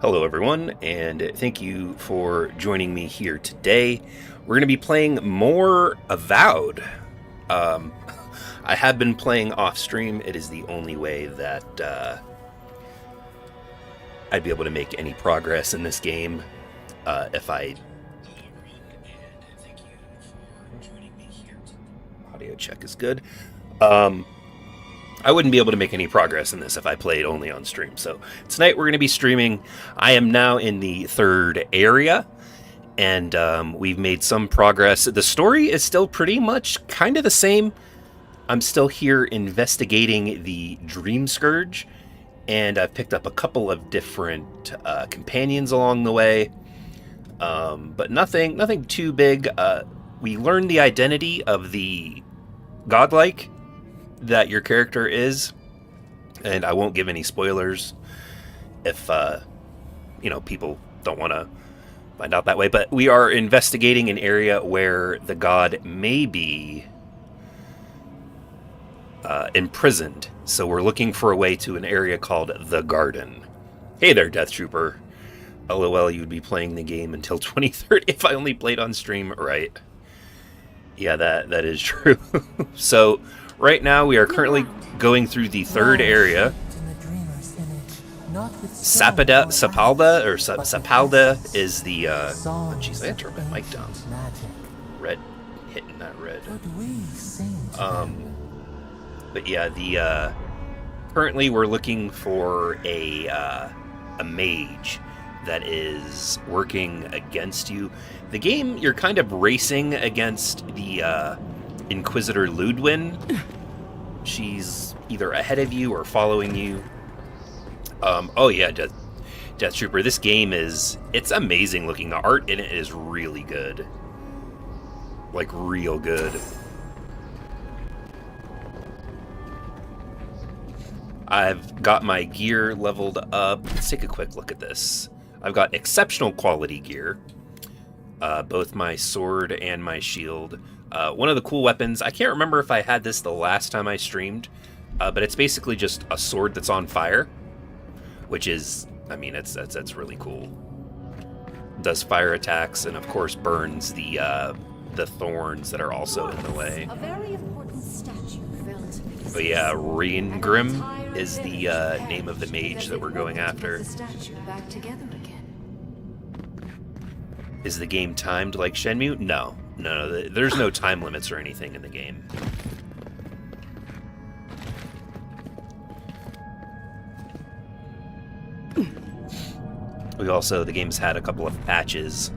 Hello everyone, and thank you for joining me here today. We're going to be playing more Avowed. Um, I have been playing off stream. It is the only way that I'd be able to make any progress in this game if I... Audio check is good. I wouldn't be able to make any progress in this if I played only on stream. So tonight we're going to be streaming. I am now in the third area, and we've made some progress. The story is still pretty much kind of the same. I'm still here investigating the Dream Scourge, and I've picked up a couple of different companions along the way, but nothing too big. We learned the identity of the godlike that your character is, and I won't give any spoilers if people don't want to find out that way, but we are investigating an area where the god may be imprisoned, so we're looking for a way to an area called the Garden. Hey there, Death Trooper. LOL, you'd be playing the game until 2030 if I only played on stream, right? Yeah, that is true. So right now, we are currently going through the third area. Sapalda is the... oh, jeez, I had to turn my mic down. Red, hitting that red. But yeah, currently we're looking for a mage that is working against you. The game, you're kind of racing against the... Inquisitor Ludwin. She's either ahead of you or following you. Oh yeah, Death Trooper. This game it's amazing looking. The art in it is really good. Like, real good. I've got my gear leveled up. Let's take a quick look at this. I've got exceptional quality gear. Both my sword and my shield. One of the cool weapons, I can't remember if I had this the last time I streamed, but it's basically just a sword that's on fire, which is, I mean, that's really cool. Does fire attacks, and of course burns the thorns that are also in the way. A very important statue relatively. But yeah, Reingrim is the name of the mage that we're going after. The statue back together again. Is the game timed like Shenmue? No, there's no time limits or anything in the game. The game's had a couple of patches.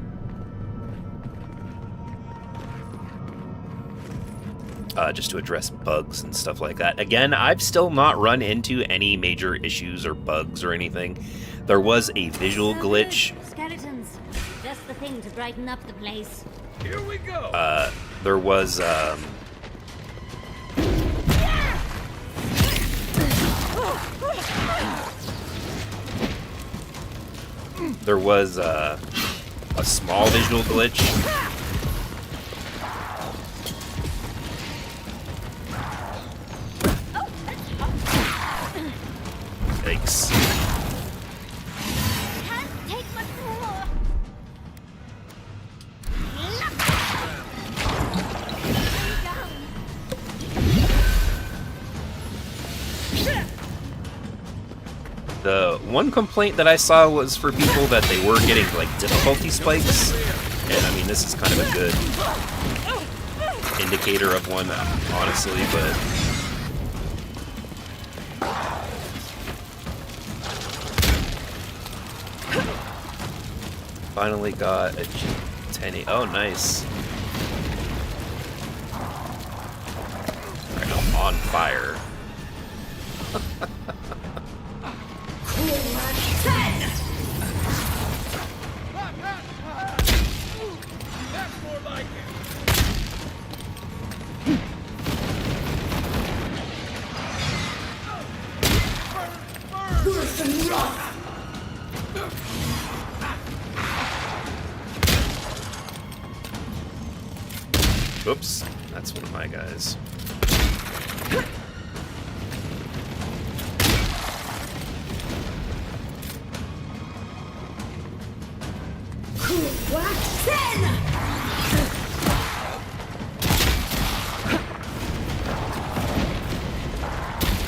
Just to address bugs and stuff like that. Again, I've still not run into any major issues or bugs or anything. There was a visual glitch. Skeletons. Just the thing to brighten up the place. Here we go. There was a small visual glitch. Yikes. Can't take much more. The one complaint that I saw was for people that they were getting like difficulty spikes, and I mean this is kind of a good indicator of one, honestly, but finally got a 10. Oh, nice. Right, I'm on fire. That's more like it. Oops, that's one of my guys. I'm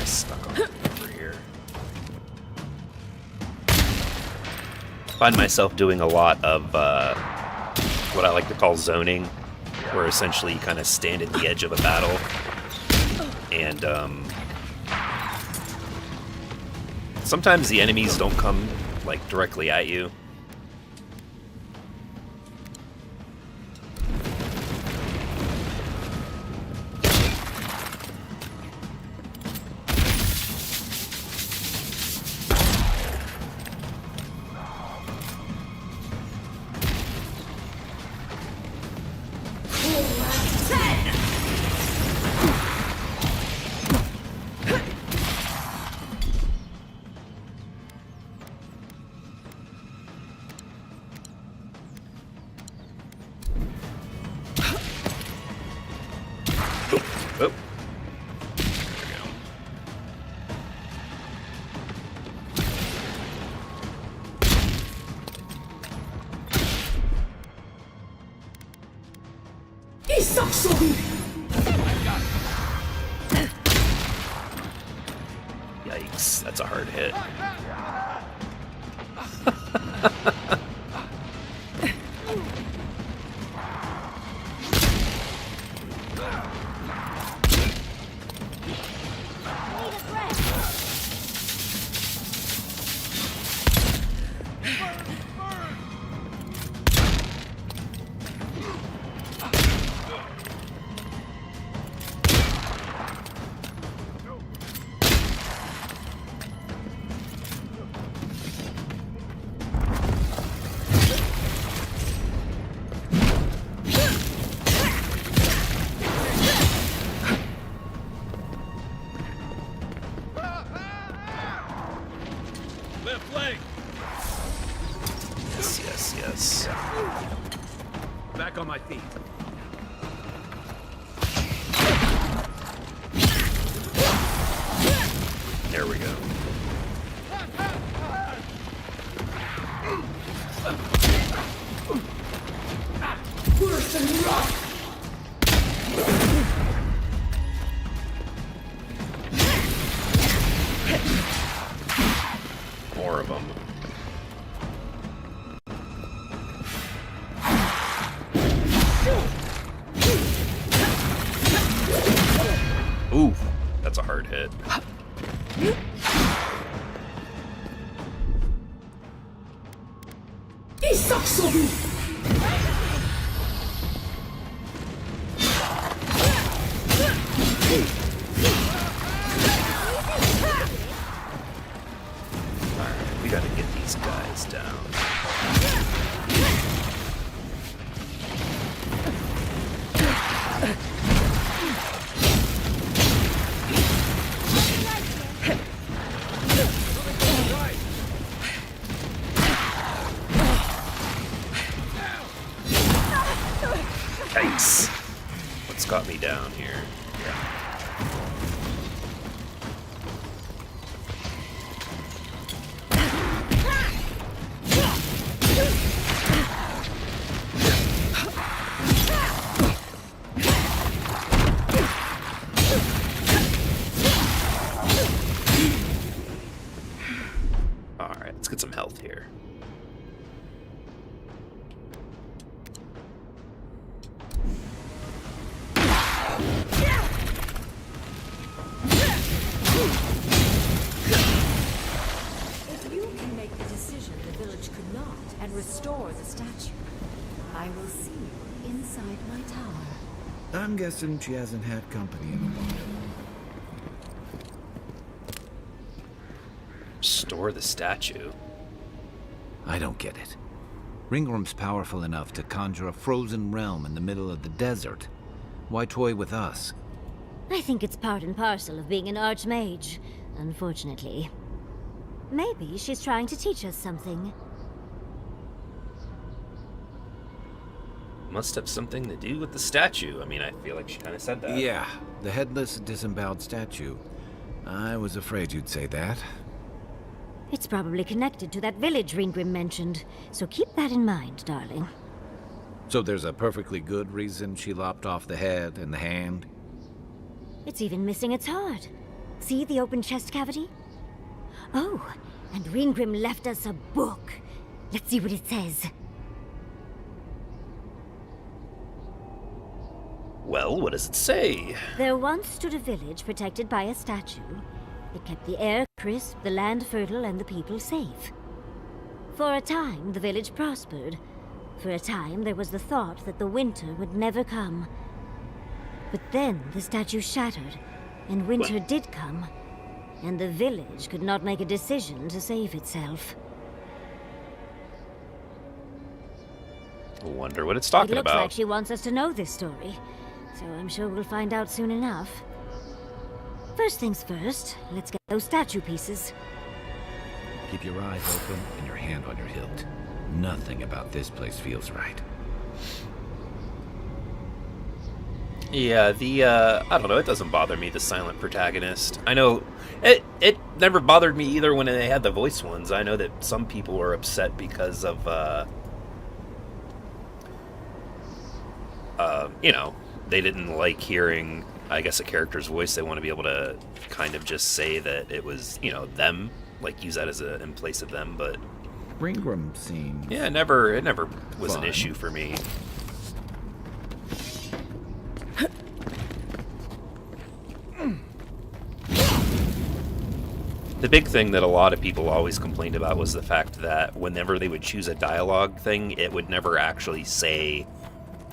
stuck on over here. Find myself doing a lot of what I like to call zoning, where essentially you kind of stand at the edge of a battle and sometimes the enemies don't come like directly at you. Oh. Yikes, that's a hard hit. Need a break. Left leg. Yes, yes, yes. Back on my feet. There we go. More of them. Ooh, that's a hard hit. Alright, we gotta get these guys down. Yikes. What's got me down here? Alright, let's get some health here. If you can make the decision the village could not and restore the statue, I will see you inside my tower. I'm guessing she hasn't had company in a while. Restore the statue. I don't get it. Ringworm's powerful enough to conjure a frozen realm in the middle of the desert. Why toy with us? I think it's part and parcel of being an archmage, unfortunately. Maybe she's trying to teach us something. Must have something to do with the statue. I mean, I feel like she kind of said that. Yeah, the headless, disemboweled statue. I was afraid you'd say that. It's probably connected to that village Ringrim mentioned, so keep that in mind, darling. So there's a perfectly good reason she lopped off the head and the hand? It's even missing its heart. See the open chest cavity? Oh, and Ringrim left us a book. Let's see what it says. Well, what does it say? There once stood a village protected by a statue. It kept the air crisp, the land fertile, and the people safe. For a time, the village prospered. For a time, there was the thought that the winter would never come. But then the statue shattered, and winter did come. And the village could not make a decision to save itself. Wonder what it's talking It looks about. like she wants us to know this story, so I'm sure we'll find out soon enough. First things first, let's get those statue pieces. Keep your eyes open and your hand on your hilt. Nothing about this place feels right. Yeah, I don't know, it doesn't bother me, the silent protagonist. I know, it never bothered me either when they had the voice ones. I know that some people were upset because of, you know, they didn't like hearing, I guess, a character's voice. They want to be able to kind of just say that it was, you know, them, like use that as in place of them, but... Ringrim seems... Yeah, it never was an fun. issue for me. The big thing that a lot of people always complained about was the fact that whenever they would choose a dialogue thing, it would never actually say...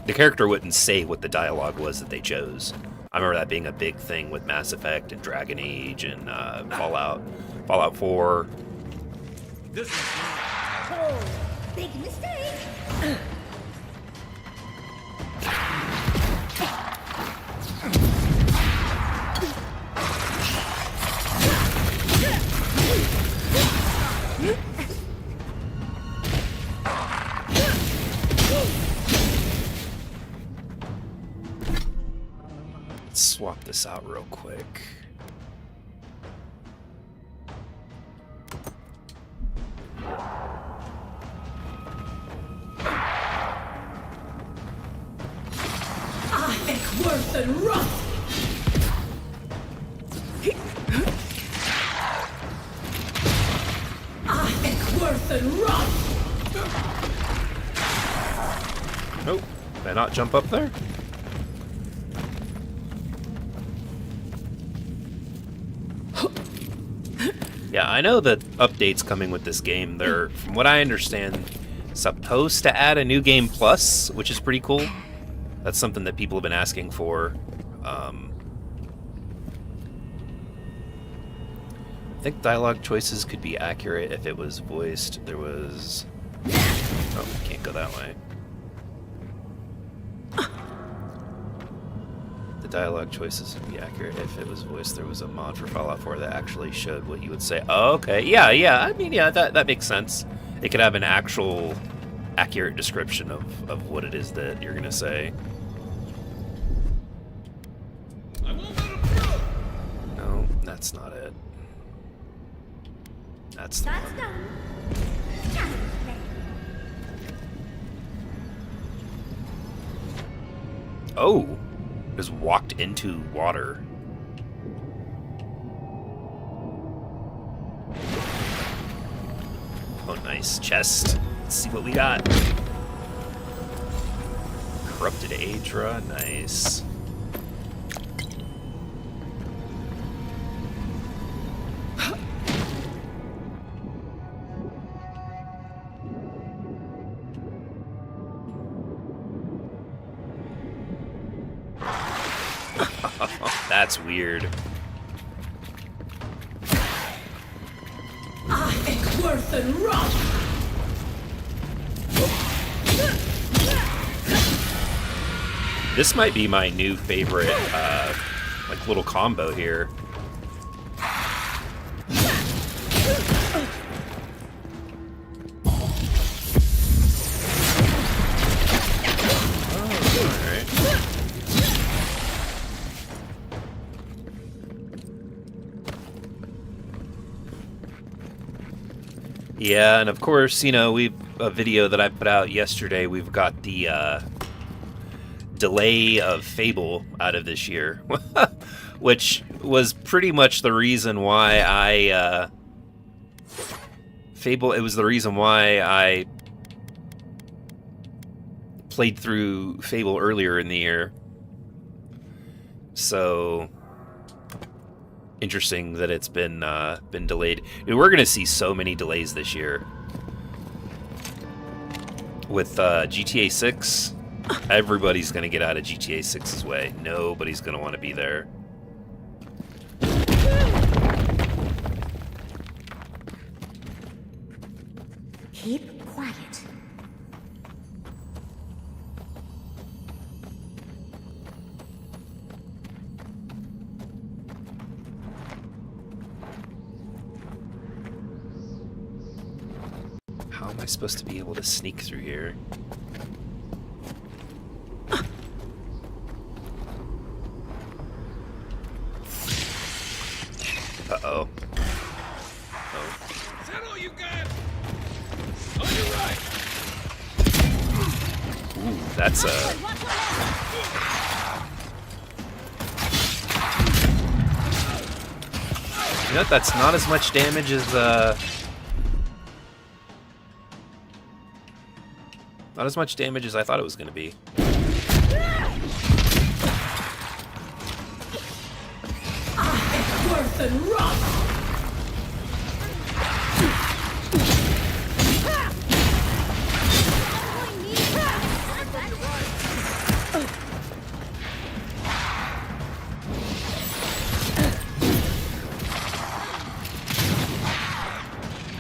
The character wouldn't say what the dialogue was that they chose. I remember that being a big thing with Mass Effect and Dragon Age and Fallout 4. This is Oh, big mistake! Let's swap this out real quick. Worse than rust! Worse than rust! Nope. Did I not jump up there? Yeah, I know that updates coming with this game, they're, from what I understand, supposed to add a new game plus, which is pretty cool. That's something that people have been asking for. I think dialogue choices could be accurate if it was voiced. There was... Oh, can't go that way. The dialogue choices would be accurate if it was voiced. There was a mod for Fallout 4 that actually showed what you would say. Oh, okay. Yeah. I mean, yeah, that makes sense. It could have an actual accurate description of what it is that you're going to say. I won't let him through! No, that's not it. That's the one. done. Oh! Just walked into water. Oh, nice. Chest. Let's see what we got. Corrupted Aedra. Nice. That's weird. Worse than rust! This might be my new favorite, like, little combo here. Yeah, and of course, you know, a video that I put out yesterday, we've got the delay of Fable out of this year, which was pretty much the reason why it was the reason why I played through Fable earlier in the year. So interesting that it's been delayed. I mean, we're gonna see so many delays this year with GTA 6. Everybody's gonna get out of GTA 6's way. Nobody's gonna want to be there. Keep quiet. How am I supposed to be able to sneak through here? Uh-oh. Oh. Is that all you got? On your right. Ooh, that's You know what, that's not as much damage as not as much damage as I thought it was gonna be. Worse than rock.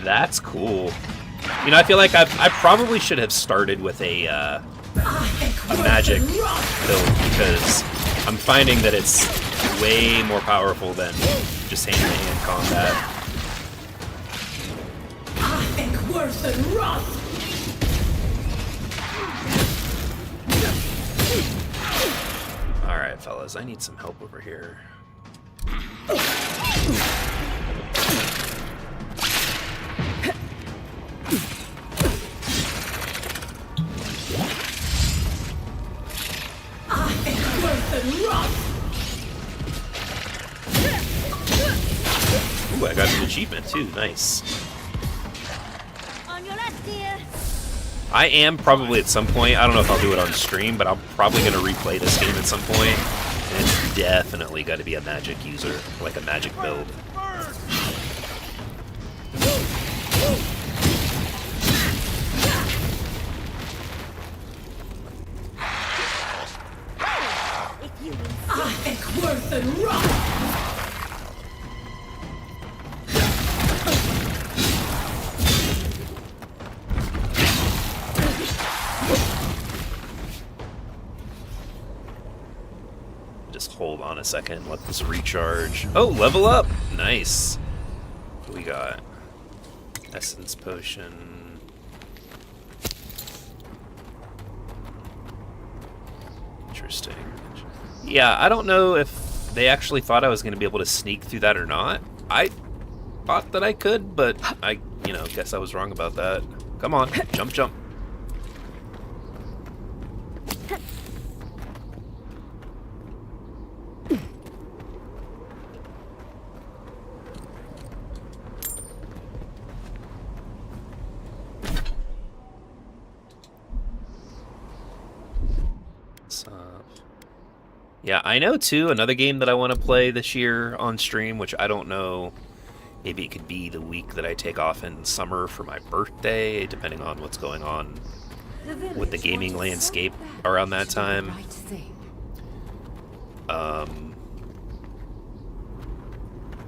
That's cool. You know, I feel like I probably should have started with a magic build, because I'm finding that it's way more powerful than just hand-to-hand combat. I think worse than rock. Alright, fellas, I need some help over here. Ooh, I got an achievement too. Nice. On your left, dear. I am probably at some point, I don't know if I'll do it on stream, but I'm probably going to replay this game at some point. And it's definitely got to be a magic user, like a magic build. I think worse than rock. Just hold on a second, let this recharge. Oh, level up! Nice. What do we got? Essence potion. Interesting. Yeah, I don't know if they actually thought I was going to be able to sneak through that or not. I thought that I could, but I, guess I was wrong about that. Come on, jump, jump. Yeah, I know too, another game that I want to play this year on stream, which I don't know, maybe it could be the week that I take off in summer for my birthday, depending on what's going on with the gaming landscape around that time.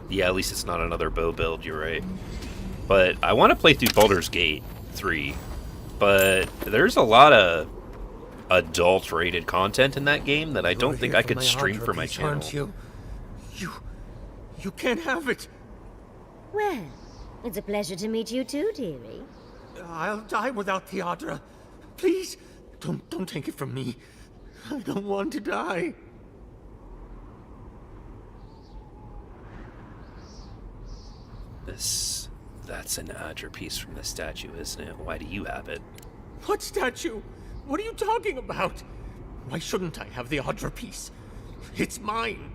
Yeah, at least it's not another bow build, you're right. But I want to play through Baldur's Gate 3, but there's a lot of adult-rated content in that game that I don't think I could stream for my channel. Aren't you? You can't have it. Well, it's a pleasure to meet you too, dearie. I'll die without Theodra. Please, don't take it from me. I don't want to die. This That's an Adra piece from the statue, isn't it? Why do you have it? What statue? What are you talking about? Why shouldn't I have the Adra piece? It's mine.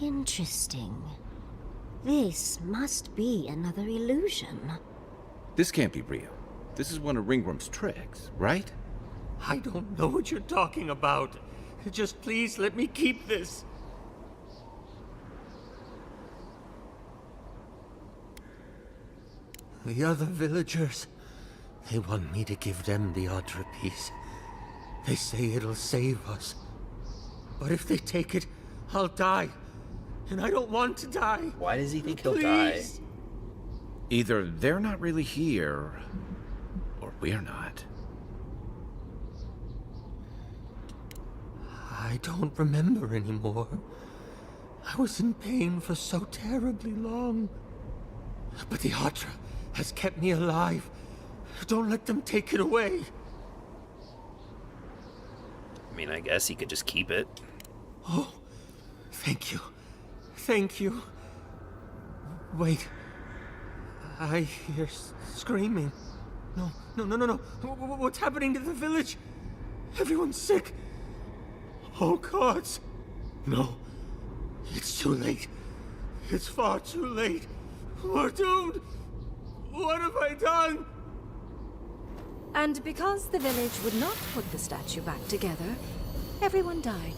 Interesting. This must be another illusion. This can't be real. This is one of Ringworm's tricks, right? I don't know what you're talking about. Just please let me keep this. The other villagers, they want me to give them the Adra piece. They say it'll save us. But if they take it, I'll die. And I don't want to die. Why does he think he'll die? Please. Either they're not really here, or we're not. I don't remember anymore. I was in pain for so terribly long. But the Adra has kept me alive. Don't let them take it away. I mean, I guess he could just keep it. Oh, thank you. Thank you. Wait. I hear screaming. No. What's happening to the village? Everyone's sick. Oh, gods. No. It's too late. It's far too late. We're doomed. What have I done? And because the village would not put the statue back together, everyone died,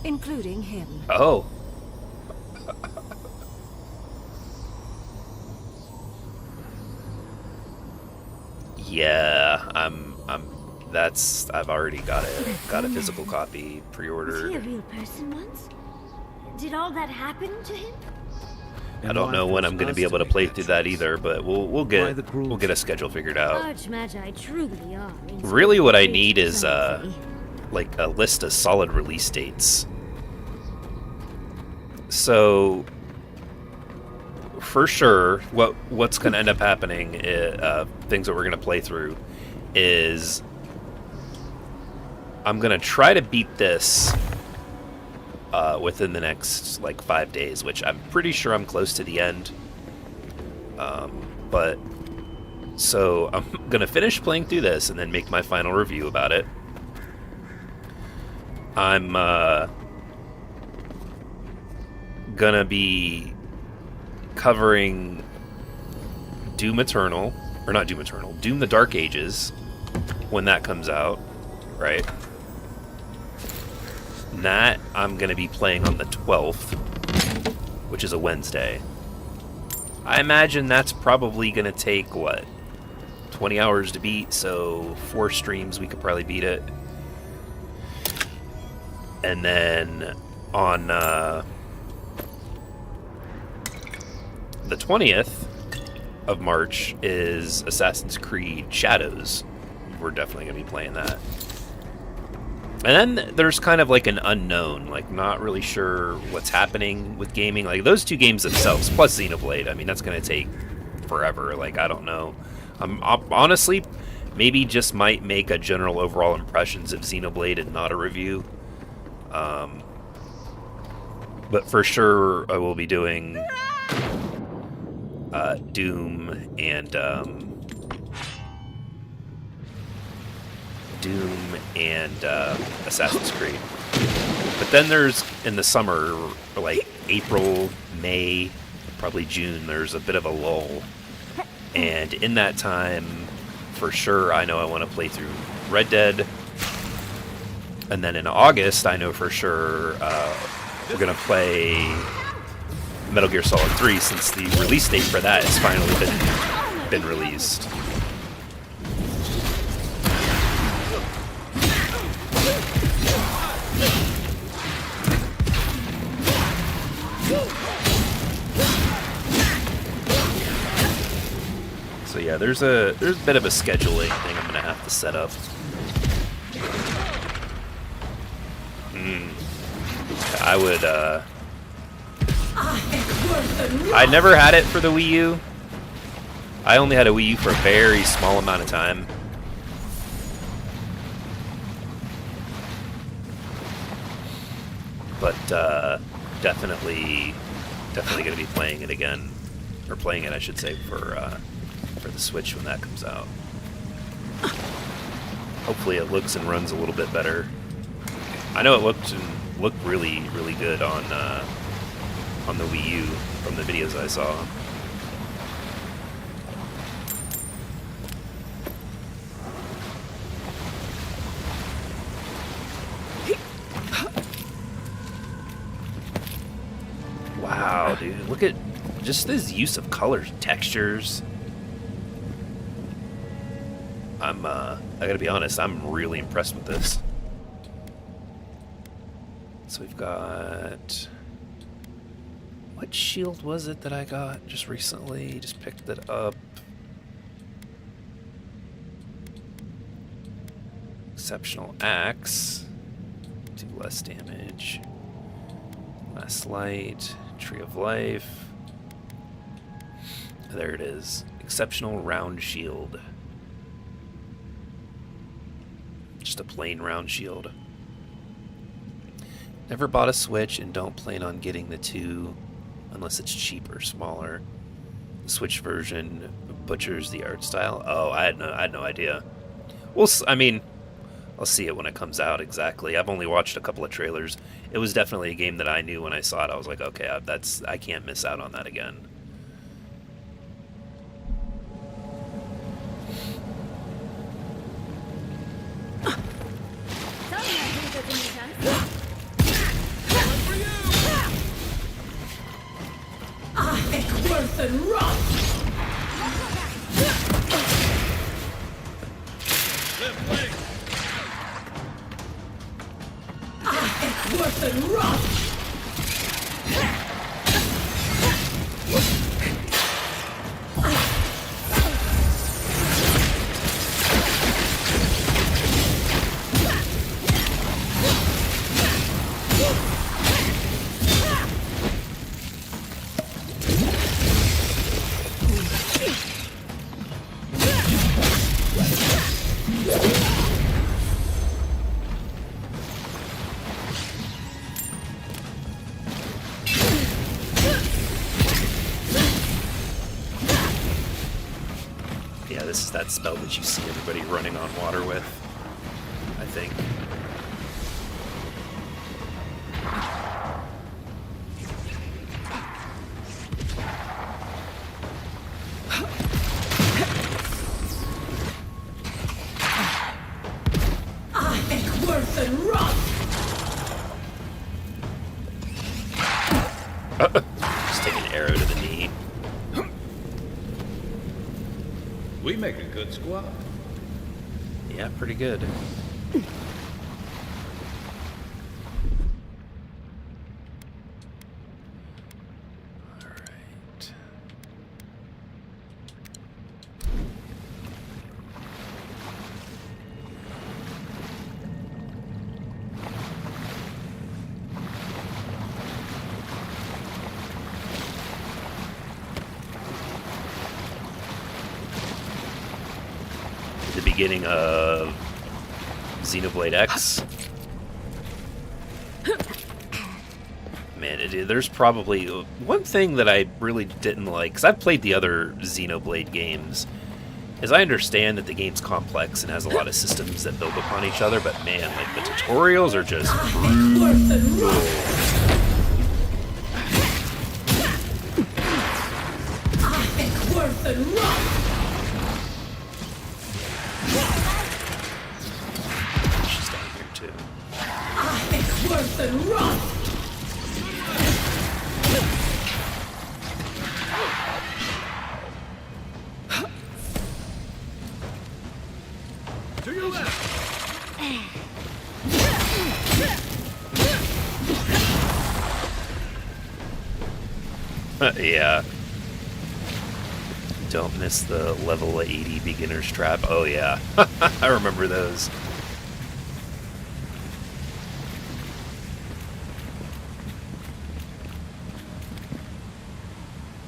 including him. Oh. Yeah, I've already got a physical copy Was pre-ordered. he a real person once? Did all that happen to him? I don't know when I'm going to be able to play through that either, but we'll get a schedule figured out. Archmagi truly are. Really, what I need is insanity. like a list of solid release dates. So, for sure, what's going to end up happening, things that we're going to play through, is I'm going to try to beat this within the next, like, 5 days, which I'm pretty sure I'm close to the end. But, so I'm going to finish playing through this and then make my final review about it. I'm gonna be covering Doom Eternal, or not Doom Eternal, Doom the Dark Ages, when that comes out, right? And that I'm gonna be playing on the 12th, which is a Wednesday. I imagine that's probably gonna take, what, 20 hours to beat, so 4 streams we could probably beat it. And then on the 20th of March is Assassin's Creed Shadows. We're definitely going to be playing that. And then there's kind of like an unknown, like not really sure what's happening with gaming. Like those 2 games themselves, plus Xenoblade, I mean, that's going to take forever. Like, I don't know. I'm honestly, maybe just might make a general overall impressions of Xenoblade and not a review. But for sure, I will be doing Doom and Assassin's Creed. But then there's, in the summer, like April, May, probably June, there's a bit of a lull. And in that time, for sure, I know I want to play through Red Dead. And then in August, I know for sure we're going to play Metal Gear Solid 3, since the release date for that has finally been released. So yeah, there's a bit of a scheduling thing I'm going to have to set up. I would, I never had it for the Wii U. I only had a Wii U for a very small amount of time. But, definitely going to be playing it again. Or playing it, I should say, for for the Switch when that comes out. Hopefully it looks and runs a little bit better. I know it looked really, really good on the Wii U from the videos I saw. Wow, dude, look at just this use of colors, textures. I gotta be honest, I'm really impressed with this. So we've got... What shield was it that I got just recently? Just picked it up. Exceptional Axe. Do less damage. Last Light. Tree of Life. There it is. Exceptional Round Shield. Just a plain round shield. Never bought a Switch and don't plan on getting the 2 unless it's cheaper, smaller. The Switch version butchers the art style. Oh, I had no idea. Well, I mean, I'll see it when it comes out exactly. I've only watched a couple of trailers. It was definitely a game that I knew when I saw it. I was like, okay, I can't miss out on that again. Worth and rot! Left leg! Worth and rot! Yeah, this is that spell that you see everybody running on water with, I think. Worth and rot! Just take an arrow to the knee. We make a good squad. Yeah, pretty good. Alright. The beginning of Xenoblade X. Man, there's probably one thing that I really didn't like, because I've played the other Xenoblade games, is I understand that the game's complex and has a lot of systems that build upon each other, but man, like the tutorials are just brutal. Worth and rot! She's down here too. Worth and rot! To your left! Yeah. Don't miss the level 80 beginner's trap. Oh yeah, I remember those.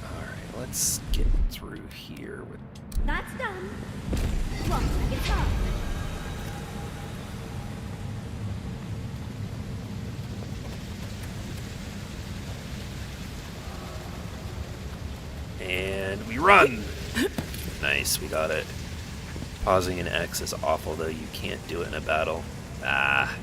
Alright, let's get through here with... That's done. One second up. And we run! Nice, we got it. Pausing in X is awful, though. You can't do it in a battle. Ah.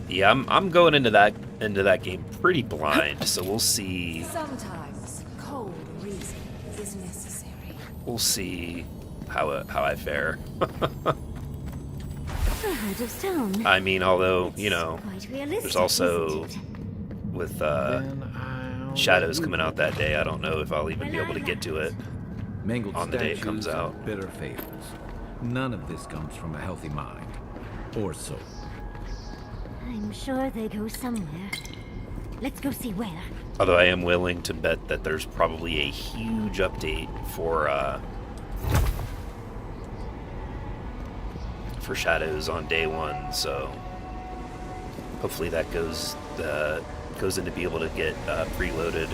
Yeah, I'm going into that game pretty blind, so we'll see. Sometimes cold reason is necessary. We'll see how I fare. A heart of stone. I mean, although, you know, Quite realistic, there's also isn't it? with Then I'll Shadows let you coming out that day. I don't know if I'll even be able to get to it. Mangled on the day it comes statues are out. Bitter fables. None of this comes from a healthy mind or soul. I'm sure they go somewhere. Let's go see where. Although I am willing to bet that there's probably a huge update for Shadows on day one, so hopefully that goes into be able to get preloaded.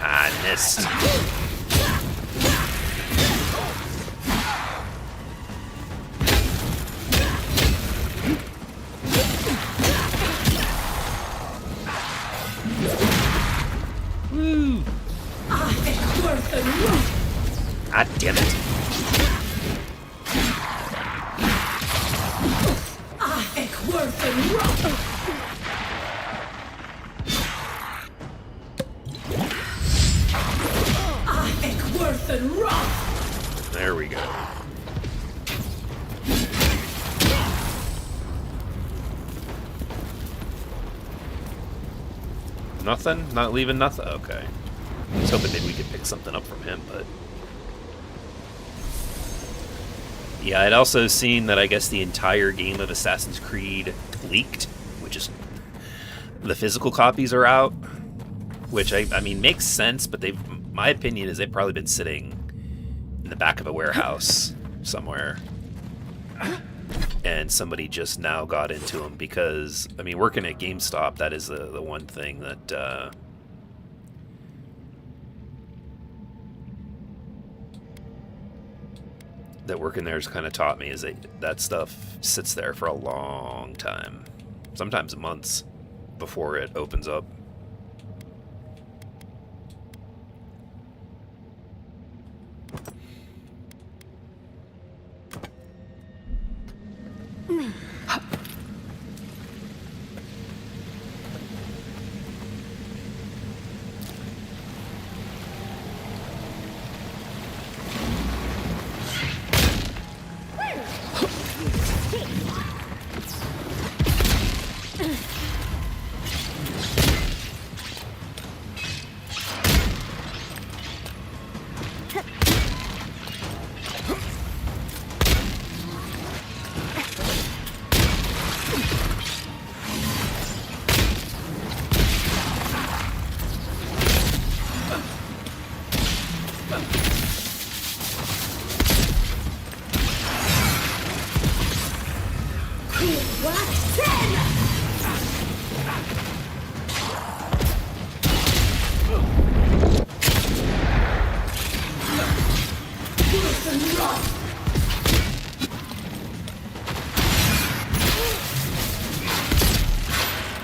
I missed. Ah, damn it. There we go. Nothing? Not leaving nothing? Okay. I was hoping maybe we could pick something up from him, but... Yeah, I'd also seen that I guess the entire game of Assassin's Creed leaked, which is... The physical copies are out, which, I mean, makes sense, but they've... My opinion is they've probably been sitting in the back of a warehouse somewhere. And somebody just now got into them because, I mean, working at GameStop, that is the one thing that... that working there has kind of taught me is that stuff sits there for a long time, sometimes months before it opens up.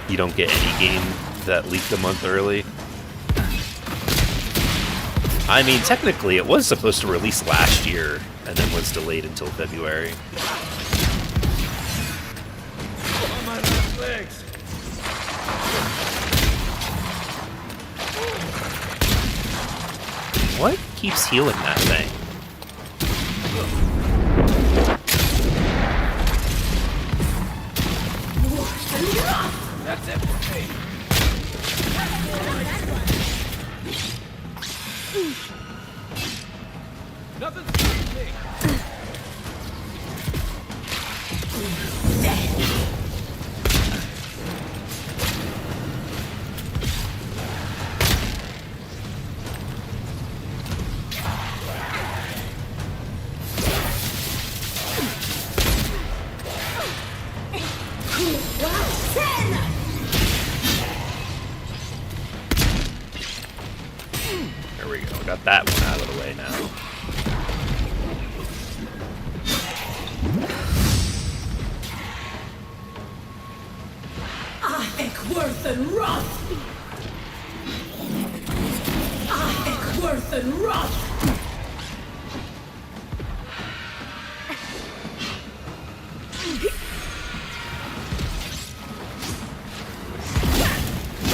You don't get any game that leaked a month early. I mean, technically, it was supposed to release last year, and then was delayed until February. On my last legs. What keeps healing that thing? That's it for me. Nothing's stopping me. got that one out of the way now. Worth and Roth! Worth and Roth!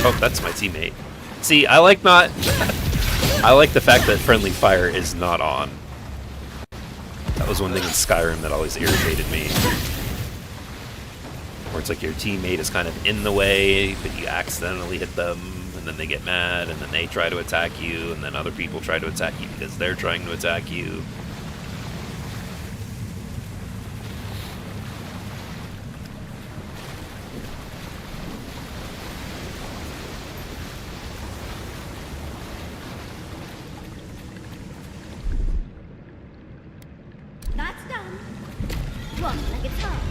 Oh, that's my teammate. See, I like the fact that friendly fire is not on. That was one thing in Skyrim that always irritated me. Where it's like your teammate is kind of in the way, but you accidentally hit them, and then they get mad, and then they try to attack you, and then other people try to attack you because they're trying to attack you. That's done. Walk like it's hard.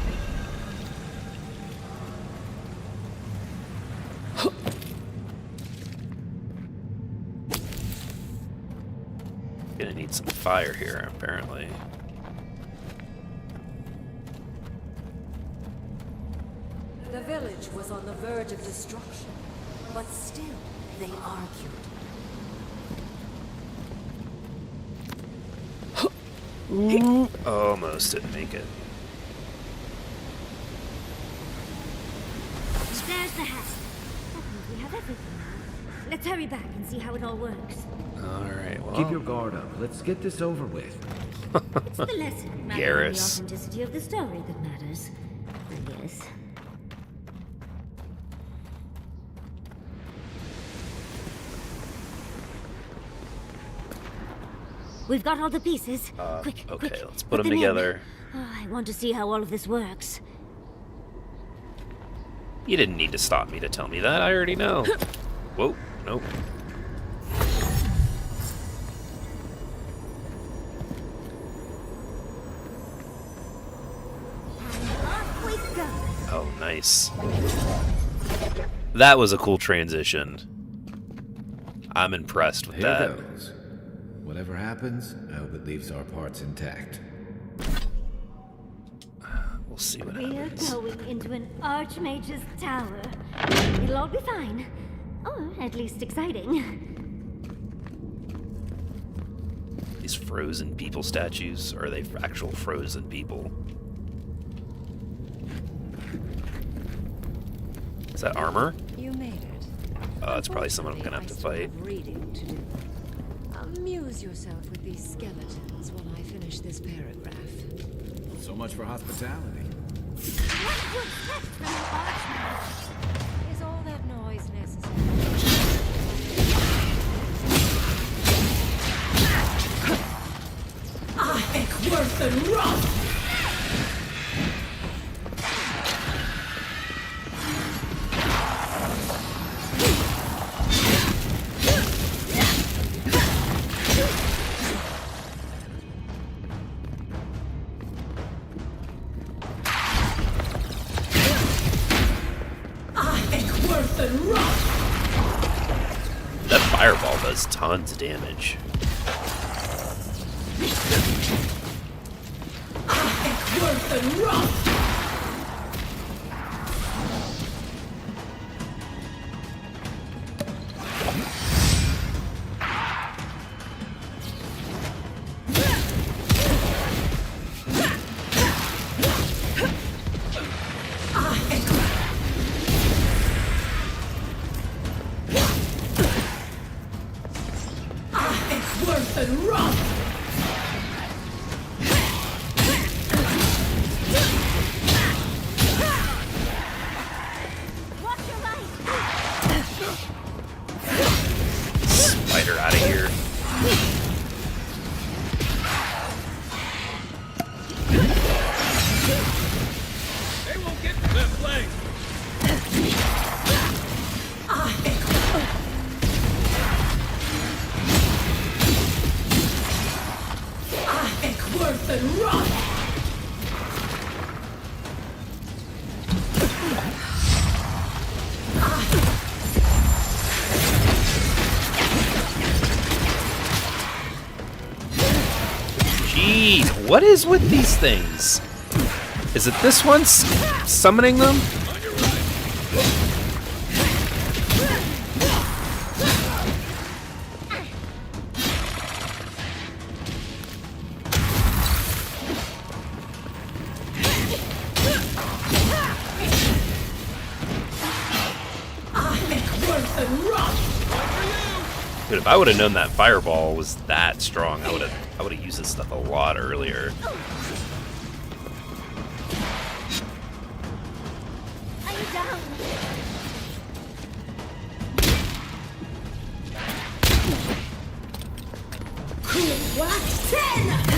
Gonna need some fire here, apparently. The village was on the verge of destruction, but still they argued. Almost didn't make it. There's the hat. That means we have everything now. Let's hurry back and see how it all works. Alright, well... Keep your guard up. Let's get this over with. It's the lesson rather than the Garrus. authenticity of the story that matters. I guess. We've got all the pieces. Quick, okay, quick. let's put them in. together. Oh, I want to see how all of this works. You didn't need to stop me to tell me that. I already know. Whoa, nope. Off we go. Oh, nice. That was a cool transition. I'm impressed with Here that. goes. Whatever happens, I hope it leaves our parts intact. We'll see what We're happens. going into an Archmage's tower. It'll all be fine. Or at least exciting. These frozen people statues, or are they actual frozen people? Is that armor? You made it. It's probably someone I'm gonna have to fight. Reading to do. Amuse yourself with these skeletons while I finish this paragraph. So much for hospitality. What to expect from an Archmage? Is all that noise necessary? Worth and Roth! That fireball does tons of damage. Worth and Roth! Worth and Roth! Watch your right! Spider out of here. They won't get to that flank. Worth and Roth! What is with these things? Is it this one summoning them? Dude, if I would have known that fireball was that strong, I would have used this stuff a lot earlier. Are you down? What? 10!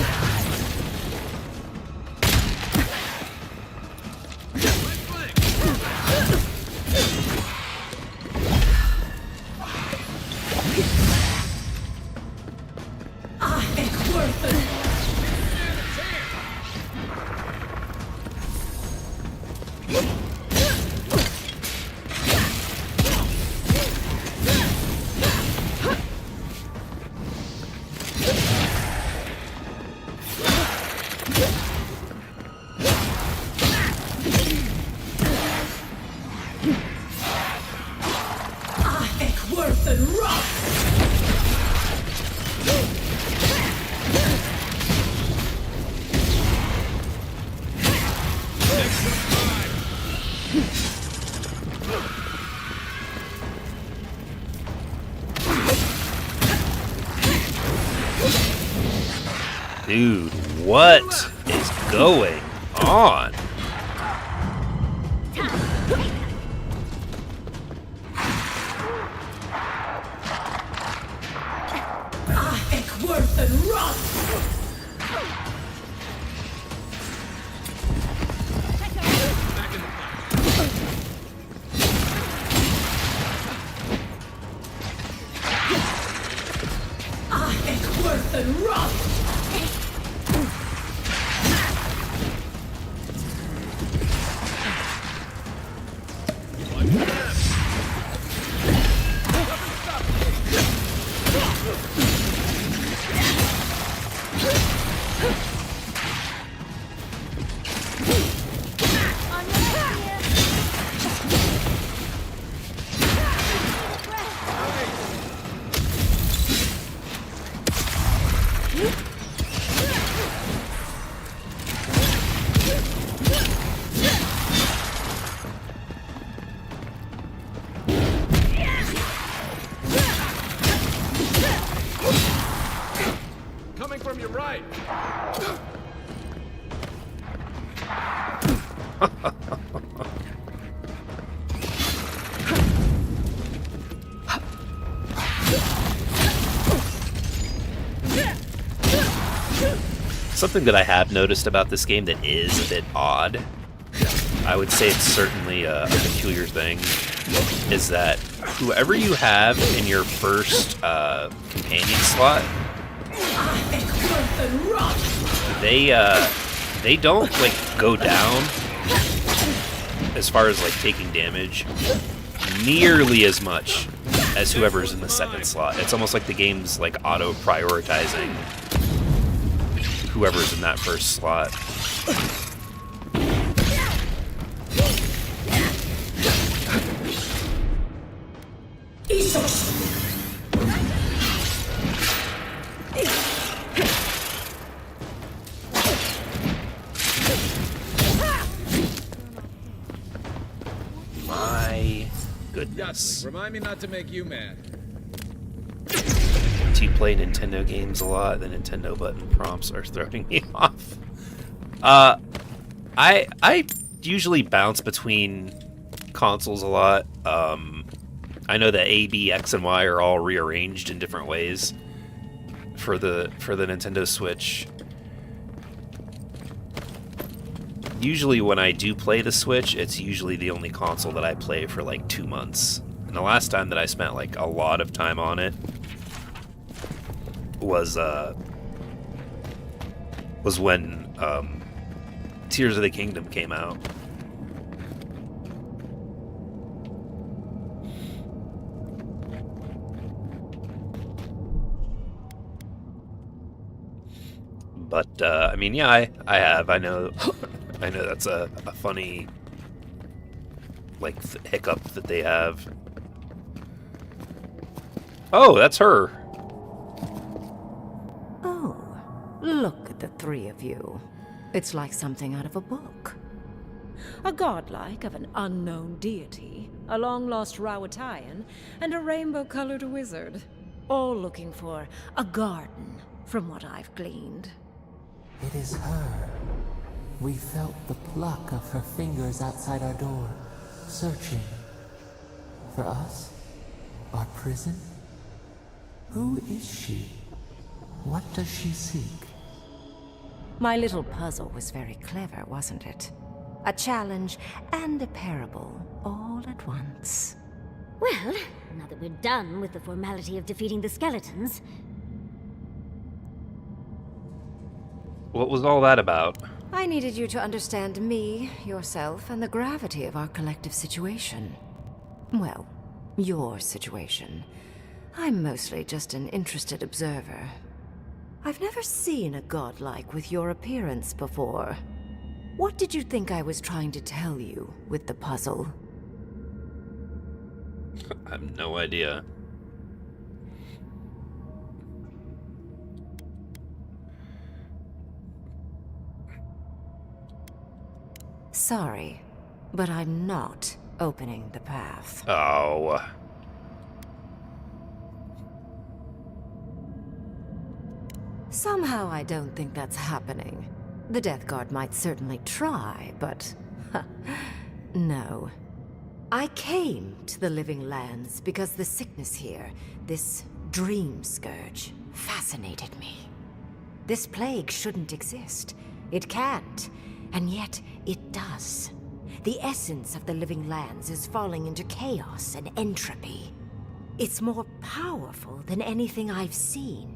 Dude, what is going on? Coming from your right. Something that I have noticed about this game that is a bit odd, I would say it's certainly a peculiar thing, is that whoever you have in your first companion slot, they don't like go down as far as like taking damage nearly as much as whoever's in the second slot. It's almost like the game's like auto prioritizing whoever's in that first slot. My goodness. Remind me not to make you mad. Do you play Nintendo games a lot? The Nintendo button prompts are throwing me off. I usually bounce between consoles a lot. I know that A, B, X, and Y are all rearranged in different ways for the Nintendo Switch. Usually when I do play the Switch, it's usually the only console that I play for like 2 months. And the last time that I spent like a lot of time on it was when Tears of the Kingdom came out. But I mean, yeah, I have. I know, I know that's a funny like hiccup that they have. Oh, that's her. Oh, look at the three of you. It's like something out of a book. A godlike of an unknown deity, a long-lost Rawatayan, and a rainbow-colored wizard. All looking for a garden, from what I've gleaned. It is her. We felt the pluck of her fingers outside our door, searching. For us? Our prison? Who is she? What does she seek? My little puzzle was very clever, wasn't it? A challenge and a parable, all at once. Well, now that we're done with the formality of defeating the skeletons, What was all that about? I needed you to understand me, yourself, and the gravity of our collective situation. Well, your situation. I'm mostly just an interested observer. I've never seen a godlike with your appearance before. What did you think I was trying to tell you with the puzzle? I have no idea. Sorry, but I'm not opening the path. Oh. Somehow I don't think that's happening. The Death Guard might certainly try, but... no. I came to the Living Lands because the sickness here, this dream scourge, fascinated me. This plague shouldn't exist. It can't, and yet it does. The essence of the Living Lands is falling into chaos and entropy. It's more powerful than anything I've seen.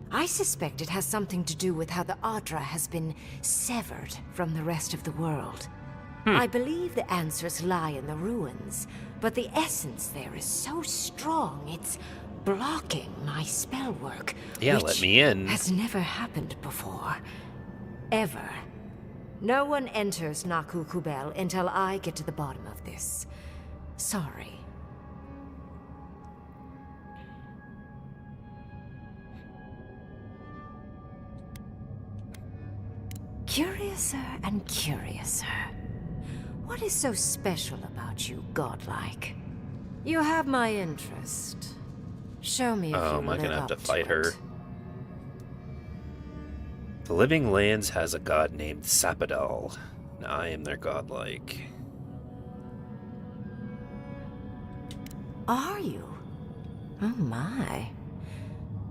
I suspect it has something to do with how the Adra has been severed from the rest of the world. I believe the answers lie in the ruins, but the essence there is so strong it's blocking my spell work. Yeah, which let me in. has never happened before. Ever. No one enters Naku Kubel until I get to the bottom of this. Sorry. Curiouser and curiouser. What is so special about you, godlike? You have my interest. Show me if you Oh, am I live gonna have up to fight her? it. The Living Lands has a god named Sapadal. And I am their godlike. Are you? Oh my.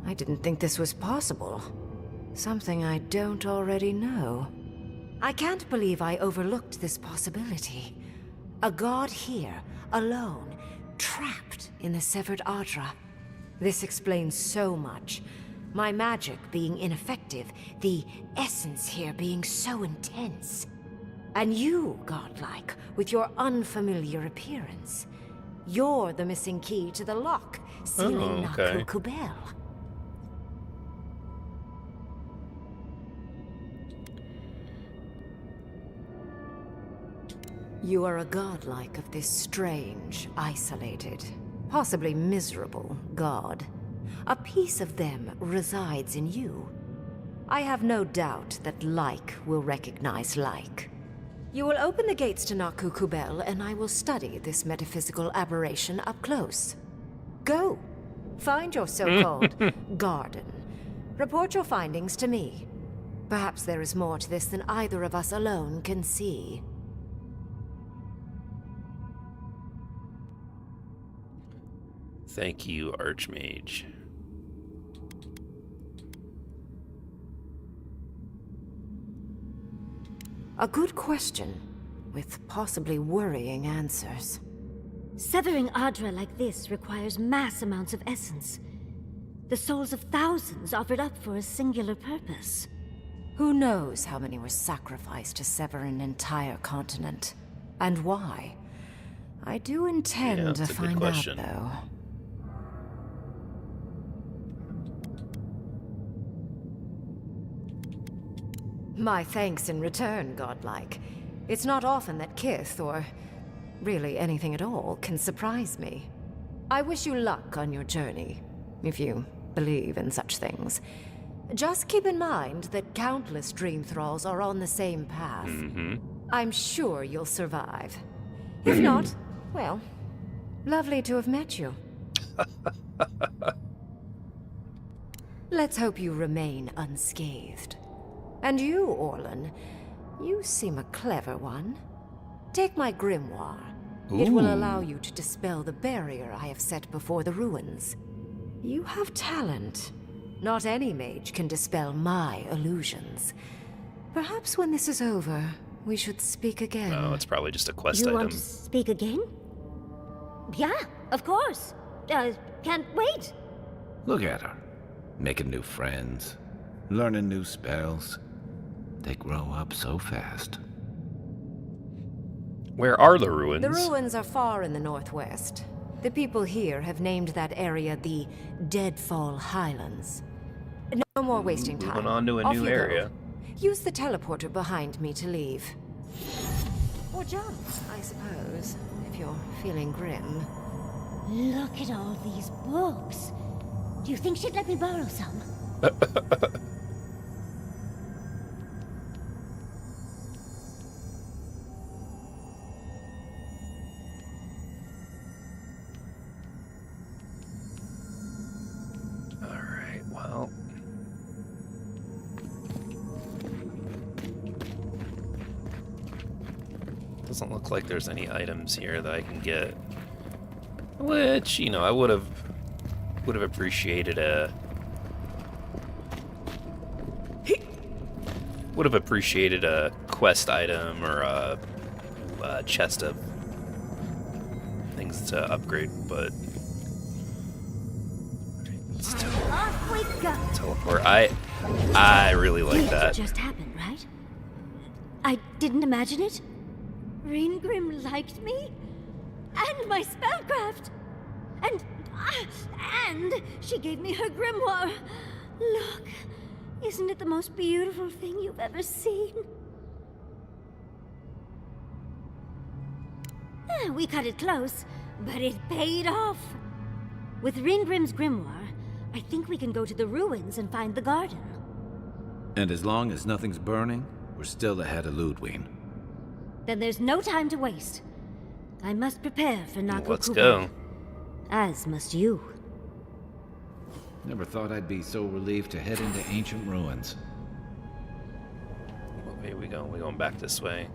I didn't think this was possible. Something I don't already know. I can't believe I overlooked this possibility. A god here, alone, trapped in the severed Adra. This explains so much. My magic being ineffective, the essence here being so intense. And you, godlike, with your unfamiliar appearance. You're the missing key to the lock, sealing okay. Naku Kubel. You are a godlike of this strange, isolated, possibly miserable god. A piece of them resides in you. I have no doubt that like will recognize like. You will open the gates to Naku Kubel, and I will study this metaphysical aberration up close. Go. Find your so-called garden. Report your findings to me. Perhaps there is more to this than either of us alone can see. Thank you, Archmage. A good question, with possibly worrying answers. severing Adra like this requires mass amounts of essence. The souls of thousands offered up for a singular purpose. Who knows how many were sacrificed to sever an entire continent? And why? I do intend Yeah, to that's a good find out, question. though. My thanks in return, godlike. It's not often that Kith, or really anything at all, can surprise me. I wish you luck on your journey, if you believe in such things. Just keep in mind that countless dream thralls are on the same path. I'm sure you'll survive. If not, well, lovely to have met you. Let's hope you remain unscathed. And you, Orlan, you seem a clever one. Take my grimoire. It will allow you to dispel the barrier I have set before the ruins. You have talent. Not any mage can dispel my illusions. Perhaps when this is over, we should speak again. No, it's probably just a quest You item. want to speak again? Yeah, of course. Can't wait. Look at her. Making new friends. Learning new spells. They grow up so fast. Where are the ruins? The ruins are far in the northwest. The people here have named that area the Deadfall Highlands. No more wasting time. Moving on to a Off new you go. area. Use the teleporter behind me to leave. Or jump, I suppose, if you're feeling grim. Look at all these books. Do you think she'd let me borrow some? Alright, well. Doesn't look like there's any items here that I can get. Which, you know, I would have appreciated a quest item or a chest of things to upgrade, but let's Off we go. teleport. I really like It that. just happened, right? I didn't imagine it. Raingrim liked me and my spellcraft, and she gave me her grimoire. Look, isn't it the most beautiful thing you've ever seen? We cut it close, but it paid off. With Raingrim's grimoire, I think we can go to the ruins and find the garden. And as long as nothing's burning, we're still ahead of Ludwig. Then there's no time to waste. I must prepare for Naku. Let's go. As must you. Never thought I'd be so relieved to head into ancient ruins. What way we going? We're going back this way.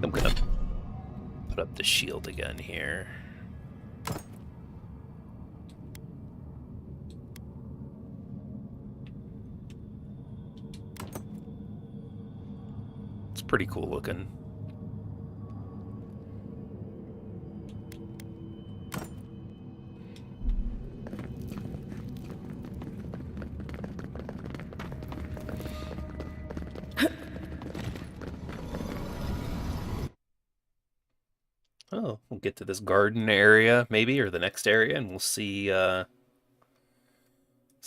I'm gonna put up the shield again here. It's pretty cool looking. Oh, we'll get to this garden area, maybe, or the next area, and we'll see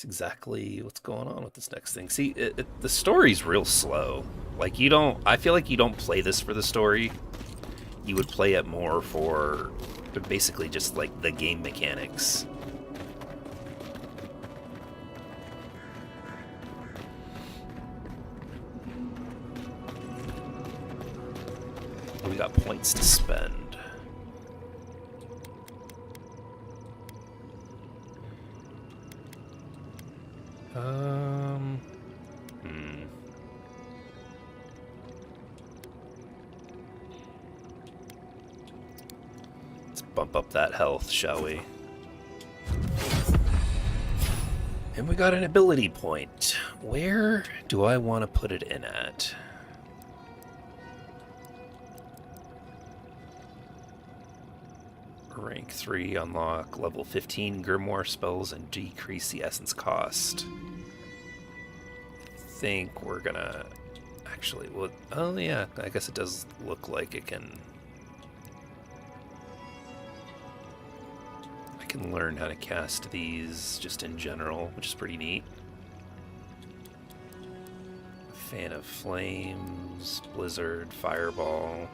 exactly what's going on with this next thing. See, the story's real slow. Like, you don't... I feel like you don't play this for the story. You would play it more for basically just, like, the game mechanics. We got points to spend. Let's bump up that health, shall we? And we got an ability point. Where do I want to put it in at? Rank 3, unlock level 15 grimoire spells and decrease the essence cost. I think we're gonna actually, well, oh yeah, I guess it does look like it can can learn how to cast these just in general, which is pretty neat. Fan of Flames, Blizzard, Fireball,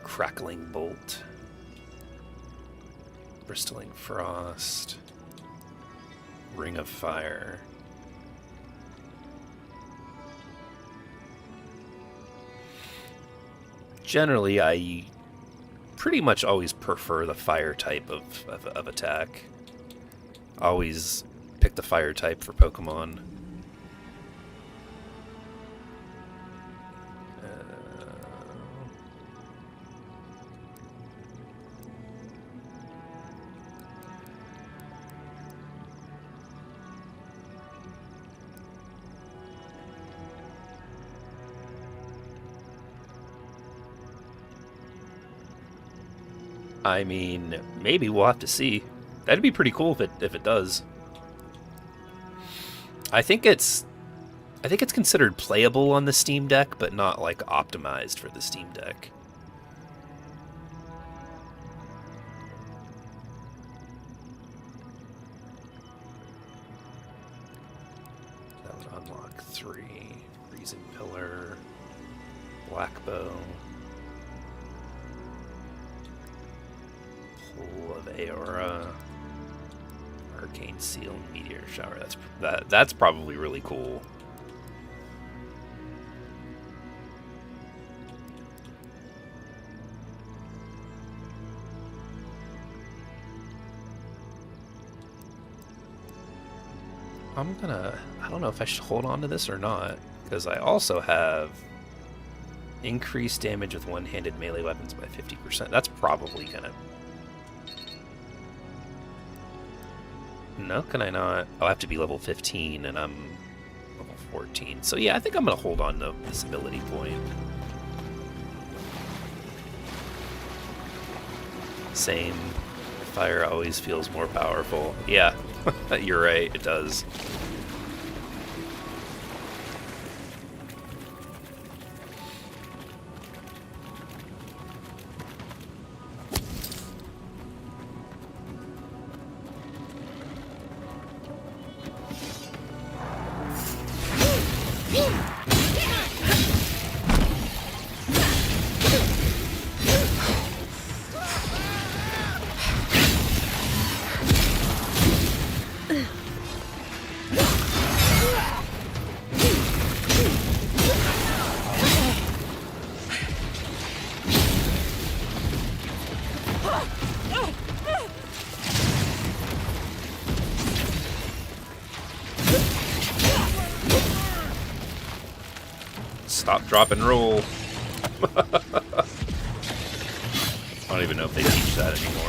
Crackling Bolt, Bristling Frost, Ring of Fire. Generally, I pretty much always prefer the fire type of attack. Always pick the fire type for Pokemon. I mean, maybe we'll have to see. That'd be pretty cool if it does. I think it's considered playable on the Steam Deck, but not like optimized for the Steam Deck. That would unlock 3. Reason Pillar, Black Bow, Pool of Aora, Arcane Seal, Meteor Shower. That's probably really cool. I don't know if I should hold on to this or not, because I also have increased damage with one-handed melee weapons by 50%. That's probably gonna... No, can I not? I'll have to be level 15, and I'm level 14. So yeah, I think I'm gonna hold on to this ability point. Same. Fire always feels more powerful. Yeah, you're right, it does. Stop, drop, and roll. I don't even know if they teach that anymore.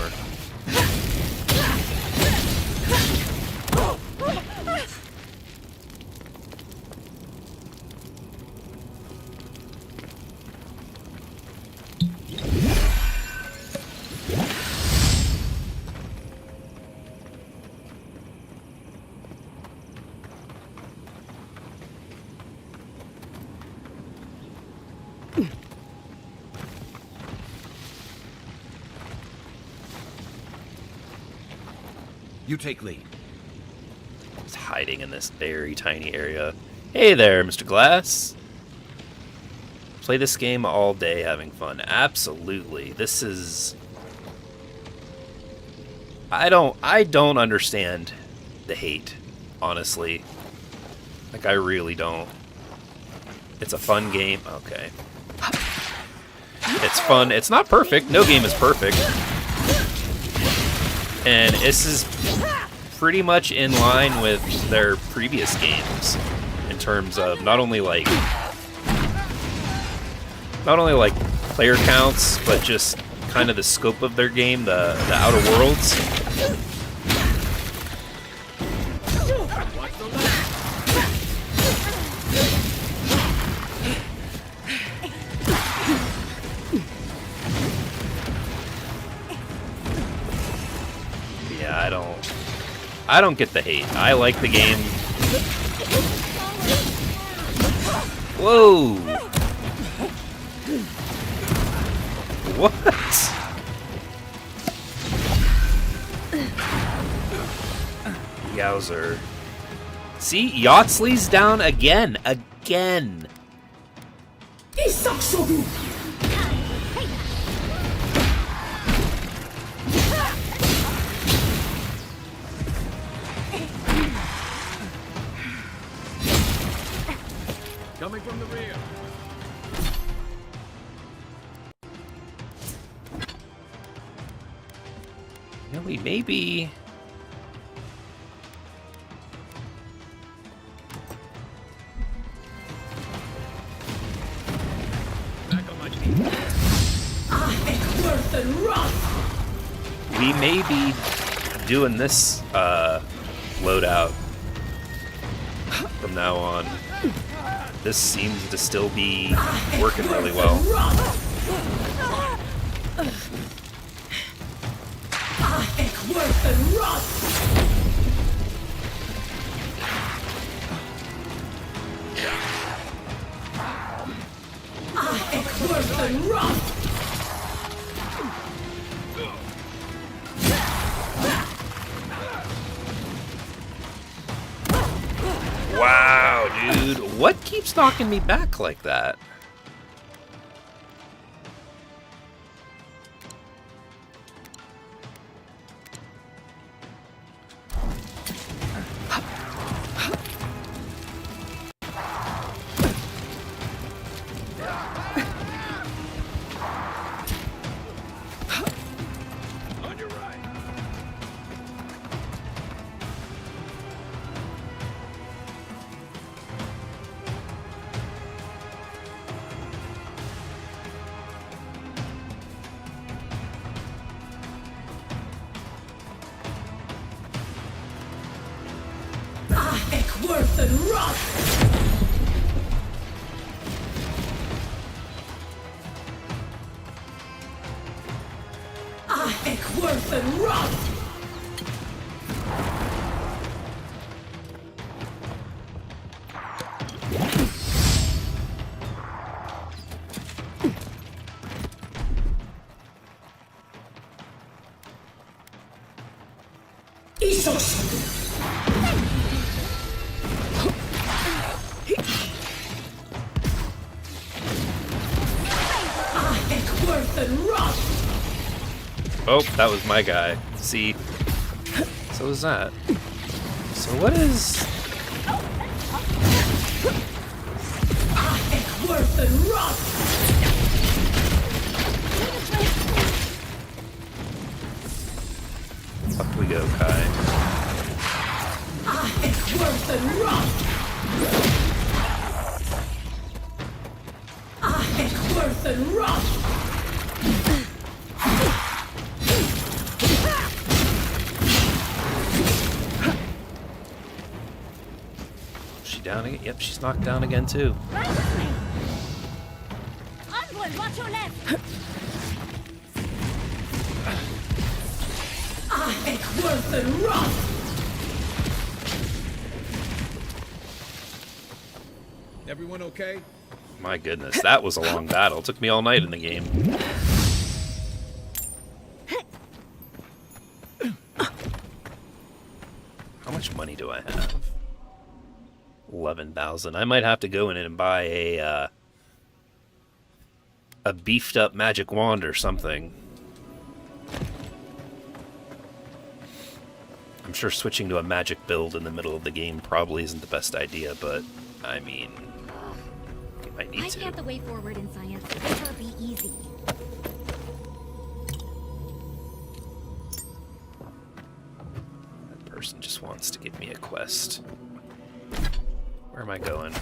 You take lead. He's hiding in this very tiny area. Hey there, Mr. Glass. Play this game all day having fun. Absolutely. This is... I don't understand the hate, honestly. Like, I really don't. It's a fun game. Okay. It's fun. It's not perfect. No game is perfect. And this is pretty much in line with their previous games in terms of not only like player counts, but just kind of the scope of their game, the Outer Worlds. I don't get the hate. I like the game. Whoa! What? Yowzer. See, Yachtsley's down again. Again. Coming from the rear. You know, we maybe... Back on my feet. We may be doing this loadout from now on. This seems to still be working really well. Wow, dude. What keeps knocking me back like that? On your right. Oh, that was my guy. See, so is that. So what is... Up we go, Kai. She down again? Yep, she's knocked down again too. Right this way. Onward, watch your left. Everyone okay? My goodness, that was a long battle. It took me all night in the game. How much money do I have? 11,000. I might have to go in and buy a beefed up magic wand or something. I'm sure switching to a magic build in the middle of the game probably isn't the best idea, but I mean, you might need Why to. can't the way forward in science ever be easy? That person just wants to give me a quest. Where am I going?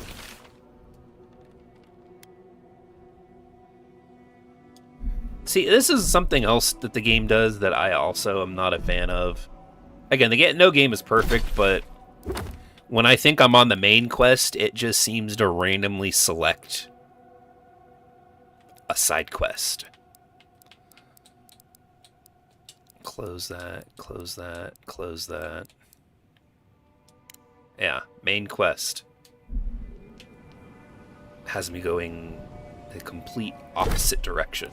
See, this is something else that the game does that I also am not a fan of. Again, no game is perfect, but when I think I'm on the main quest, it just seems to randomly select a side quest. Close that, close that, close that. Yeah, main quest. Has me going the complete opposite direction.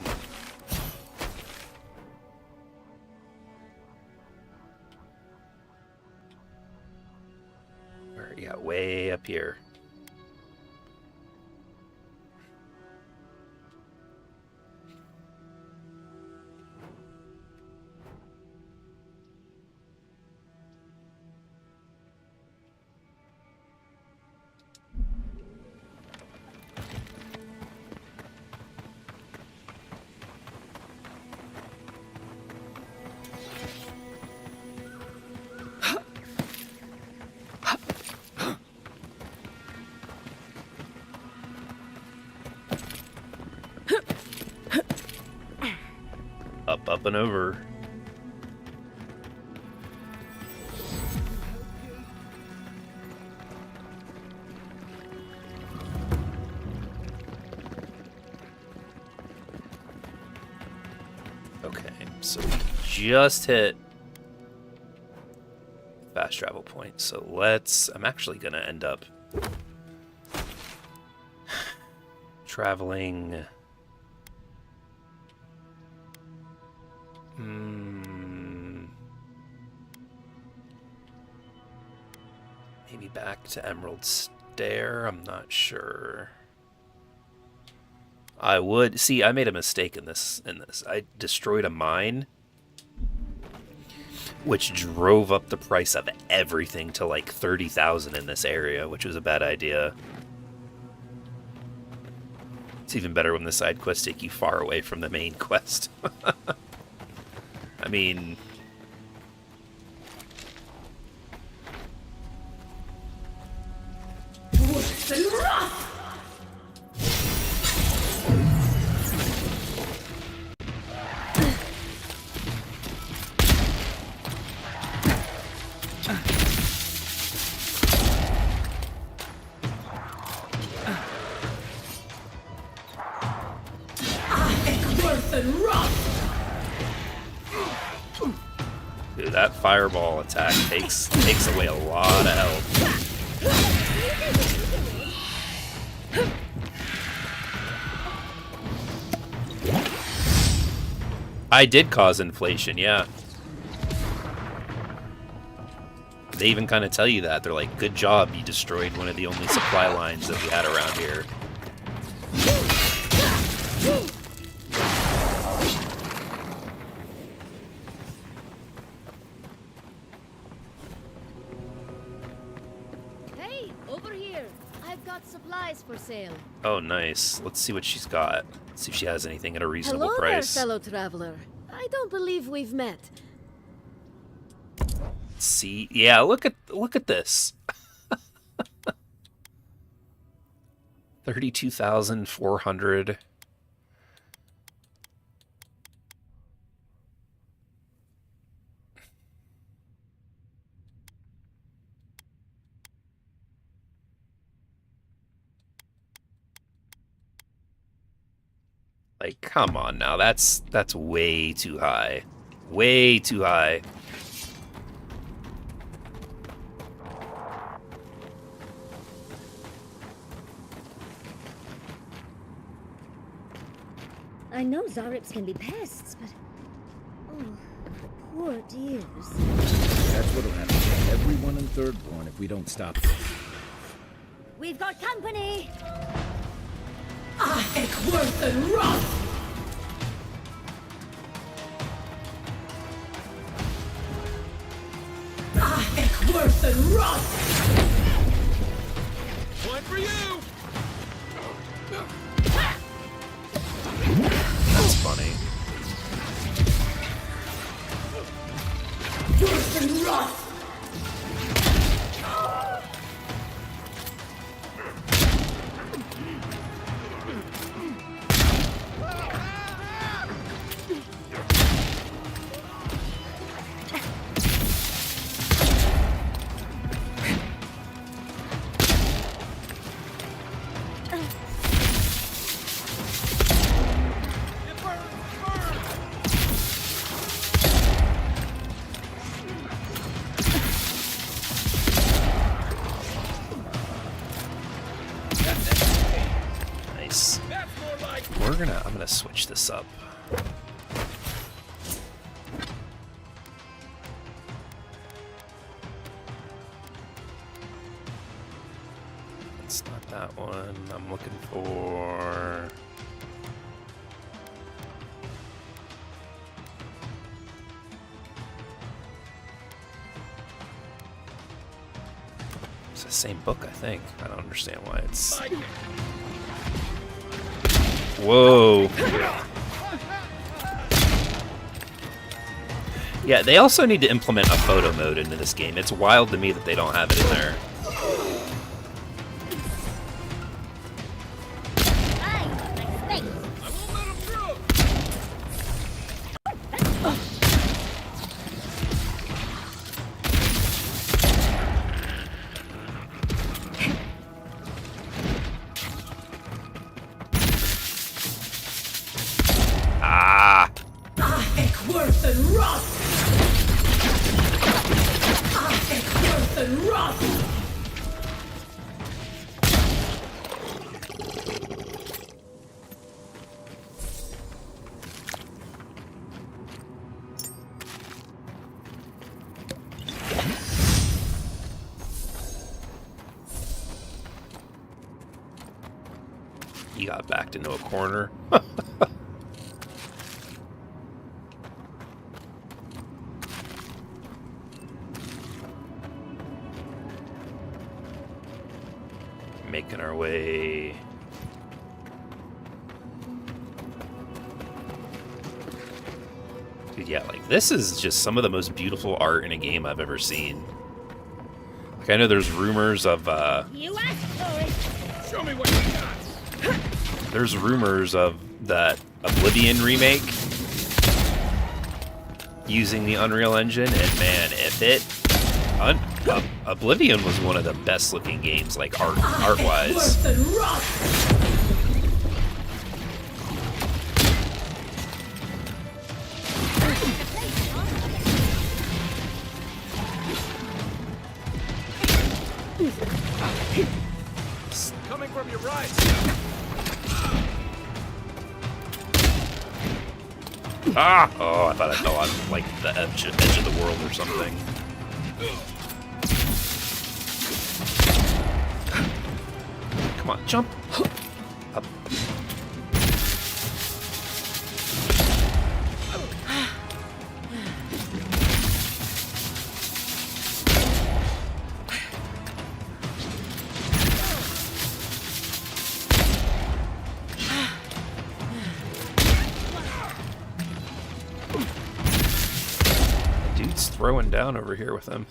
got way up here. Up and over. Okay, so we just hit fast travel point. So I'm actually gonna end up traveling. Maybe back to Emerald Stair. I'm not sure. I would see. I made a mistake in this. I destroyed a mine, which drove up the price of everything to like 30,000 in this area, which was a bad idea. It's even better when the side quests take you far away from the main quest. I mean, dude, that fireball attack takes away a lot of health. I did cause inflation, yeah. They even kind of tell you that. They're like, good job, you destroyed one of the only supply lines that we had around here. Hey, over here. I've got supplies for sale. Oh, nice. Let's see what she's got. Let's see if she has anything at a reasonable Hello price. there, fellow traveler. I don't believe we've met. See, yeah, look at this. 32,400. Like, come on now. That's way too high. Way too high. I know Zarips can be pests, but... Oh, poor dears. That's what'll happen to everyone in Thirdborn if we don't stop this. We've got company! Worth and Roth! Worth and Roth! One for you! That's funny. Worth and Roth! Nice. That's more like I'm gonna switch this up. that one. I'm looking for... It's the same book, I think. I don't understand why it's... Whoa. Yeah, they also need to implement a photo mode into this game. It's wild to me that they don't have it in there. He got backed into a corner. Making our way. Dude, yeah, like, this is just some of the most beautiful art in a game I've ever seen. Like, I know there's rumors of, You asked for it. Show me what you got. there's rumors of that Oblivion remake using the Unreal Engine, and man, if it... Oblivion was one of the best looking games, like art-wise. Coming from your right. Ah! Oh, I thought I fell on, like, the edge of the world or something. Come on, jump! Up. Dude's throwing down over here with him.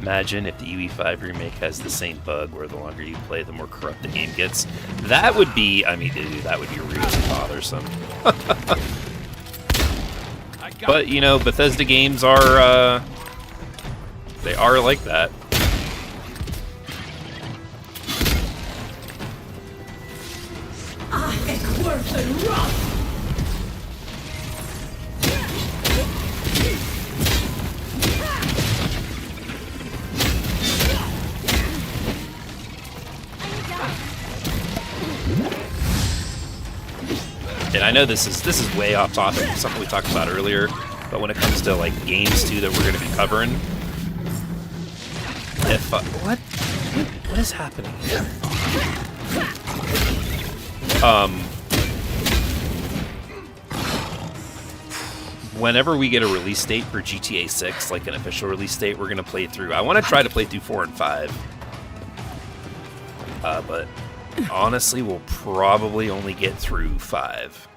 Imagine if the UE5 remake has the same bug where the longer you play, the more corrupt the game gets. That would be, I mean, dude, that would be really bothersome. But, you know, Bethesda games are, they are like that. And I know this is way off topic, something we talked about earlier, but when it comes to like games too that we're going to be covering, if what is happening here? Whenever we get a release date for GTA 6, like an official release date, we're going to play through. I want to try to play through 4 and 5, but honestly, we'll probably only get through 5.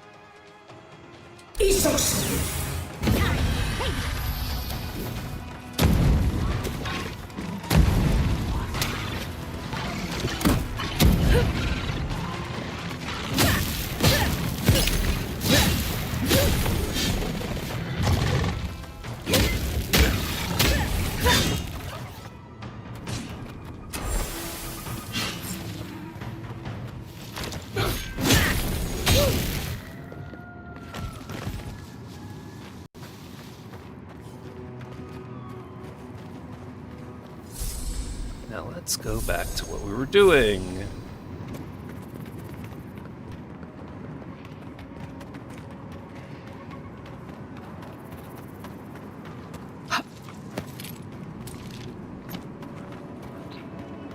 let's go back to what we were doing.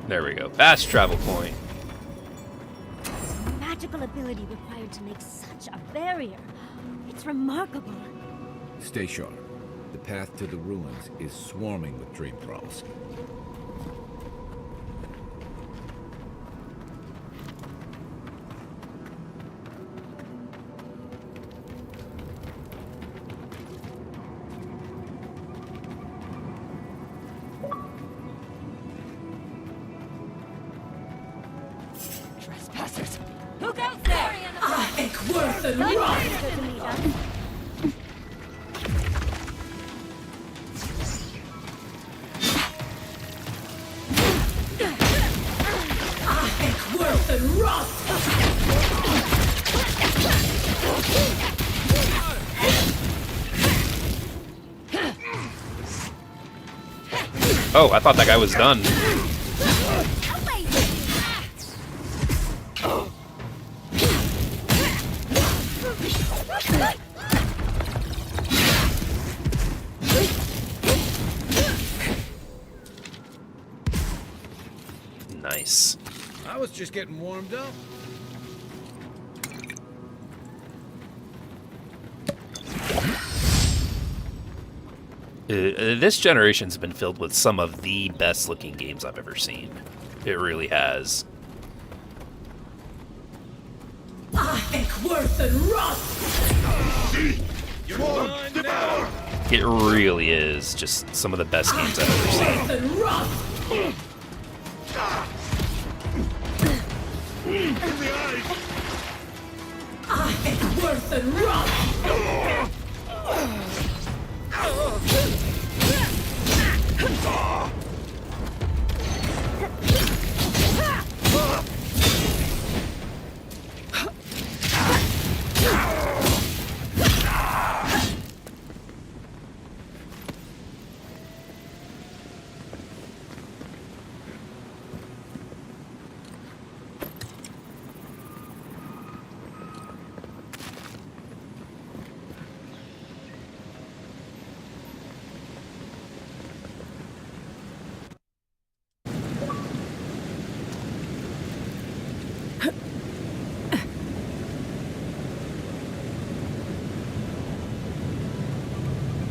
There we go. Fast travel point. The magical ability required to make such a barrier. It's remarkable. Stay sharp. The path to the ruins is swarming with dream thralls. Trespassers! Who goes there? Worth and Oh, I thought that guy was done. Nice. I was just getting warmed up. This generation's been filled with some of the best looking games I've ever seen. It really has. It really is just some of the best games I've ever seen.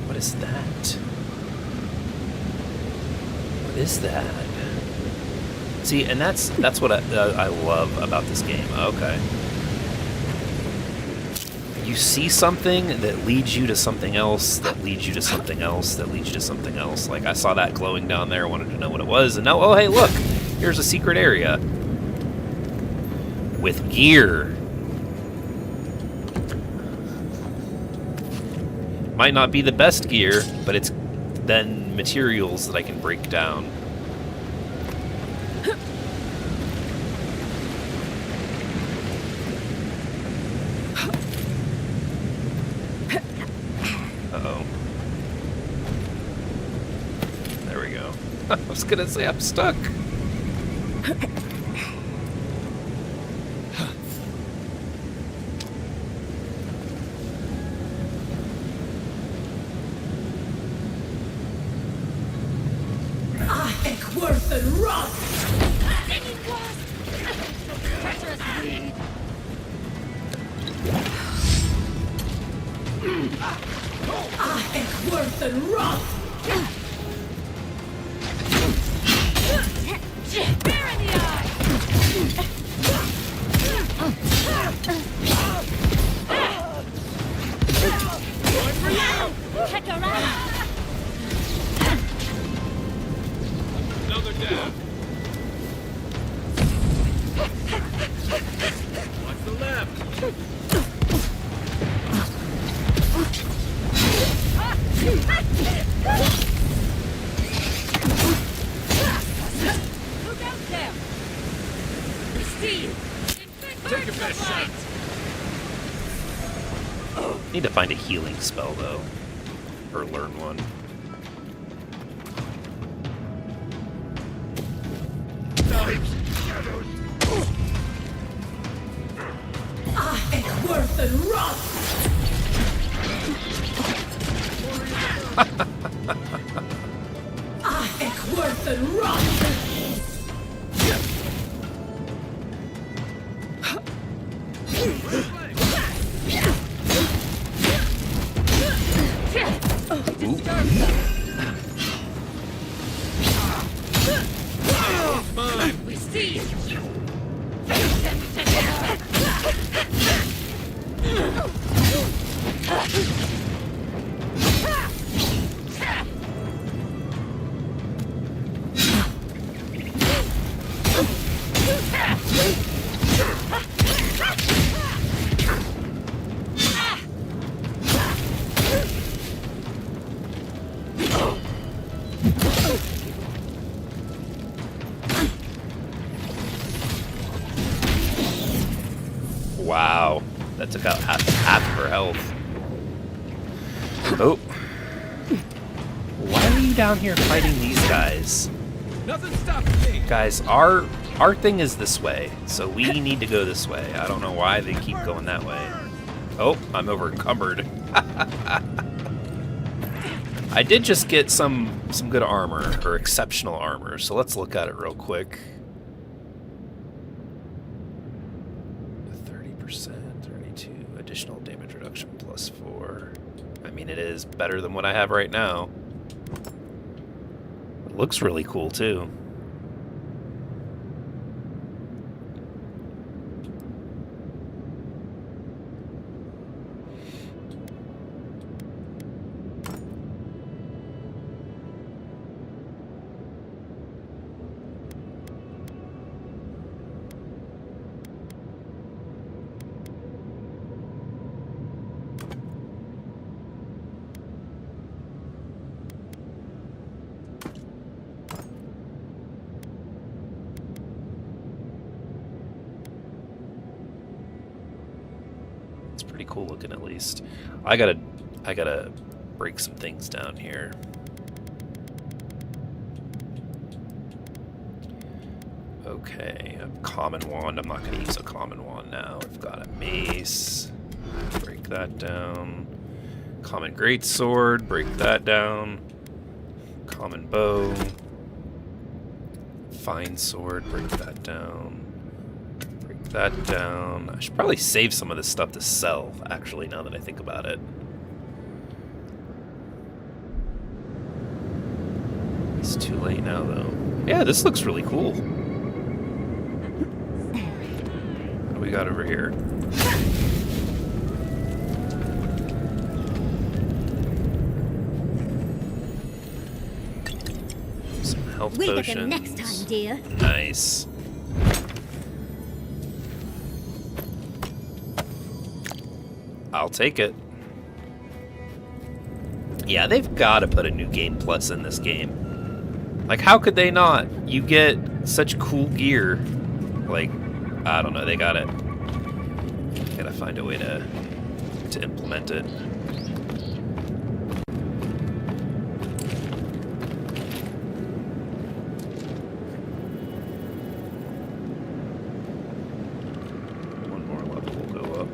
What is that? What is that? See, and that's what I love about this game. Okay. You see something that leads you to something else, that leads you to something else, that leads you to something else. Like, I saw that glowing down there, wanted to know what it was, and now, oh, hey, look! Here's a secret area. With gear. Might not be the best gear, but it's then materials that I can break down. Uh-oh. There we go. I was gonna say I'm stuck. Another down. Watch the left. Who goes there? Steve! Take your best shot. Need to find a healing spell, though. Or learn one. Mine. We see. Wow, that took out half of her health. Oh. Why are you down here fighting these guys? Nothing stopping me. Guys, our thing is this way, so we need to go this way. I don't know why they keep going that way. Oh, I'm over encumbered. I did just get some good armor, or exceptional armor, so let's look at it real quick. 30%, 32, additional damage reduction plus 4. I mean, it is better than what I have right now. It looks really cool, too. Pretty cool looking, at least. I gotta break some things down here. Okay, a common wand. I'm not gonna use a common wand now. I've got a mace. Break that down. Common greatsword. Break that down. Common bow. Fine sword. Break that down. That down. I should probably save some of this stuff to sell, actually, now that I think about it. It's too late now, though. Yeah, this looks really cool. What do we got over here? Some health We'll potions. get them next time, dear. Nice. I'll take it. Yeah, they've got to put a new game plus in this game. Like, how could they not? You get such cool gear. Like, I don't know, they gotta find a way to implement it. One more level will go up.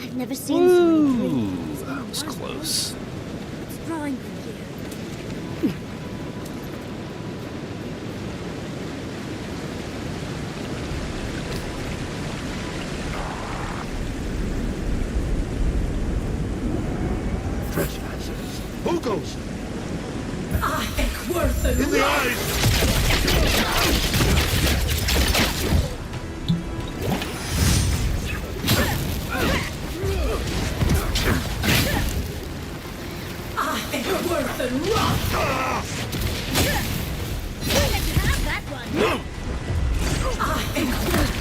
I've never seen so many pretty Ooh, things. that was close. It's drawing from here. Trespassers. Who goes? I think worth it. In the eyes! I think worth it. Rock. Have that one. I think worth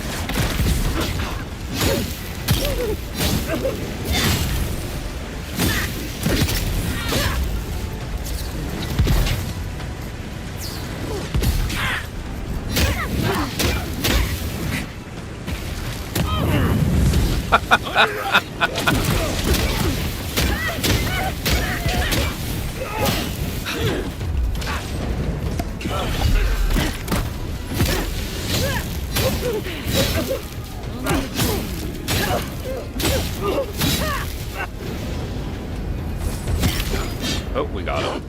Oh, we got him.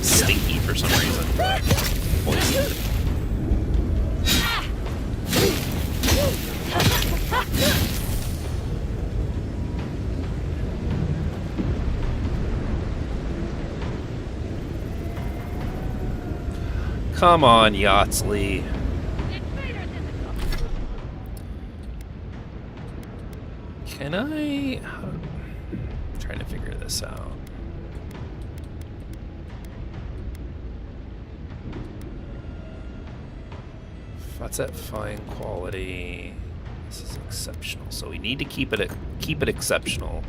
Stinky Poison. Come on, Yachtsley. Can I... I'm trying to figure this out. What's at fine quality? This is exceptional, so we need to keep it exceptional.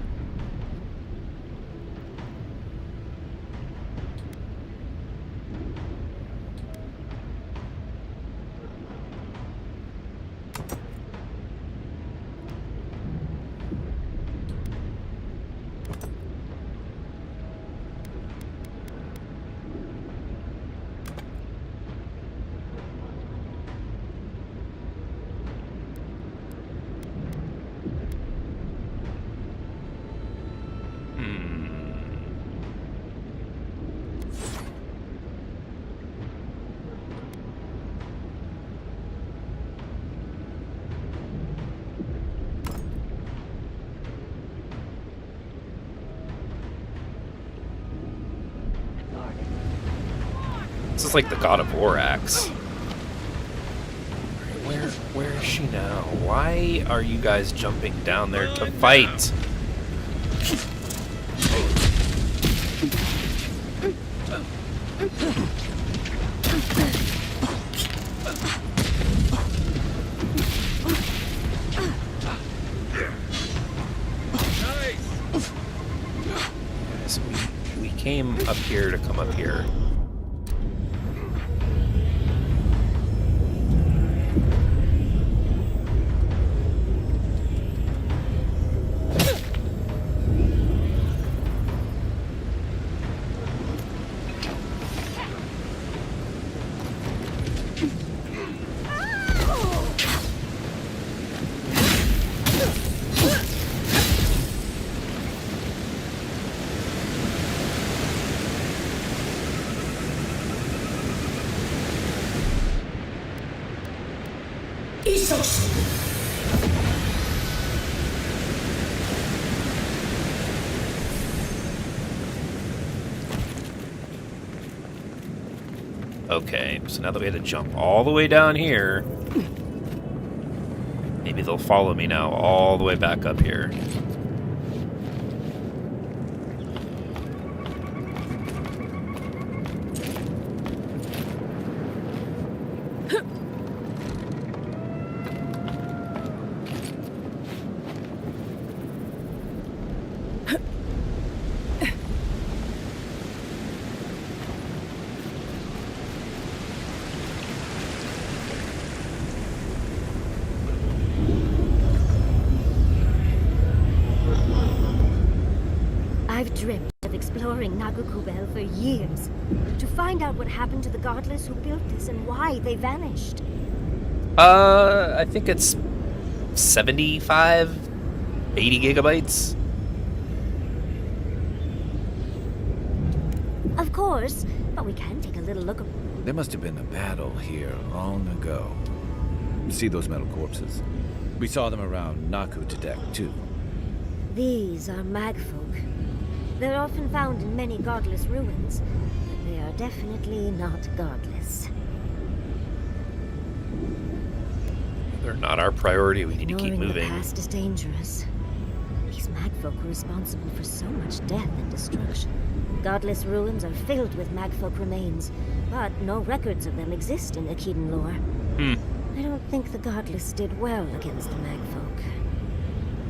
This is like the God of War axe. Where is she now? Why are you guys jumping down there to fight? So we came up here to come up here. Okay, so now that we had to jump all the way down here, maybe they'll follow me now all the way back up here. I've dreamt of exploring Nagukubel for years, to find out what happened to the godless who built this and why they vanished. I think it's 75, 80 gigabytes. Of course, but we can take a little look. There must have been a battle here long ago. See those metal corpses? We saw them around Naku Tedek, too. These are magfolk. They're often found in many godless ruins, but they are definitely not godless. They're not our priority. We need to keep Ignoring moving. The past is dangerous. These magfolk were responsible for so much death and destruction. Godless ruins are filled with magfolk remains, but no records of them exist in Akiden lore. I don't think the godless did well against the magfolk.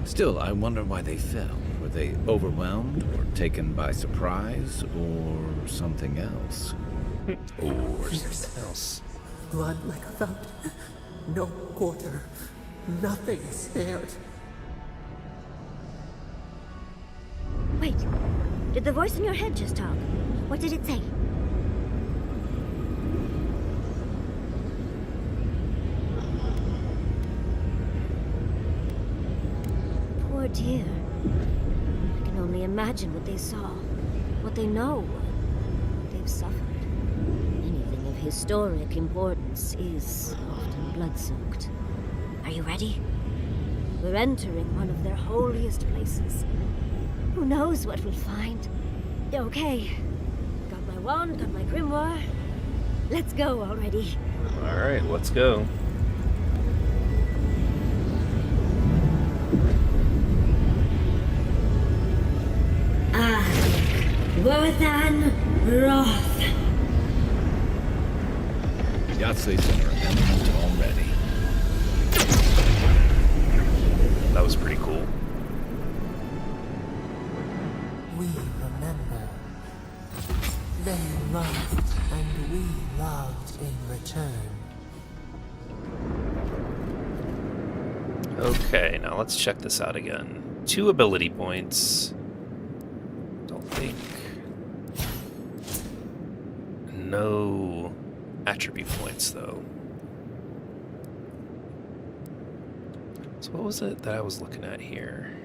Still, I wonder why they fell. Were they overwhelmed, or taken by surprise, or something else? Or something else. Blood like a fountain. No quarter. Nothing spared. Wait, did the voice in your head just talk? What did it say? Poor dear. I can only imagine what they saw, what they know, what they've suffered. Anything historic importance is often blood-soaked. Are you ready? We're entering one of their holiest places. Who knows what we'll find? Okay. Got my wand, got my grimoire. Let's go already. Alright, let's go. Worthan Roth. Yahtze's in her element already. That was pretty cool. We remember. They loved, and we loved in return. Okay, now let's check this out again. 2 ability points. Don't think. No attribute points, though. So what was it that I was looking at here?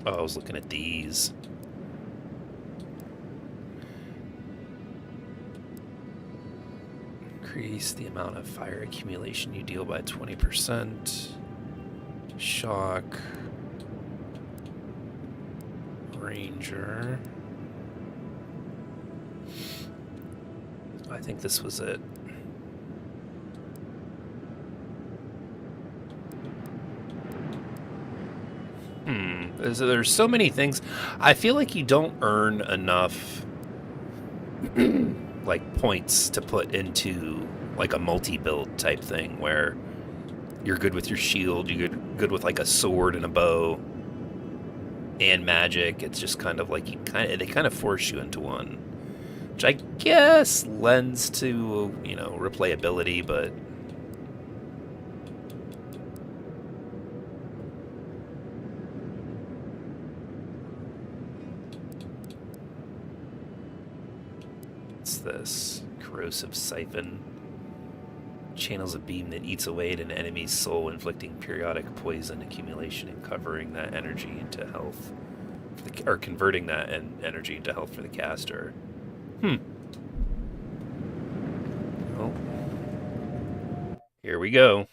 Oh, I was looking at these. Increase the amount of fire accumulation you deal by 20%. Shock. Ranger. I think this was it. There's so many things. I feel like you don't earn enough like points to put into like a multi-build type thing where you're good with your shield, you're good with like a sword and a bow and magic. It's just kind of like they kind of force you into one, which I guess lends to, you know, replayability, but this corrosive siphon channels a beam that eats away at an enemy's soul, inflicting periodic poison accumulation and covering that energy into health, or converting that energy into health for the caster. Well, here we go.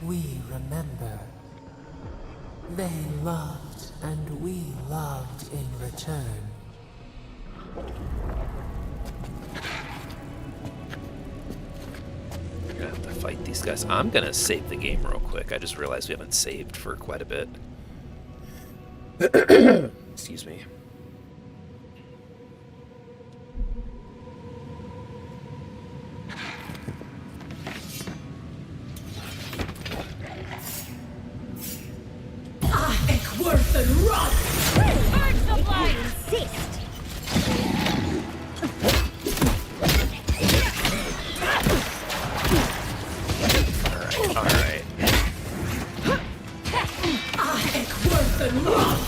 We remember. They loved, and we loved in return. We're gonna have to fight these guys. I'm gonna save the game real quick. I just realized we haven't saved for quite a bit. Excuse me. Worthan Roth! Insist! Alright. Worthan Roth!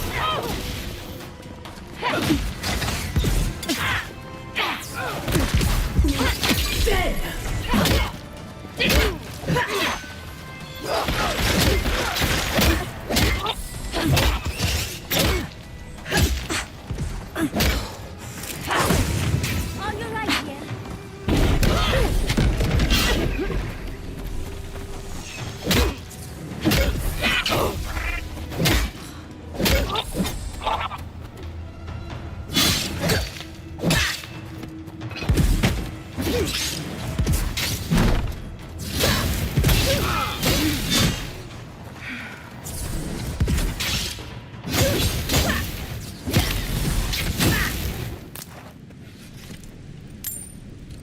Dead! On your right here.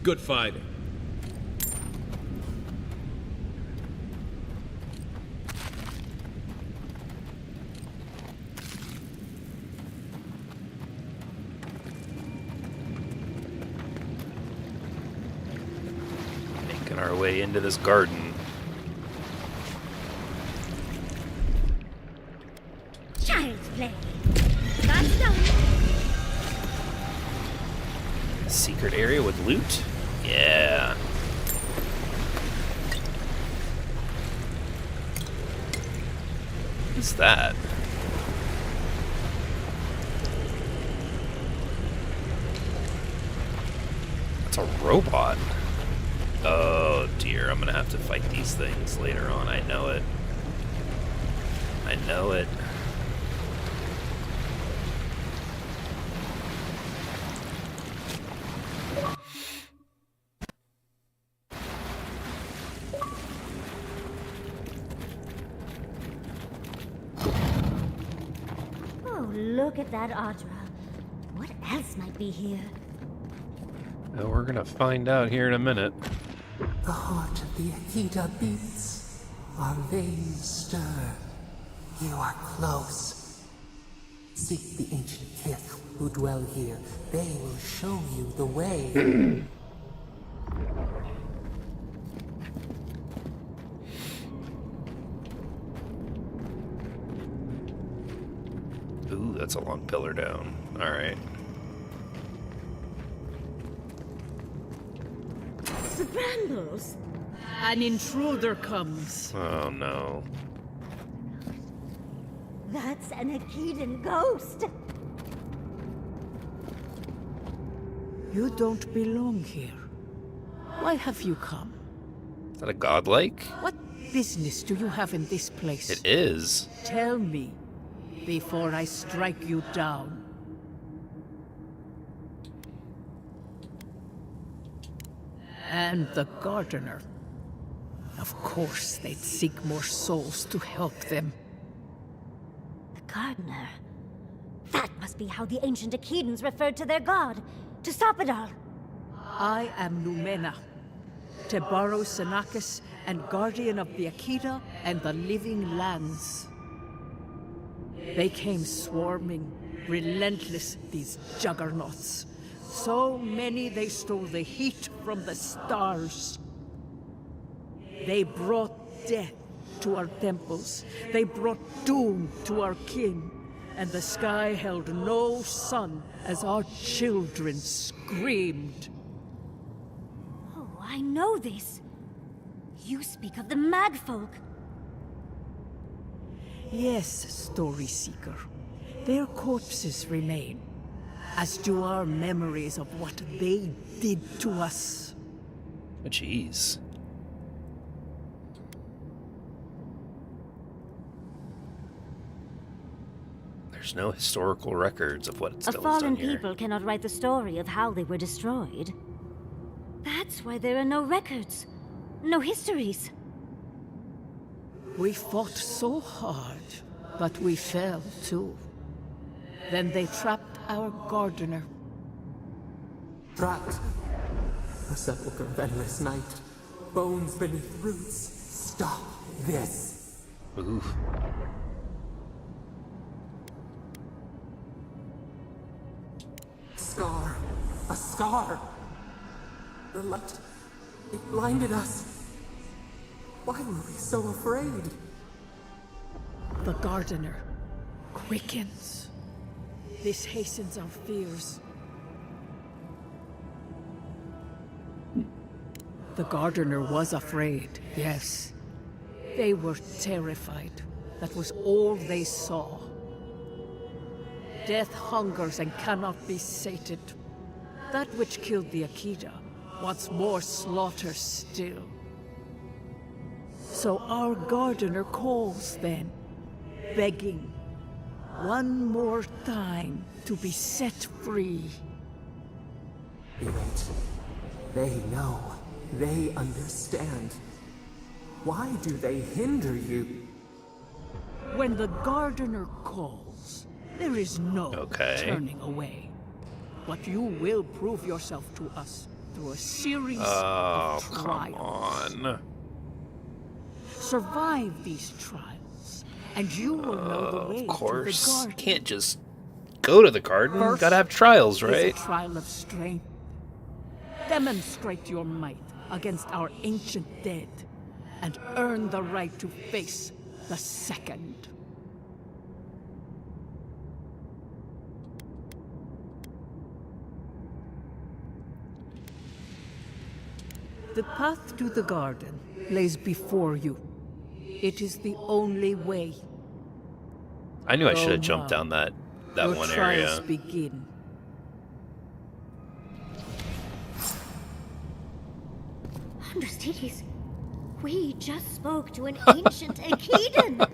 Good fighting. Making our way into this garden. Child's play. Got Almost done. Secret area with loot? Yeah. What's that? It's a robot. Oh dear, I'm gonna have to fight these things later on. I know it. I know it. Oh, look at that Audra. What else might be here? Oh, we're gonna find out here in a minute. The heart of the Akita beats. Our veins stir. You are close. Seek the ancient kith who dwell here. They will show you the way. Ooh, that's a long pillar down. Alright. The brambles! An intruder comes. Oh no. That's an Akitan ghost! You don't belong here. Why have you come? Is that a godlike? What business do you have in this place? It is. Tell me, before I strike you down. And the gardener. Of course, they'd seek more souls to help them. The gardener. That must be how the ancient Akitans referred to their god. To stop it all. I am Numena, Tebaro Sanakis, and guardian of the Akita and the living lands. They came swarming, relentless, these juggernauts. So many they stole the heat from the stars. They brought death to our temples. They brought doom to our kin. And the sky held no sun as our children screamed. Oh, I know this. You speak of the Magfolk. Yes, Story Seeker. Their corpses remain, as do our memories of what they did to us. Oh, jeez. There's no historical records of what A still is fallen done here. people cannot write the story of how they were destroyed. That's why there are no records, no histories. We fought so hard, but we fell too. Then they trapped our gardener. Trapped. A sepulchre of endless night. Bones beneath roots. Stop this. Ooh. Scar. A scar. The light. It blinded us. Why were we so afraid? The gardener quickens. This hastens our fears. The gardener was afraid, yes. They were terrified. That was all they saw. Death hungers and cannot be sated. That which killed the Akita wants more slaughter still. So our gardener calls then, begging one more time to be set free. Wait. They know. They understand. Why do they hinder you? When the gardener calls, there is no turning away. But you will prove yourself to us through a series of trials. Come on. Survive these trials, and you will know the way Of course. to the garden. Can't just go to the garden. First Gotta have trials, is right? a trial of strength. Demonstrate your might against our ancient dead, and earn the right to face the second. The path to the garden lays before you. It is the only way. I knew I should Go have jumped now. down that Your one trials area. begin. Understudies, we just spoke to an ancient Akedan.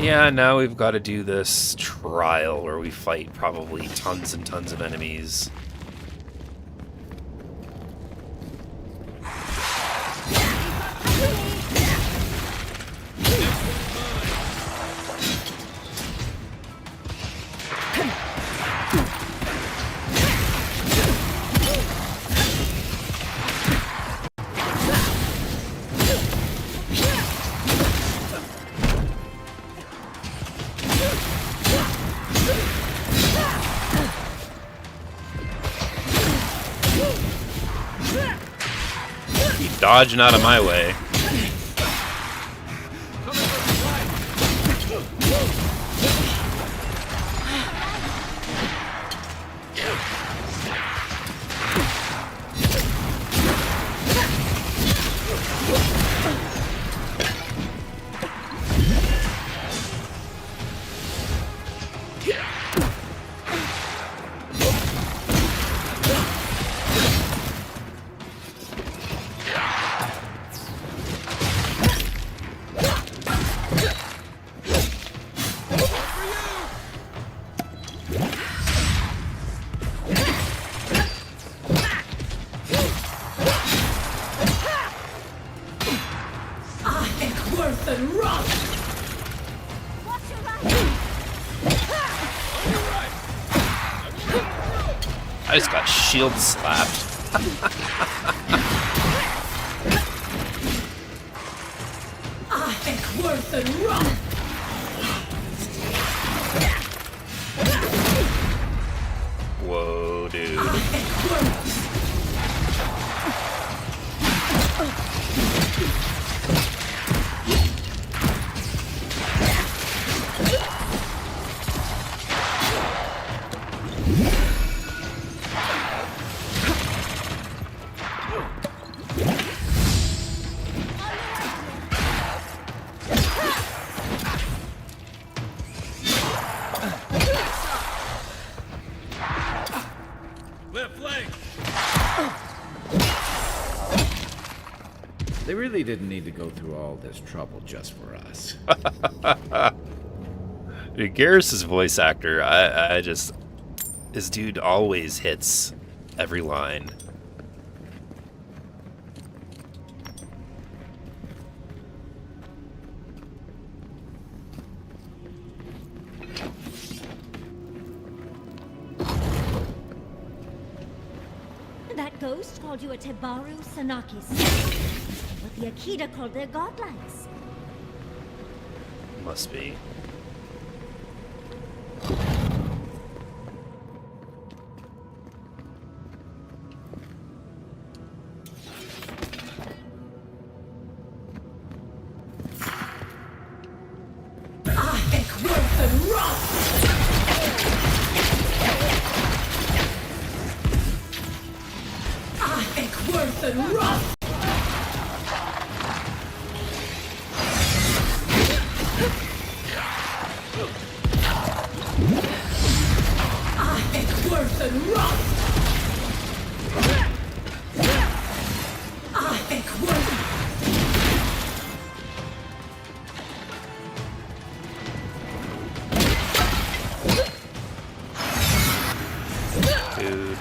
Yeah, now we've got to do this trial where we fight probably tons and tons of enemies. Keep dodging out of my way. I just got shield slapped. Whoa, dude. Left flank. They really didn't need to go through all this trouble just for us. Dude, Garrus's voice actor, I just... This dude always hits every line. That ghost called you a Tebaru Sanakis. What the Akita called their godlines. Must be. Dude.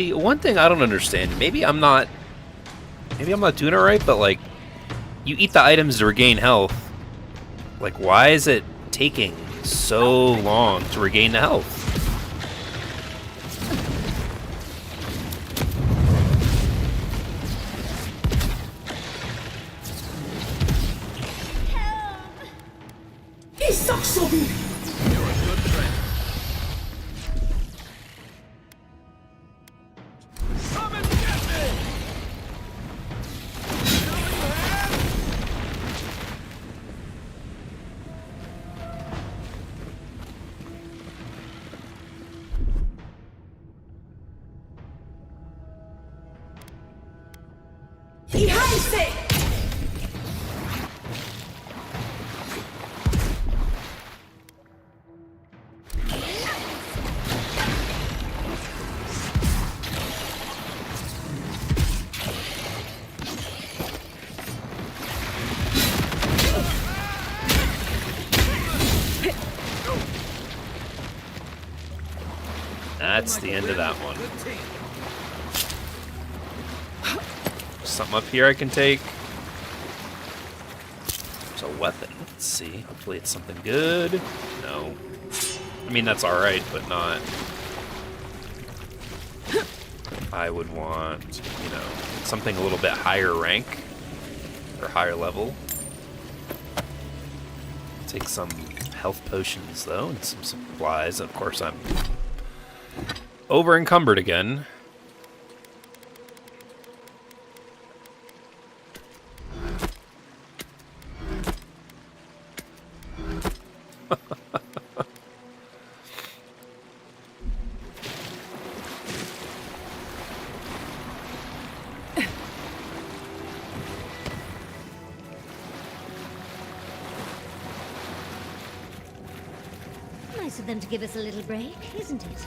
The one thing I don't understand, maybe I'm not doing it right, but like, you eat the items to regain health. Like, why is it taking so long to regain the health? Come and get me! That's the end of that one. Something up here I can take. There's a weapon. Let's see. Hopefully it's something good. No. I mean, that's alright, but not... I would want, you know, something a little bit higher rank. Or higher level. Take some health potions, though, and some supplies. Of course, I'm over encumbered again. Nice of them to give us a little break, isn't it?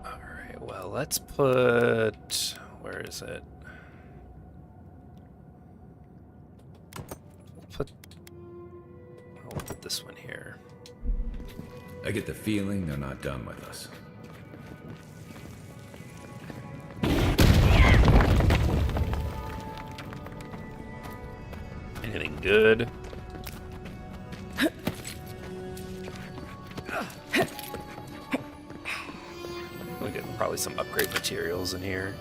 Alright, well, let's put... Where is it? I'll put this one here. I get the feeling they're not done with us. Anything good? We get probably some upgrade materials in here.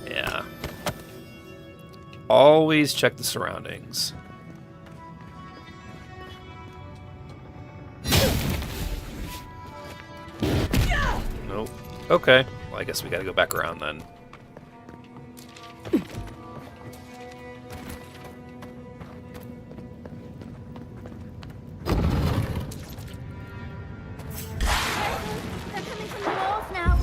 Yeah. Always check the surroundings. Nope. Okay. Well, I guess we gotta go back around then. They're coming from the north now.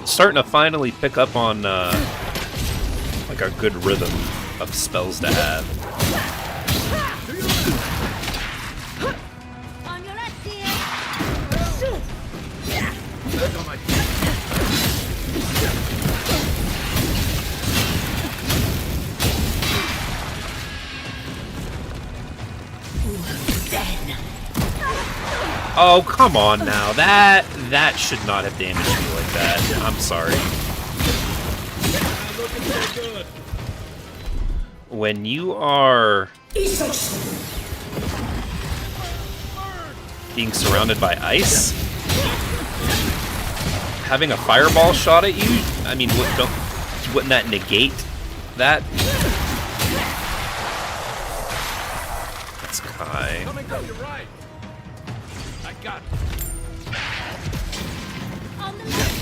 Starting to finally pick up on like a good rhythm of spells to have. On your left, dear. Oh, come on now. That should not have damaged me like that. I'm sorry. When you are being surrounded by ice, having a fireball shot at you, I mean, wouldn't that negate that? That's Kai. Coming from your right. I got On the left.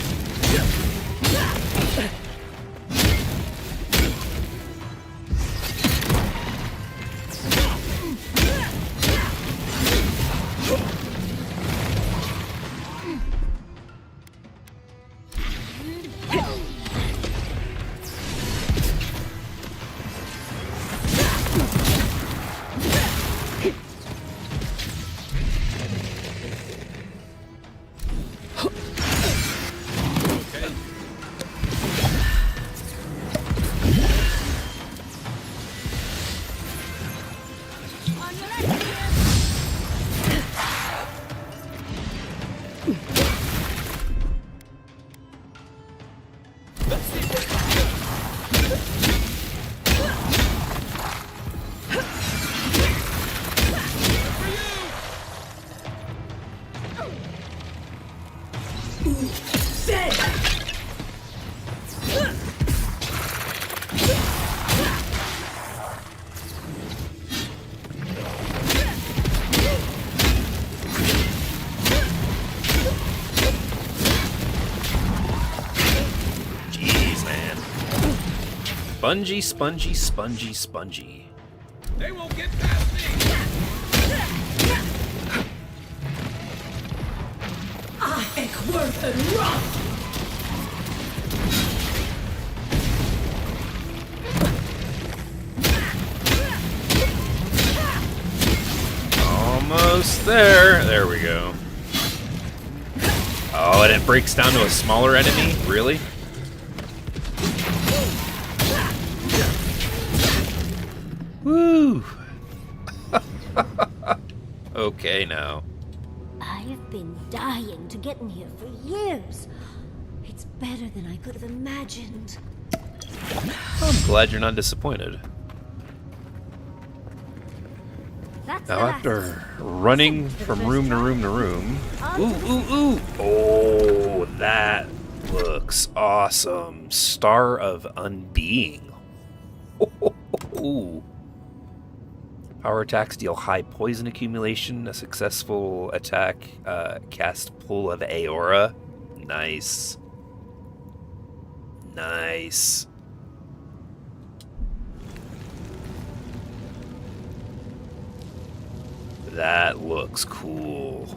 Jeez, man. Spongy, spongy, spongy, spongy. They won't get past me! Almost there. There we go. Oh, and it breaks down to a smaller enemy? Really? Woo! Okay, now. I've been dying to get in here for years. It's better than I could have imagined. I'm glad you're not disappointed. That's Now, the last after one. running For the from first room to try. room to room. On Ooh, to the ooh, ooh! Oh, that looks awesome. Star of Unbeing. Ooh. Power attacks deal high poison accumulation. A successful attack cast Pull of Aora. Nice. Nice. That looks cool.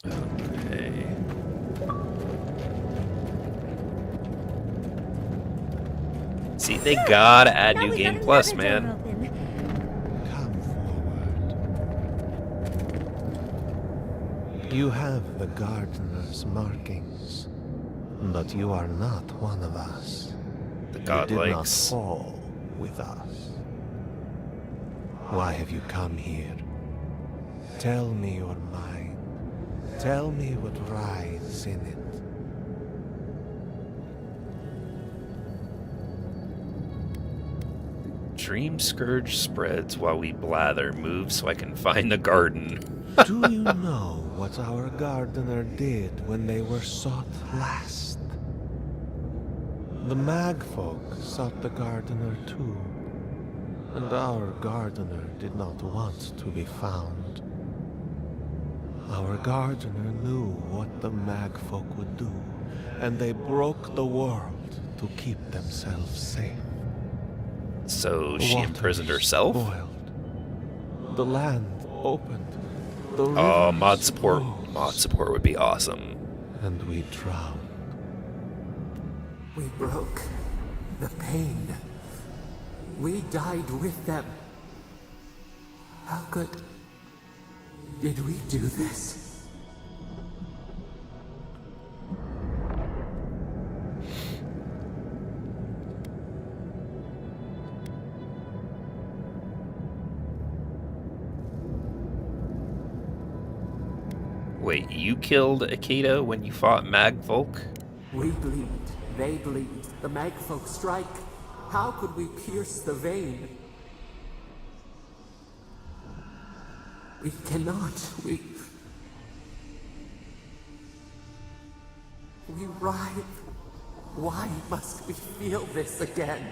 Okay. See, they gotta add Now New we Game got Plus, another door man. open. Come forward. You have the gardener's markings, but you are not one of us. The You did not godlikes. fall with us. Why have you come here? Tell me your mind. Tell me what rides in it. Dream Scourge spreads while we blather. Move so I can find the garden. Do you know what our gardener did when they were sought last? The magfolk sought the gardener too, and our gardener did not want to be found. Our gardener knew what the magfolk would do, and they broke the world to keep themselves safe. So she Waters imprisoned herself? boiled. The land opened. The Oh, rivers mod support. rose, Mod support would be awesome. and we drowned. We broke the pain. We died with them. How did we do this? Wait, you killed Akita when you fought Magfolk? We bleed, they bleed, the magfolk strike. How could we pierce the vein? We cannot, we writhe. Why must we feel this again?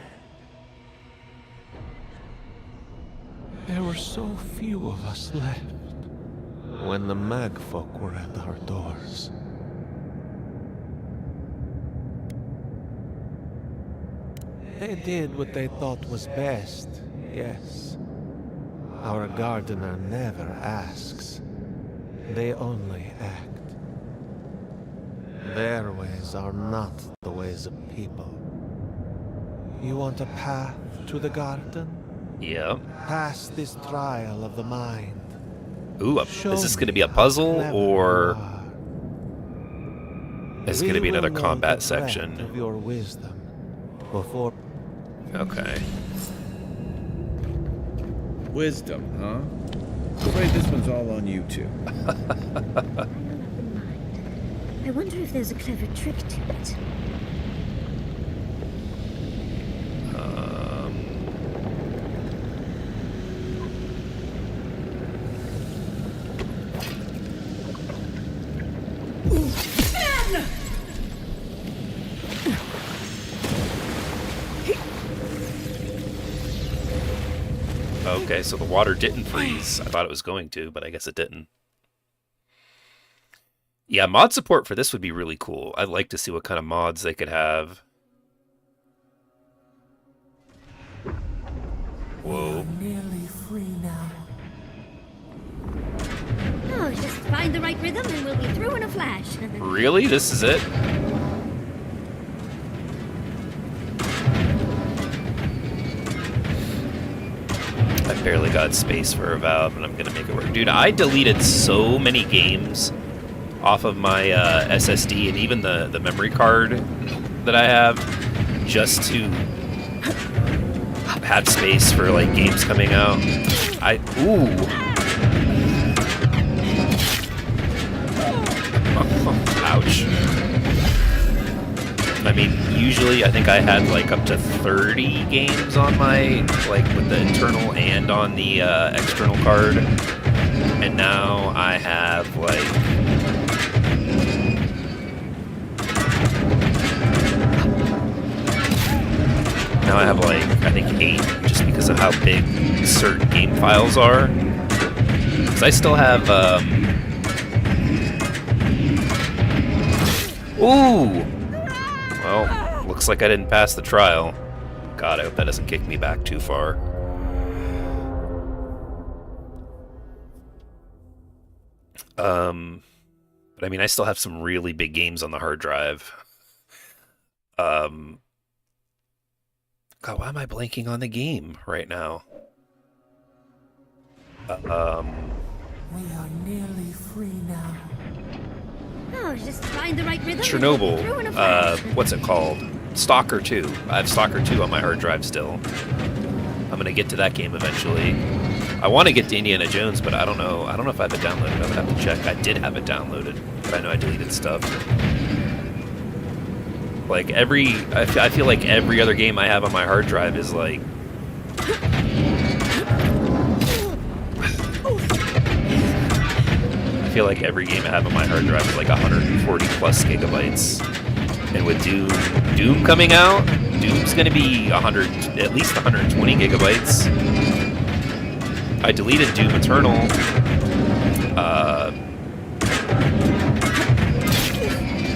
There were so few of us left when the magfolk were at our doors. They did what they thought was best, yes. Our gardener never asks. They only act. Their ways are not the ways of people. You want a path to the garden? Yep. Pass this trial of the mind. Ooh, is this going to be a puzzle, or is it going to be another combat section? Of your wisdom before. Okay. Wisdom, huh? Afraid this one's all on you two. I wonder if there's a clever trick to it. Okay, so the water didn't freeze. I thought it was going to, but I guess it didn't. Yeah, mod support for this would be really cool. I'd like to see what kind of mods they could have. Whoa. Nearly free now. Oh, just find the right rhythm and we'll be through in a flash. Really? This is it? I barely got space for Avowed, but I'm gonna make it work. Dude, I deleted so many games off of my SSD and even the memory card that I have just to have space for like games coming out. Ouch. I mean, usually I think I had like up to 30 games on my, like with the internal and on the external card. And now I have like... Now I have like, I think 8, just because of how big certain game files are. Because I still have, Ooh! Well, looks like I didn't pass the trial. God, I hope that doesn't kick me back too far. But I mean, I still have some really big games on the hard drive. God, why am I blanking on the game right now? We are nearly free now. Oh, just find the right rhythm. Chernobyl. What's it called? Stalker 2. I have Stalker 2 on my hard drive still. I'm gonna get to that game eventually. I want to get to Indiana Jones, but I don't know. I don't know if I have it downloaded. I would have to check. I did have it downloaded, but I know I deleted stuff. Like I feel like every other game I have on my hard drive is like. I feel like every game I have on my hard drive is like 140 plus gigabytes. And with Doom coming out, Doom's gonna be at least 120 gigabytes. I deleted Doom Eternal.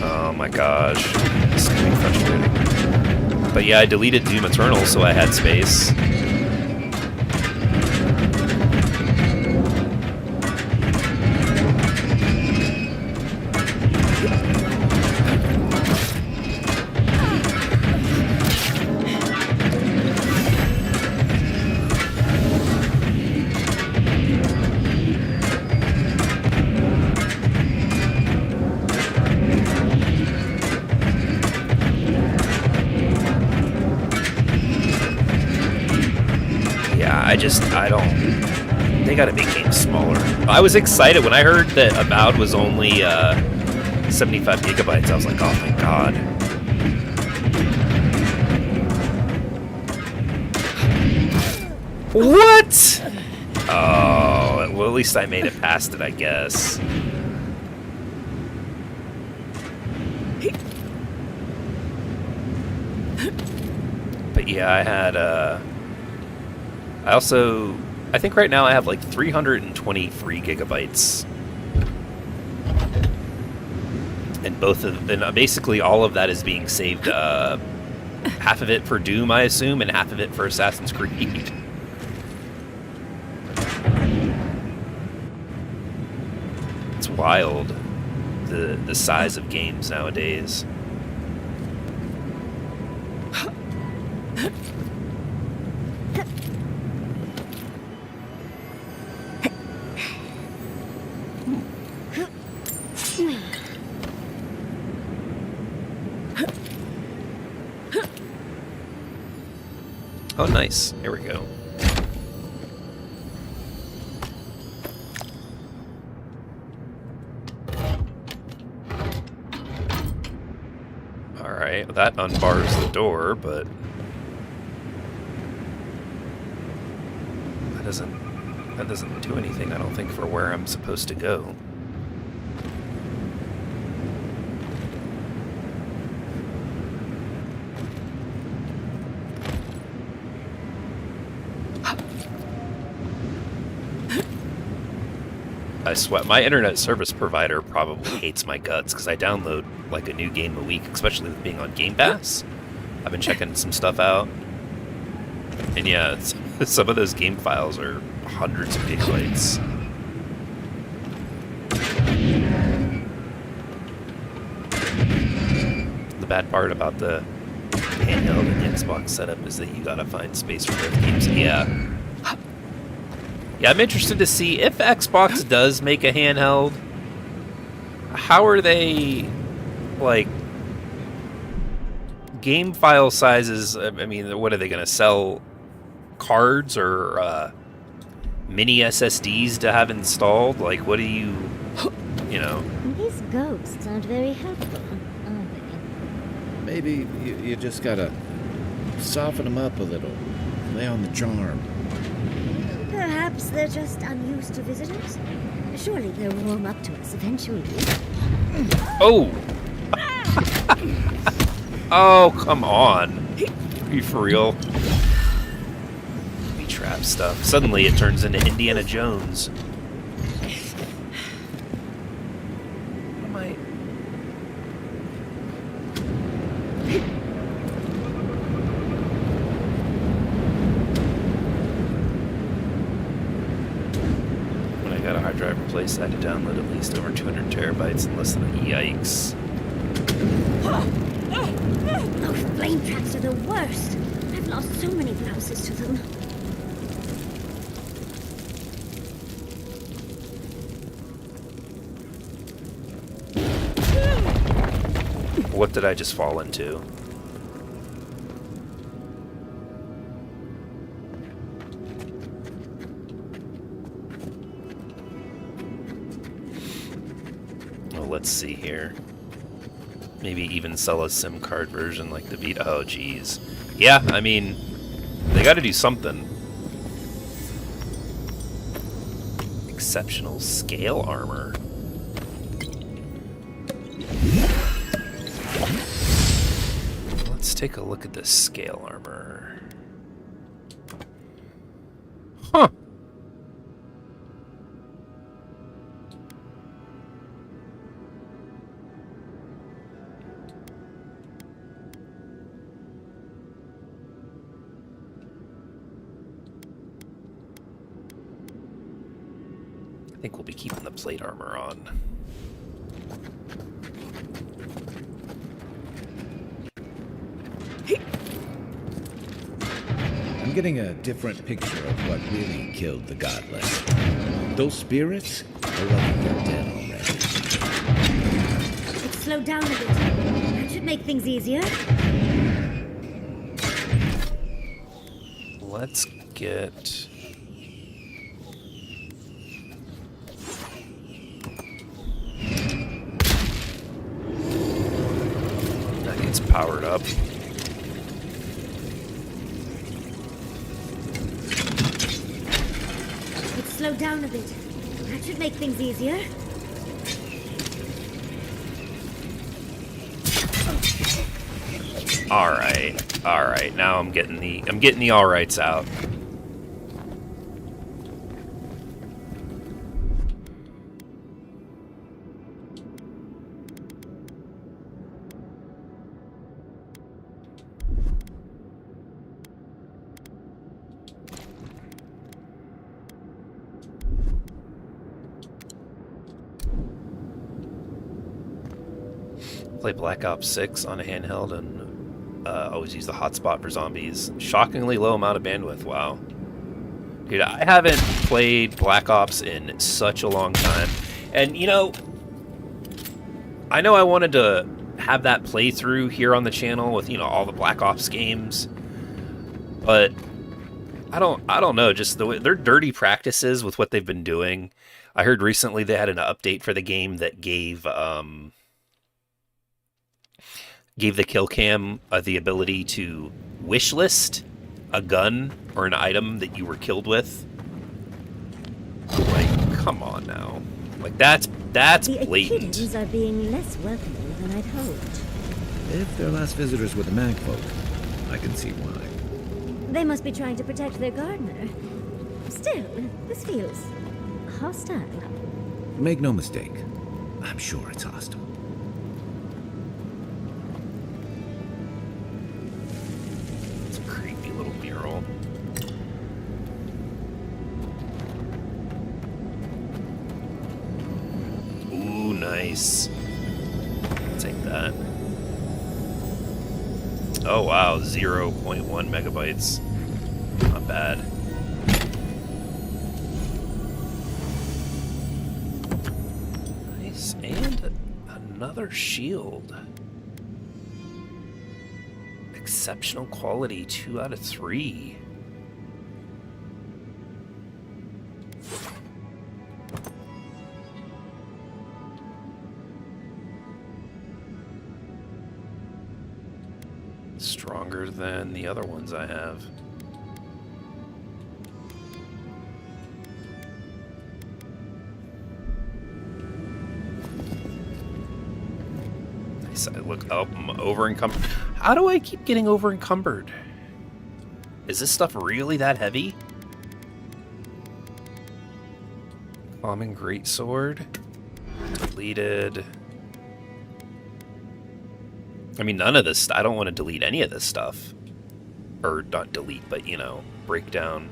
Oh my gosh, this is gonna be frustrating. But yeah, I deleted Doom Eternal so I had space. They gotta make games smaller. I was excited when I heard that Avowed was only 75 gigabytes. I was like, oh my god. What? Oh, well, at least I made it past it, I guess. But yeah, I had, I think right now I have like 323 gigabytes. And basically all of that is being saved, half of it for Doom, I assume, and half of it for Assassin's Creed. It's wild, the size of games nowadays. Oh, nice. Here we go. That unbars the door, but that doesn't do anything, I don't think, for where I'm supposed to go. I sweat. My internet service provider probably hates my guts because I download like a new game a week, especially with being on Game Pass. I've been checking some stuff out. And yeah, some of those game files are hundreds of gigabytes. The bad part about the handheld and the Xbox setup is that you gotta find space for both games. Yeah. Yeah, I'm interested to see if Xbox does make a handheld. How are they, like, game file sizes? I mean, what are they going to sell? Cards or mini SSDs to have installed? Like, what do you know? These ghosts aren't very helpful, are they? Maybe you just gotta soften them up a little. Lay on the charm. Perhaps they're just unused to visitors. Surely they'll warm up to us eventually. Oh! Oh, come on. Are you for real? We trap stuff. Suddenly it turns into Indiana Jones. What am I... When I got a hard drive replaced, I had to download at least over 200 terabytes in less than a yikes. Those flame traps are the worst. I've lost so many blouses to them. What did I just fall into? Well, let's see here. Maybe even sell a SIM card version like the Vita. Oh, geez. Yeah, I mean, they got to do something. Exceptional scale armor. Let's take a look at this scale armor. Huh. I think we'll be keeping the plate armor on. I'm getting a different picture of what really killed the godless. Those spirits are like they're dead already. Let's slow down a bit. That should make things easier. Let's get... That gets powered up. Let's slow down a bit. That should make things easier. All right. Now I'm getting the all rights out. Play Black Ops 6 on a handheld and always use the hotspot for zombies. Shockingly low amount of bandwidth, wow. Dude, I haven't played Black Ops in such a long time. And, you know I wanted to have that playthrough here on the channel with, all the Black Ops games. But I don't know, just the way their dirty practices with what they've been doing. I heard recently they had an update for the game that gave gave the kill cam the ability to wish list a gun or an item that you were killed with. Like, come on now. Like, that's The blatant. Echidans are being less welcoming than I'd hoped. If their last visitors were the Magfolk, I can see why. They must be trying to protect their gardener. Still, this feels hostile. Make no mistake, I'm sure it's hostile. It's a creepy little mural. Ooh, nice. I'll take that. Oh wow, 0.1 megabytes. Not bad. Nice, and another shield. Exceptional quality, 2 out of 3. Stronger than the other ones I have. Nice. I look up. I'm over encumbered. How do I keep getting over encumbered? Is this stuff really that heavy? Common greatsword. Deleted. I mean, none of this. I don't want to delete any of this stuff. Or not delete, but, you know, break down.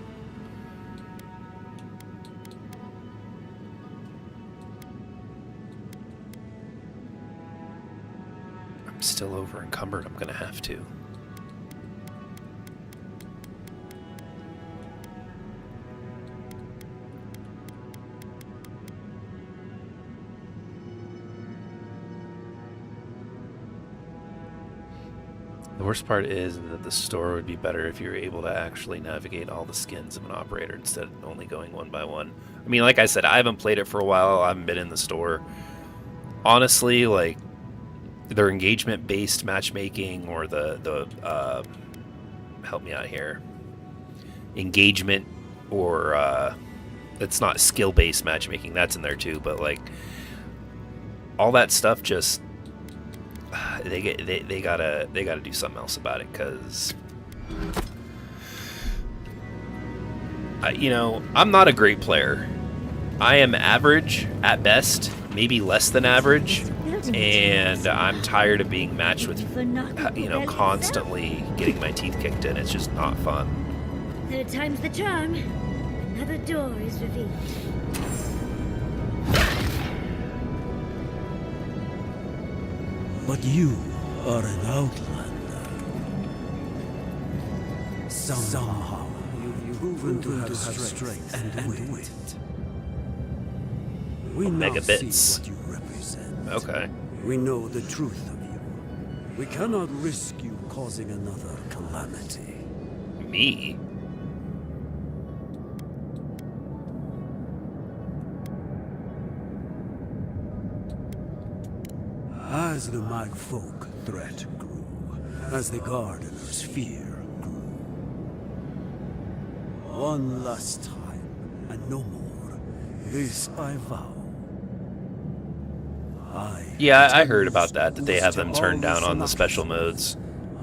I'm still over encumbered. I'm going to have to. The worst part is that the store would be better if you were able to actually navigate all the skins of an operator instead of only going one by one. I mean, like I said, I haven't played it for a while. I haven't been in the store. Honestly, like, their engagement-based matchmaking or the help me out here. Engagement or it's not skill-based matchmaking. That's in there too, but like all that stuff just they gotta do something else about it, because you know, I'm not a great player. I am average at best, maybe less than average, and I'm tired of being matched with, you know, constantly getting my teeth kicked in. It's just not fun. Third time's the charm. Another door is revealed. But you are an outlander. Somehow you've proven to have strength and wit. We now see what you represent. Okay. We know the truth of you. We cannot risk you causing another calamity. Me? As the Magfolk threat grew, as the Gardener's fear grew, one last time, and no more, this I vow. Yeah, I heard about that they have them turned down on the special modes.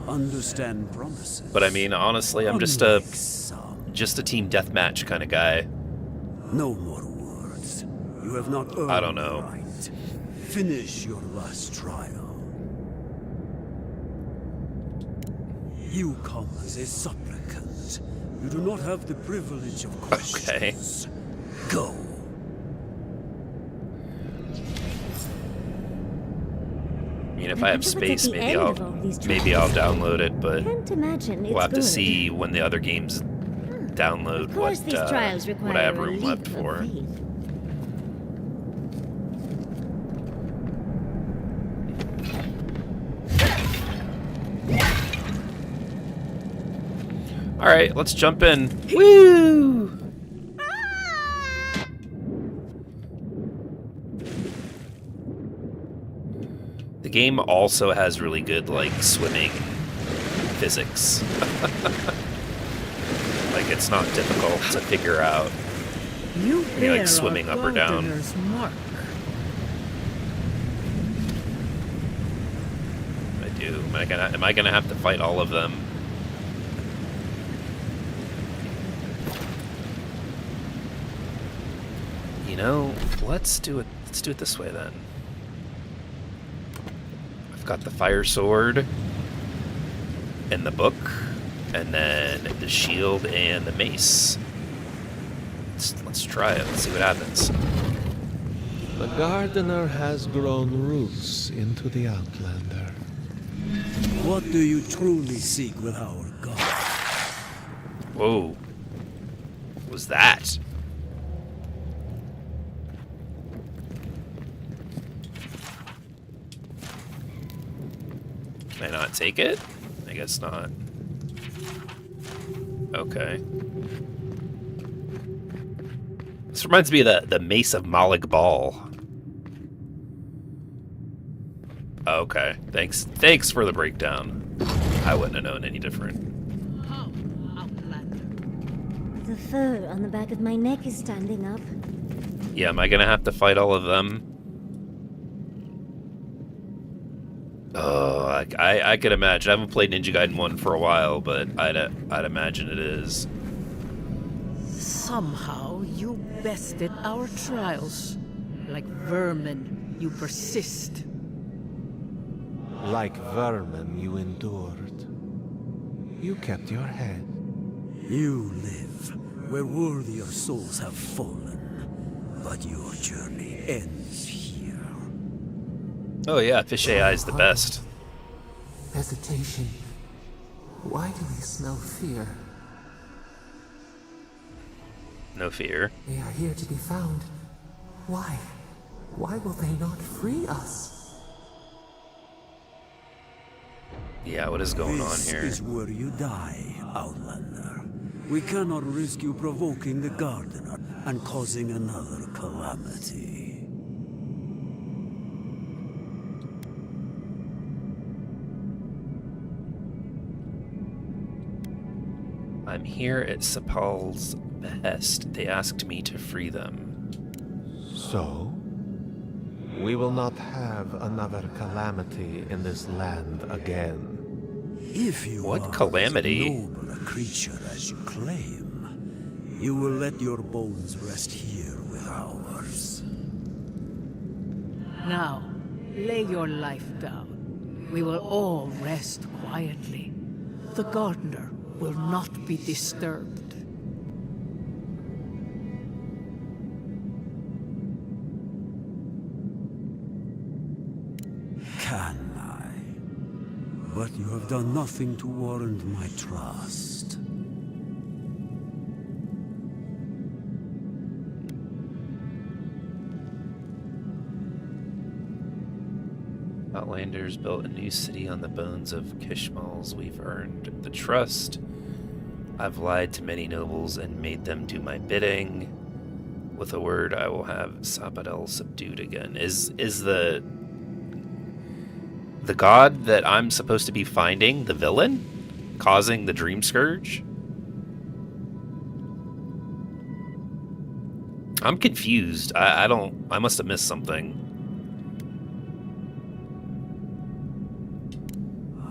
Understand promises. But I mean, honestly, I'm just a team deathmatch kind of guy. No more words. You have not earned I don't know. the right. Finish your last trial. You come as a supplicant. You do not have the privilege of questions. Okay. Go. I mean, if I have space, maybe I'll download it, but we'll have to see when the other games download what I have room left for. All right, let's jump in. Woo! The game also has really good, like, swimming physics. Like, it's not difficult to figure out. You Like swimming up or down. Mark. I do. Am I gonna have to fight all of them? You know, let's do it this way then. I've got the fire sword and the book, and then the shield and the mace. Let's try it. Let's see what happens. The gardener has grown roots into the Outlander. What do you truly seek with our god? Whoa. What was that? Can I not take it? I guess not. Okay. This reminds me of the Mace of Malik Bal. Okay, thanks for the breakdown. I wouldn't have known any different. The fur on the back of my neck is standing up. Yeah, am I gonna have to fight all of them? Oh, I could imagine. I haven't played Ninja Gaiden 1 for a while, but I'd imagine it is. Somehow you bested our trials. Like vermin, you persist. Like vermin, you endured. You kept your head. You live where worthier souls have fallen, but your journey ends here. Oh yeah, Fish AI is the best. Hesitation. Why do they smell fear? No fear. They are here to be found. Why? Why will they not free us? Yeah, what is going on here? This is where you die, Outlander. We cannot risk you provoking the Gardener and causing another calamity. I'm here at Sapal's behest. They asked me to free them. So? We will not have another calamity in this land again. If you What are calamity? as noble a creature as you claim, you will let your bones rest here with ours. Now, lay your life down. We will all rest quietly. The gardener will not be disturbed. Can I? But you have done nothing to warrant my trust. Outlanders built a new city on the bones of Kishmals. We've earned the trust. I've lied to many nobles and made them do my bidding. With a word, I will have Sapadel subdued again. Is the god that I'm supposed to be finding the villain, causing the Dream Scourge? I'm confused. I must have missed something.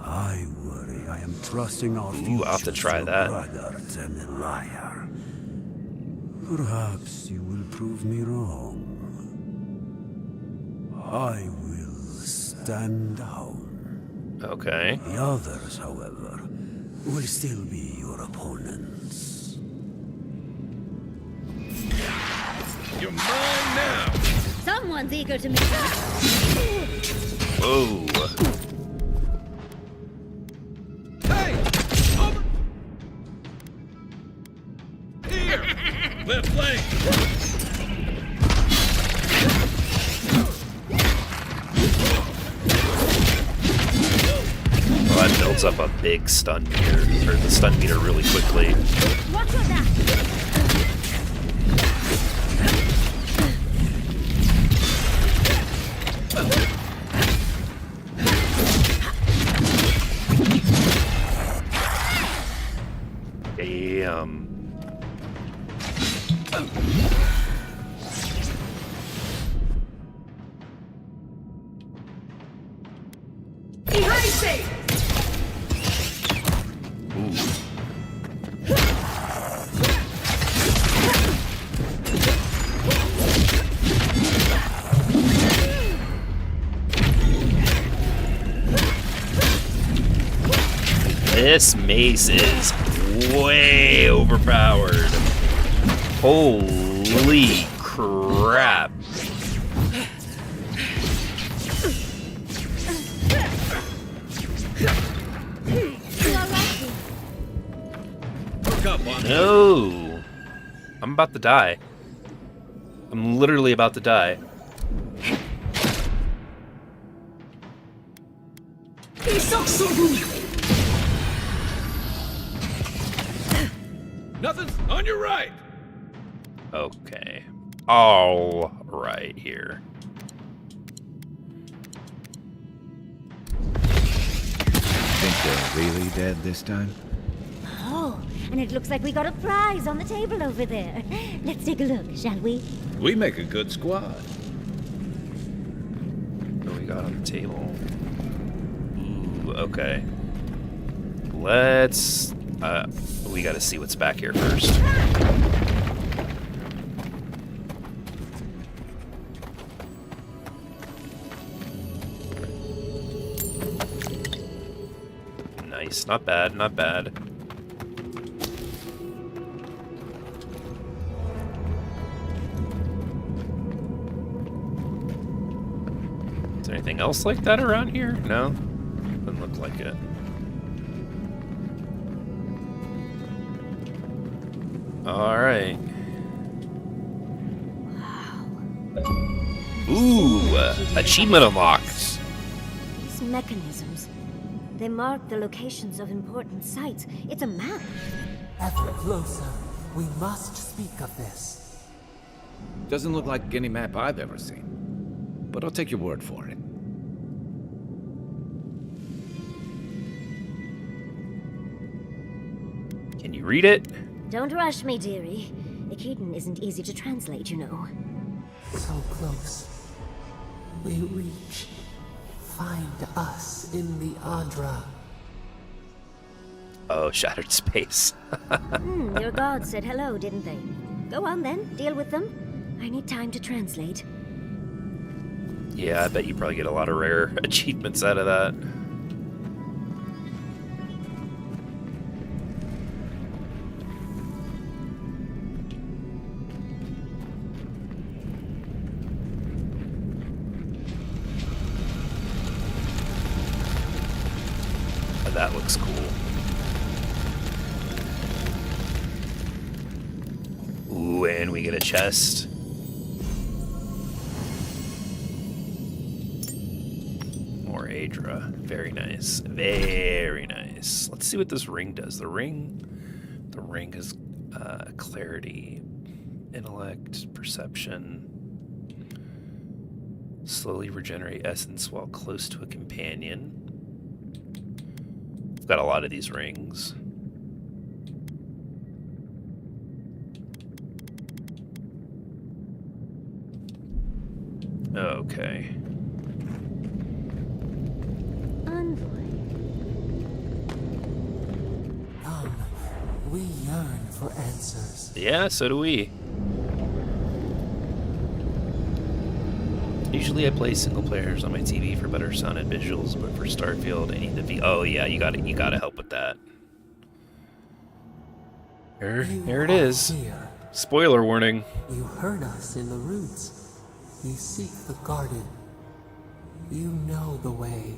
I worry I am trusting our Ooh, I'll have to try that. brother than a liar. Perhaps you will prove me wrong. I will stand down. Okay. The others, however, will still be your opponents. You're mine now! Someone's eager to meet Whoa. Hey! Over! Here! Left flank! Well, that builds up a big stun meter, or the stun meter really quickly. Watch your back! This mace is way overpowered. Holy crap. No. I'm about to die. I'm literally about to die. Nothing's on your right. Okay. All right here. Think they're really dead this time? Oh, and it looks like we got a prize on the table over there. Let's take a look, shall we? We make a good squad. What do we got on the table? Ooh, okay. Let's... we gotta see what's back here first. Nice. Not bad, not bad. Is there anything else like that around here? No? Doesn't look like it. Alright. Ooh! Achievement unlocked! These mechanisms, they mark the locations of important sites. It's a map. Ever closer. We must speak of this. Doesn't look like any map I've ever seen. But I'll take your word for it. Can you read it? Don't rush me, dearie. Ikeden isn't easy to translate, you know. So close. We reach. Find us in the Adra. Oh, shattered space. Your gods said hello, didn't they? Go on then, deal with them. I need time to translate. Yeah, I bet you probably get a lot of rare achievements out of that. Oh, that looks cool. Ooh, and we get a chest. More Adra. Very nice. Very nice. Let's see what this ring does. The ring is clarity, intellect, perception. Slowly regenerate essence while close to a companion. I've got a lot of these rings. Okay. Come, we yearn for answers. Yeah, so do we. Usually I play single players on my TV for better sound and visuals, but for Starfield I need the Oh yeah, you gotta help with that. Here it is. Here. Spoiler warning. You heard us in the roots. You seek the garden. You know the way.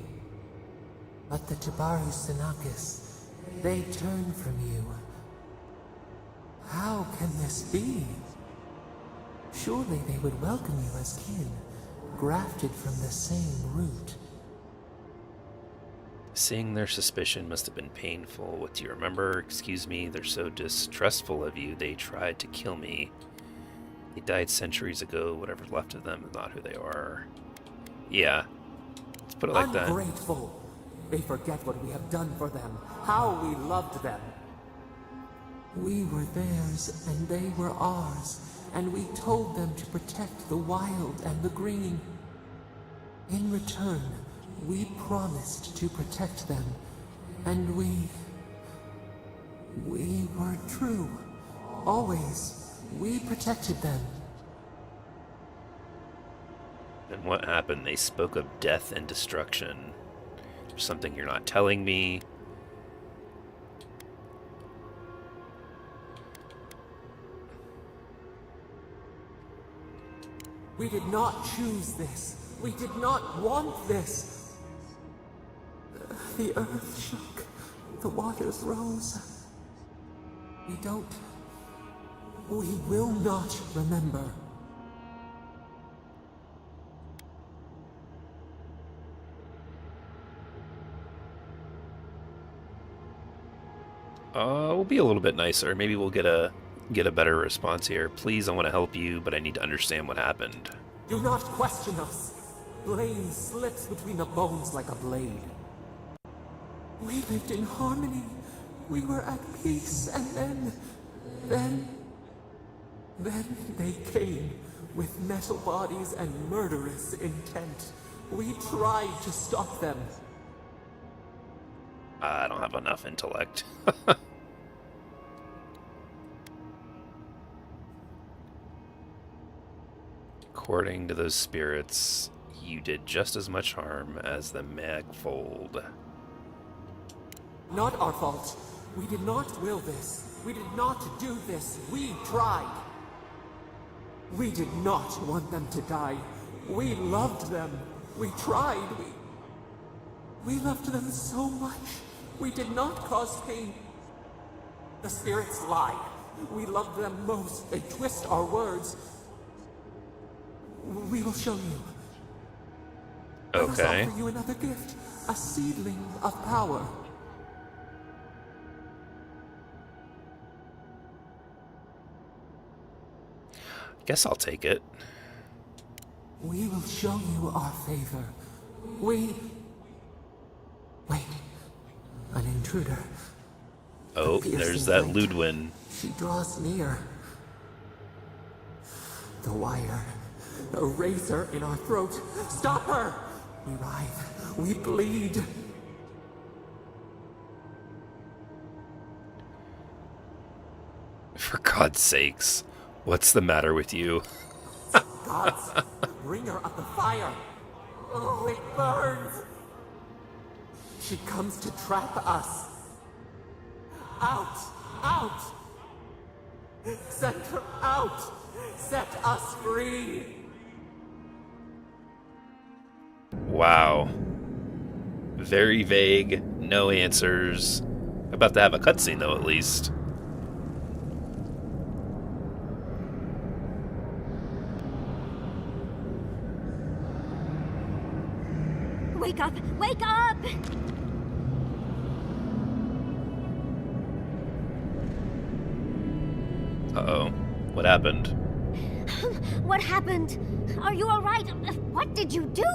But the Tabaru Sinakis, they turn from you. How can this be? Surely they would welcome you as kin, grafted from the same root. Seeing their suspicion must have been painful. What do you remember? Excuse me, they're so distrustful of you, they tried to kill me. They died centuries ago, whatever's left of them is not who they are. Yeah. Let's put it like that. Ungrateful. They forget what we have done for them, how we loved them. We were theirs, and they were ours, and we told them to protect the wild and the green. In return, we promised to protect them, and we were true. Always. We protected them. And what happened? They spoke of death and destruction. There's something you're not telling me. We did not choose this. We did not want this. The earth shook. The waters rose. We will not remember. We'll be a little bit nicer. Maybe we'll get a better response here. Please, I want to help you, but I need to understand what happened. Do not question us. Blame slips between the bones like a blade. We lived in harmony. We were at peace, and then they came with metal bodies and murderous intent. We tried to stop them. I don't have enough intellect. According to those spirits, you did just as much harm as the Magfold. Not our fault. We did not will this. We did not do this. We tried. We did not want them to die. We loved them. We tried. We loved them so much. We did not cause pain. The spirits lie. We love them most. They twist our words. We will show you. Okay. Let us offer you another gift. A seedling of power. Guess I'll take it. We will show you our favor. Wait. An intruder. Oh, there's that Ludwin. She draws near. The wire. A razor in our throat. Stop her! We writhe. We bleed. For God's sakes, what's the matter with you? Gods, bringer of the fire. Oh, it burns. She comes to trap us. Out! Out! Set her out! Set us free! Wow. Very vague, no answers. About to have a cutscene, though, at least. Wake up! Wake up! Uh-oh. What happened? What happened? Are you all right? What did you do?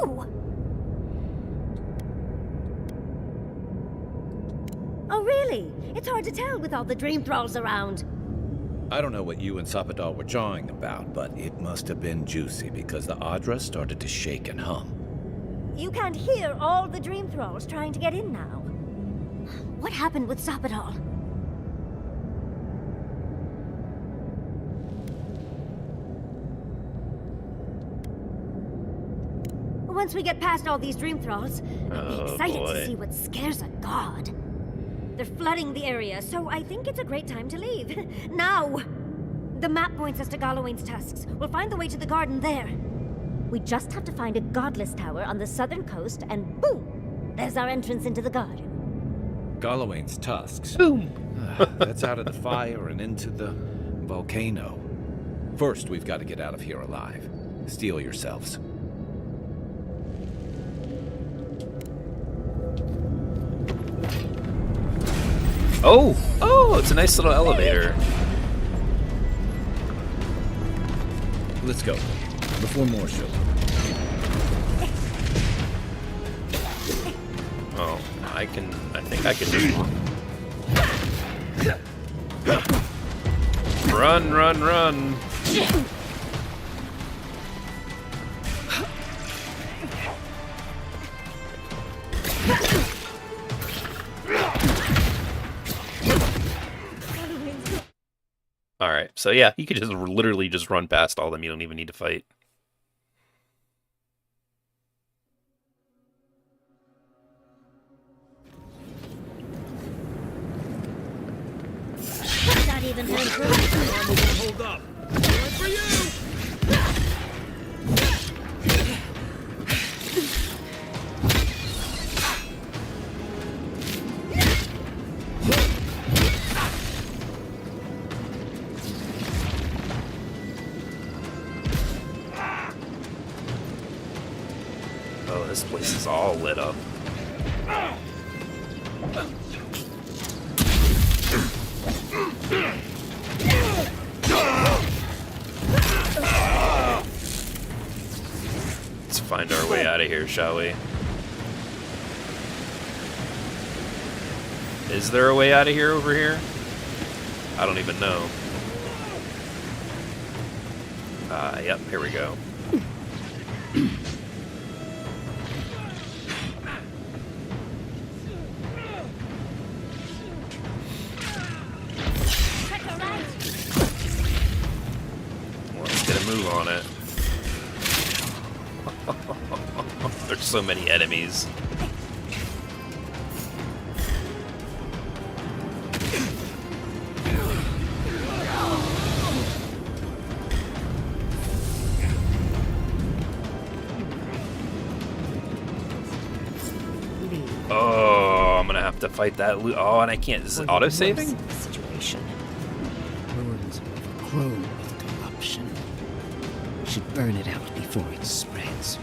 Oh, really? It's hard to tell with all the dream thralls around. I don't know what you and Sapadal were jawing about, but it must have been juicy because the Adra started to shake and hum. You can't hear all the dream thralls trying to get in now. What happened with Sapadal? Once we get past all these dream thralls, I'll be excited to see what scares a god. They're flooding the area, so I think it's a great time to leave. Now! The map points us to Galawain's tusks. We'll find the way to the garden there. We just have to find a godless tower on the southern coast, and boom! There's our entrance into the garden. Galawain's tusks? Boom! That's out of the fire and into the volcano. First, we've got to get out of here alive. Steel yourselves. Oh, it's a nice little elevator. Let's go, before more show up. Oh, I think I can do it. Run, run, run. Alright, so yeah, you could just literally just run past all of them. You don't even need to fight. Not even time for Hold up! Going for you! Oh, this place is all lit up. Let's find our way out of here, shall we? Is there a way out of here over here? I don't even know. Yep, here we go. Let's get a move on it. There's so many enemies. Oh, I'm gonna have to fight that. Oh, and I can't. Is it auto-saving? Situation. Ruins are overgrown with corruption. Should burn it out before it spreads.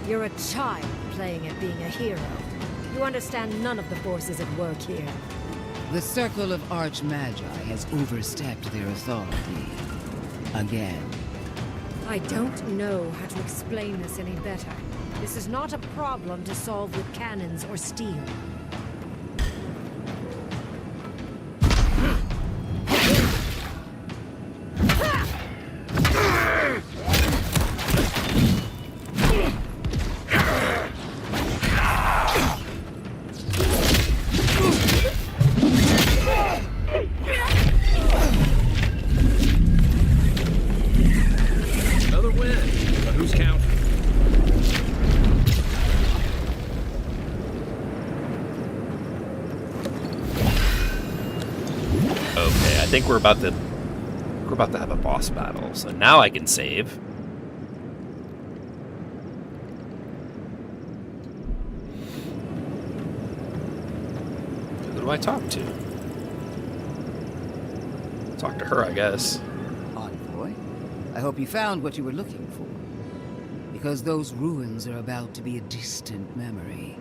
You're a child playing at being a hero. You understand none of the forces at work here. The Circle of Archmagi has overstepped their authority. Again. I don't know how to explain this any better. This is not a problem to solve with cannons or steel. Another win. But who's counting? Okay, I think we're about to have a boss battle. So now I can save. Who do I talk to? Talk to her, I guess. Envoy, I hope you found what you were looking for. Because those ruins are about to be a distant memory.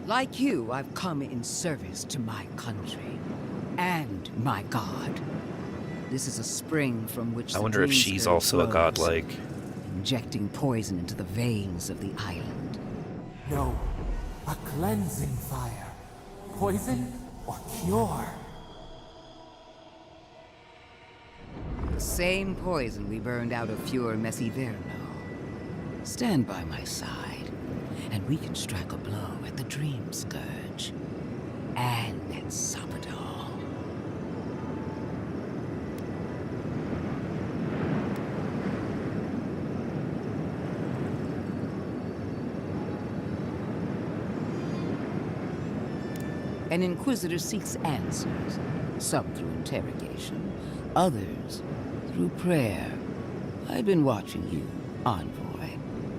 Like you, I've come in service to my country. And my god. This is a spring from which I wonder if she's also a godlike. Injecting poison into the veins of the island. No. A cleansing fire. Poison or cure? The same poison we burned out of Fior Messiverno. Stand by my side, and we can strike a blow at the Dream Scourge. And at Sabadell. An Inquisitor seeks answers, some through interrogation, others through prayer. I've been watching you, Envoy.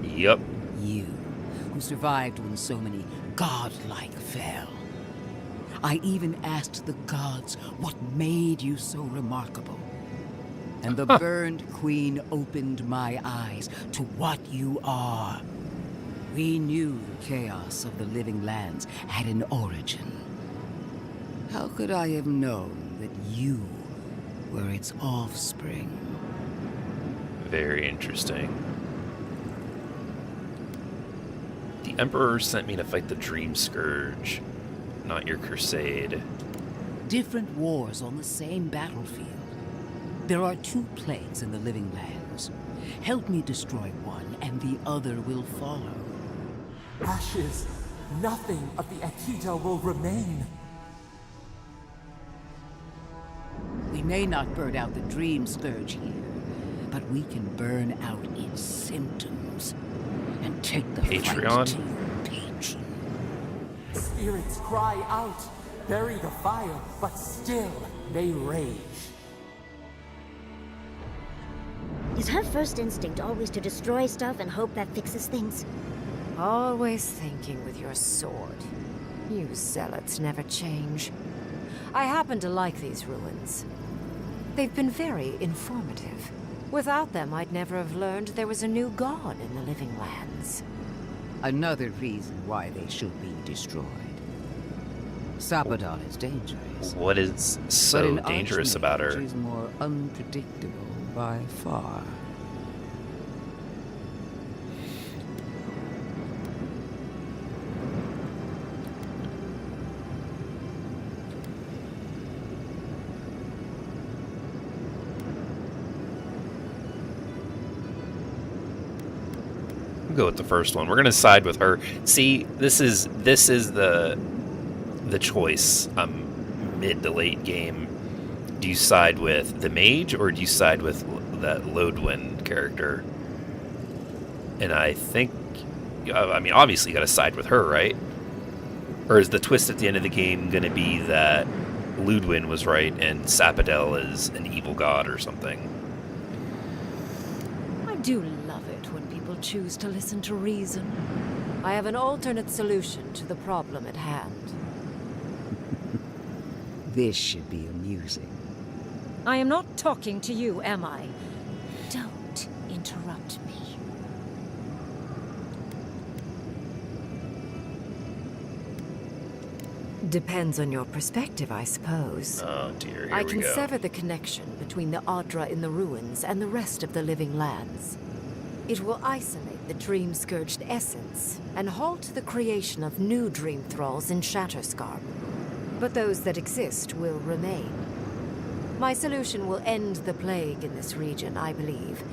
Yep. You, who survived when so many godlike fell. I even asked the gods what made you so remarkable. And the burned queen opened my eyes to what you are. We knew the chaos of the living lands had an origin. How could I have known that you were its offspring? Very interesting. The Emperor sent me to fight the Dream Scourge, not your crusade. Different wars on the same battlefield. There are two plagues in the living lands. Help me destroy one, and the other will follow. Ashes. Nothing of the Akita will remain. We may not burn out the Dream Scourge here, but we can burn out its symptoms and take the Patreon? fight to your patron. Spirits cry out, bury the fire, but still they rage. Is her first instinct always to destroy stuff and hope that fixes things? Always thinking with your sword. You zealots never change. I happen to like these ruins. They've been very informative. Without them, I'd never have learned there was a new god in the Living Lands. Another reason why they should be destroyed. Sapadon is dangerous. What is so dangerous about her? She's more unpredictable by far. We'll go with the first one. We're gonna side with her. See, this is the choice. Mid to late game. Do you side with the mage or do you side with that Lodwyn character? And I think, I mean, obviously you got to side with her, right? Or is the twist at the end of the game going to be that Ludwin was right and Sapadel is an evil god or something? I do love it when people choose to listen to reason. I have an alternate solution to the problem at hand. This should be amusing. I am not talking to you, am I? Don't interrupt me. Depends on your perspective, I suppose. Oh dear, here I we can go. sever the connection between the Adra in the ruins and the rest of the Living Lands. It will isolate the dream-scourged essence and halt the creation of new dream thralls in Shatterscarp. But those that exist will remain. My solution will end the plague in this region, I believe,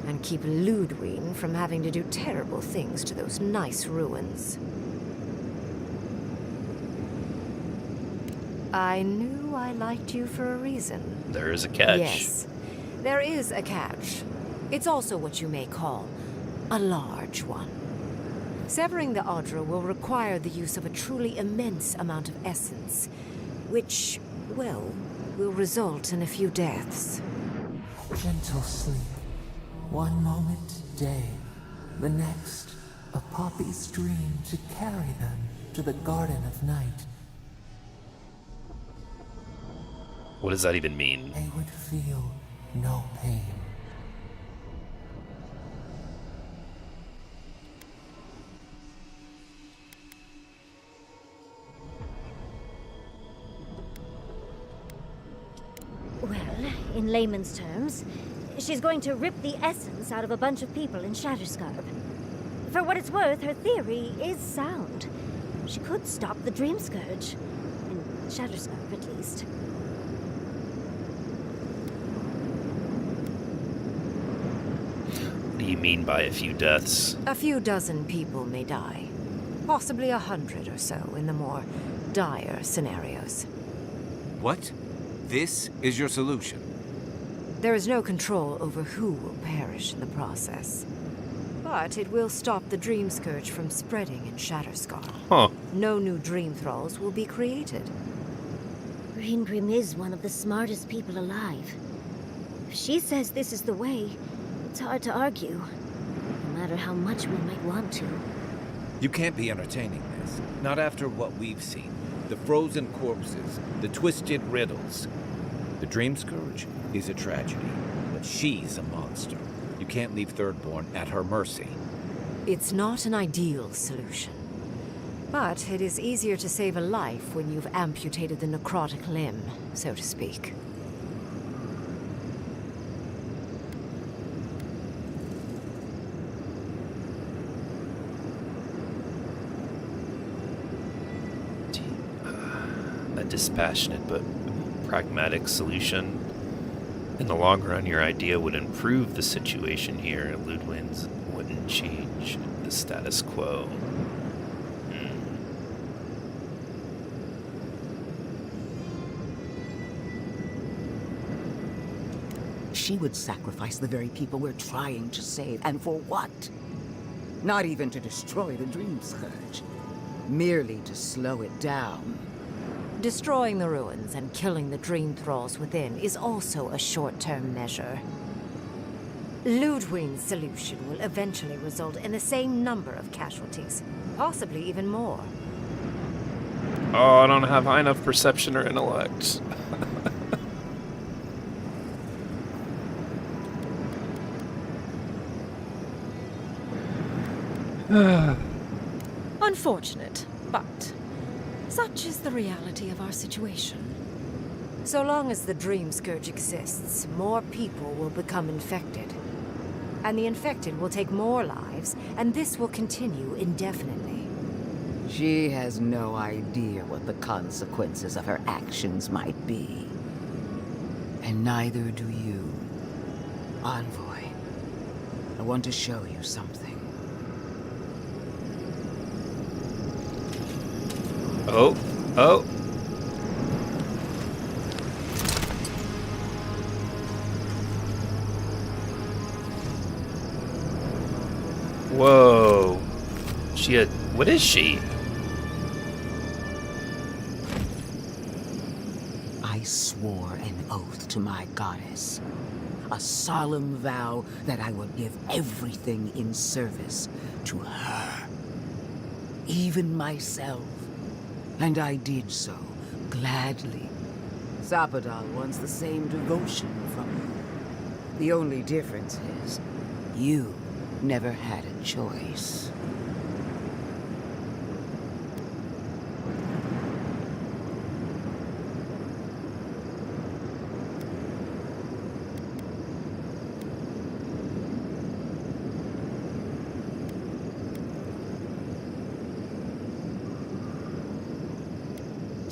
and keep Ludwig from having to do terrible things to those nice ruins. I knew I liked you for a reason. There is a catch. Yes, there is a catch. It's also what you may call a large one. Severing the Adra will require the use of a truly immense amount of essence, which, well, will result in a few deaths. Gentle sleep. One moment day, the next, a poppy's dream to carry them to the Garden of Night. What does that even mean? They would feel no pain. Well, in layman's terms, she's going to rip the essence out of a bunch of people in Shatterscarp. For what it's worth, her theory is sound. She could stop the Dream Scourge. In Shatterscarp, at least. What do you mean by a few deaths? A few dozen people may die. Possibly 100 or so in the more dire scenarios. What? This is your solution? There is no control over who will perish in the process. But it will stop the Dream Scourge from spreading in Shatterscarp. Huh. No new Dream Thralls will be created. Greengrim is one of the smartest people alive. If she says this is the way, it's hard to argue. No matter how much we might want to. You can't be entertaining this. Not after what we've seen. The frozen corpses, the twisted riddles. The Dream Scourge is a tragedy, but she's a monster. You can't leave Thirdborn at her mercy. It's not an ideal solution. But it is easier to save a life when you've amputated the necrotic limb, so to speak. A dispassionate but pragmatic solution. In the long run, your idea would improve the situation here. Ludwin's wouldn't change the status quo. She would sacrifice the very people we're trying to save, and for what? Not even to destroy the Dream Scourge. Merely to slow it down. Destroying the ruins and killing the Dream Thralls within is also a short-term measure. Ludwig's solution will eventually result in the same number of casualties, possibly even more. Oh, I don't have high enough perception or intellect. Unfortunate, but such is the reality of our situation. So long as the Dream Scourge exists, more people will become infected. And the infected will take more lives, and this will continue indefinitely. She has no idea what the consequences of her actions might be. And neither do you. Envoy, I want to show you something. Oh, oh. Whoa. What is she? I swore an oath to my goddess. A solemn vow that I would give everything in service to her. Even myself. And I did so, gladly. Zapadal wants the same devotion from you. The only difference is, you never had a choice.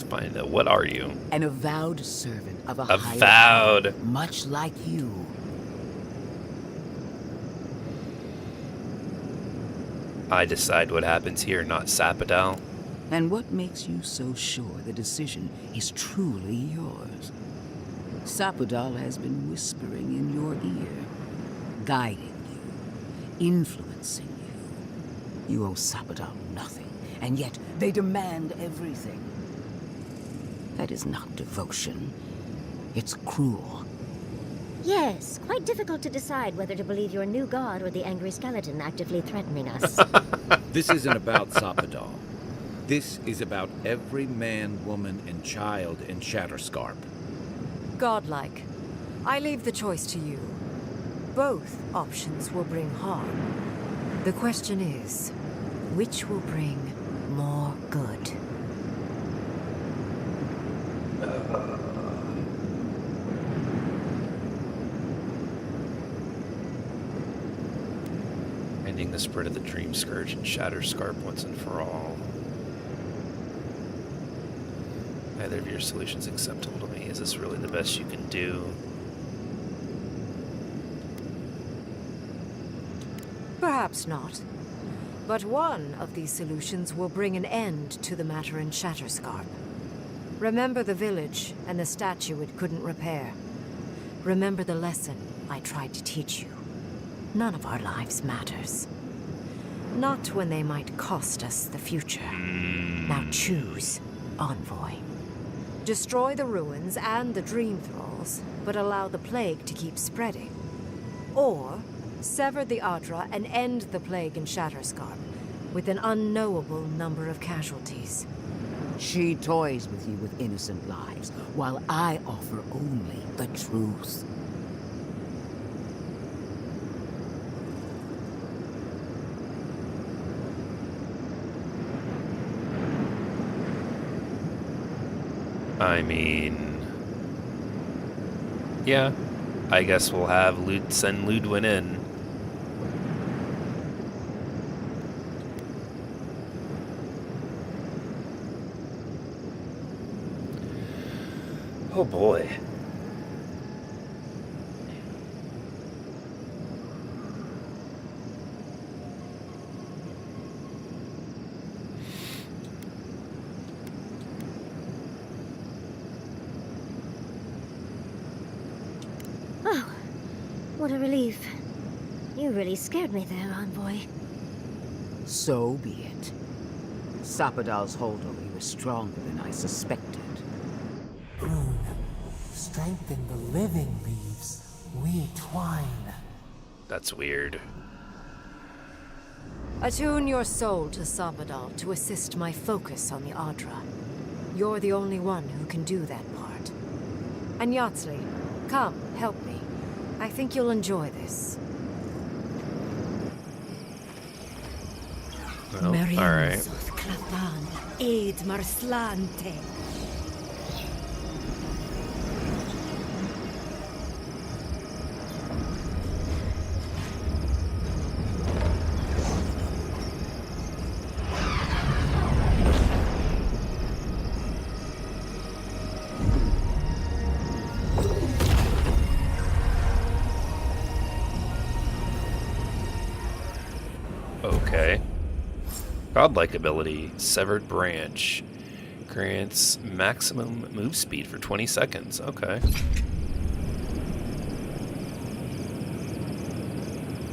Find out, what are you? An avowed servant of a Avowed. higher power, much like you. I decide what happens here, not Zapadal. And what makes you so sure the decision is truly yours? Zapadal has been whispering in your ear, guiding you, influencing you. You owe Zapadal nothing, and yet they demand everything. That is not devotion. It's cruel. Yes, quite difficult to decide whether to believe your new god or the angry skeleton actively threatening us. This isn't about Zapadal. This is about every man, woman, and child in Shatterscarp. Godlike. I leave the choice to you. Both options will bring harm. The question is, which will bring more good? Ending the spread of the Dream Scourge and Shatterscarp once and for all. Neither of your solutions acceptable to me. Is this really the best you can do? Perhaps not. But one of these solutions will bring an end to the matter in Shatterscarp. Remember the village and the statue it couldn't repair. Remember the lesson I tried to teach you. None of our lives matters. Not when they might cost us the future. Now choose, Envoy. Destroy the ruins and the Dream Thralls, but allow the plague to keep spreading. Or sever the Adra and end the plague in Shatterscarp, with an unknowable number of casualties. She toys with you with innocent lives, while I offer only the truth. I mean, yeah, I guess we'll have send Ludwin in. Oh boy. Oh, what a relief. You really scared me there, Envoy. So be it. Zapadal's hold on me was stronger than I suspected. Rune, strengthen the living leaves. We twine. That's weird. Attune your soul to Zapadal to assist my focus on the Adra. You're the only one who can do that part. And Yatsley, come, help me. I think you'll enjoy this. Well, alright. Aid Marslante. Okay. Godlike ability, Severed Branch. Grants maximum move speed for 20 seconds. Okay.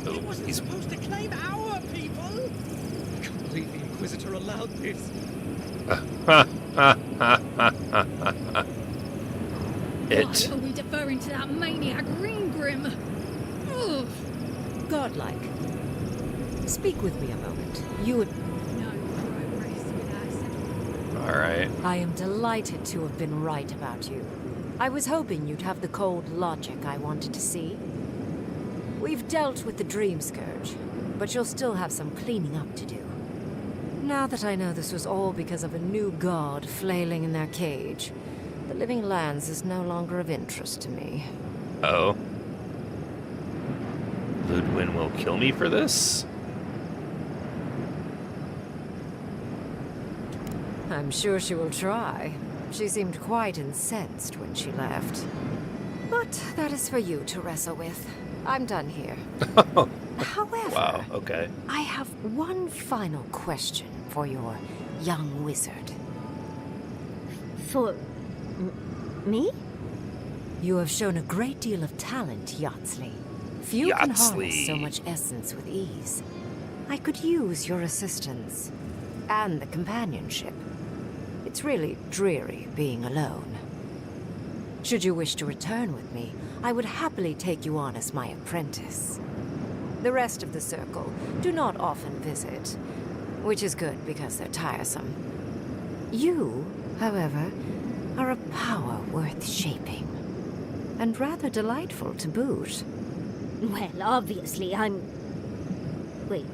He wasn't supposed to claim our people! I can't believe the Inquisitor allowed this. Why are we deferring to that maniac Ringgrim? Ugh. Godlike. Speak with me a moment. You would... No progress without settlement. Alright. I am delighted to have been right about you. I was hoping you'd have the cold logic I wanted to see. We've dealt with the Dream Scourge, but you'll still have some cleaning up to do. Now that I know this was all because of a new god flailing in their cage, the Living Lands is no longer of interest to me. Oh. Ludwin will kill me for this? I'm sure she will try. She seemed quite incensed when she left. But that is for you to wrestle with. I'm done here. However, wow, okay. I have one final question for your young wizard. For... me? You have shown a great deal of talent, Yatsley. Few can harness so Yatsley. much essence with ease. I could use your assistance. And the companionship. It's really dreary being alone. Should you wish to return with me, I would happily take you on as my apprentice. The rest of the circle do not often visit, which is good because they're tiresome. You, however, are a power worth shaping, and rather delightful to boot. Well, obviously, I'm... Wait.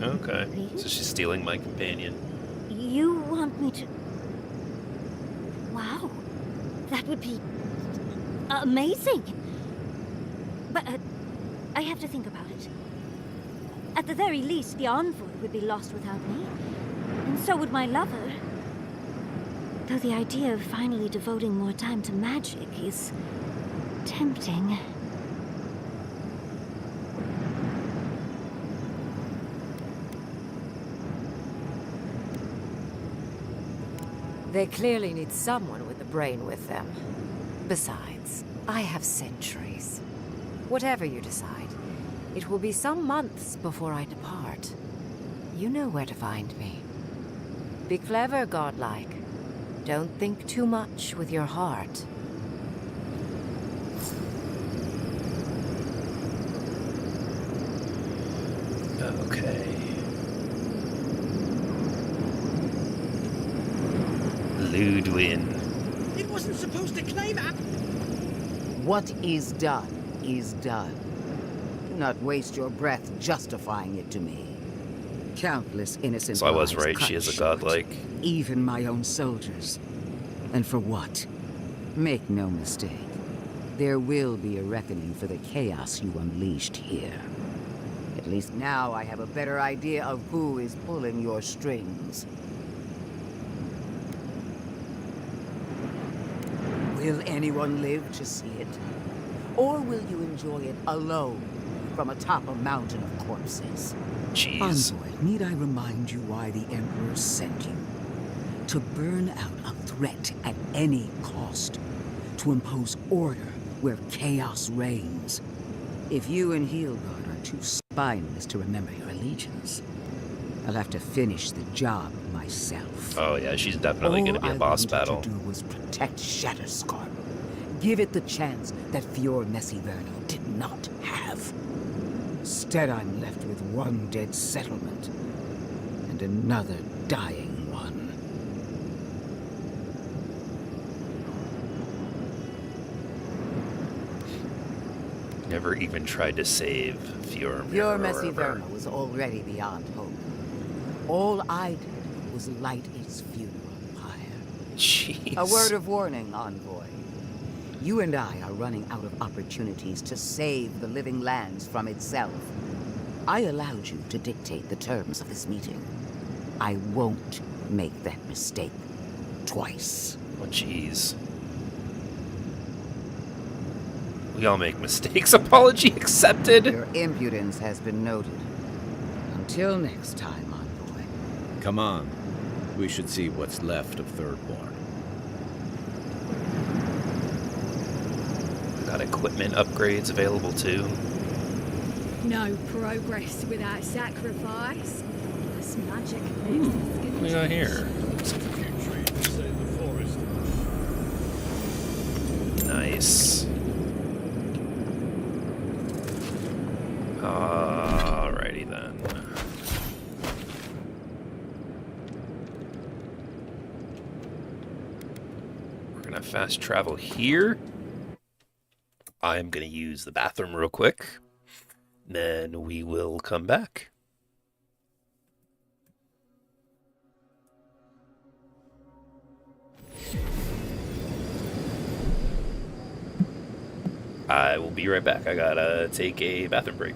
Okay. Really? So she's stealing my companion. You want me to... Wow. That would be... amazing! But, I have to think about it. At the very least, the Envoy would be lost without me. And so would my lover. Though the idea of finally devoting more time to magic is... tempting. They clearly need someone with a brain with them. Besides, I have centuries. Whatever you decide, it will be some months before I depart. You know where to find me. Be clever, godlike. Don't think too much with your heart. Okay. Ludwin. It wasn't supposed to claim our... What is done is done. Do not waste your breath justifying it to me. Countless innocent So I was lives right, cut she is a short, godlike. even my own soldiers. And for what? Make no mistake. There will be a reckoning for the chaos you unleashed here. At least now I have a better idea of who is pulling your strings. Will anyone live to see it? Or will you enjoy it alone from atop a mountain of corpses? Jeez. Envoy, need I remind you why the Emperor sent you? To burn out a threat at any cost. To impose order where chaos reigns. If you and Heelgard are too spineless to remember your allegiance, I'll have to finish the job myself. Oh yeah, she's definitely going to be a boss battle. All I wanted to do was protect Shatterscarp. Give it the chance that Fior Messiverno did not have. Instead, I'm left with one dead settlement and another dying one. never even tried to save Fior. Your messy Verma was already beyond hope. All I did was light its funeral pyre. Jeez. A word of warning, Envoy. You and I are running out of opportunities to save the living lands from itself. I allowed you to dictate the terms of this meeting. I won't make that mistake twice. Oh, jeez. We all make mistakes. Apology accepted. Your impudence has been noted. Until next time, Envoy. Come on. We should see what's left of Thirdborn. Got equipment upgrades available too. No progress without sacrifice. This magic makes us good. What do we got here? Nice. Alrighty then. We're gonna fast travel here. I'm gonna use the bathroom real quick. Then we will come back. I will be right back. I gotta take a bathroom break.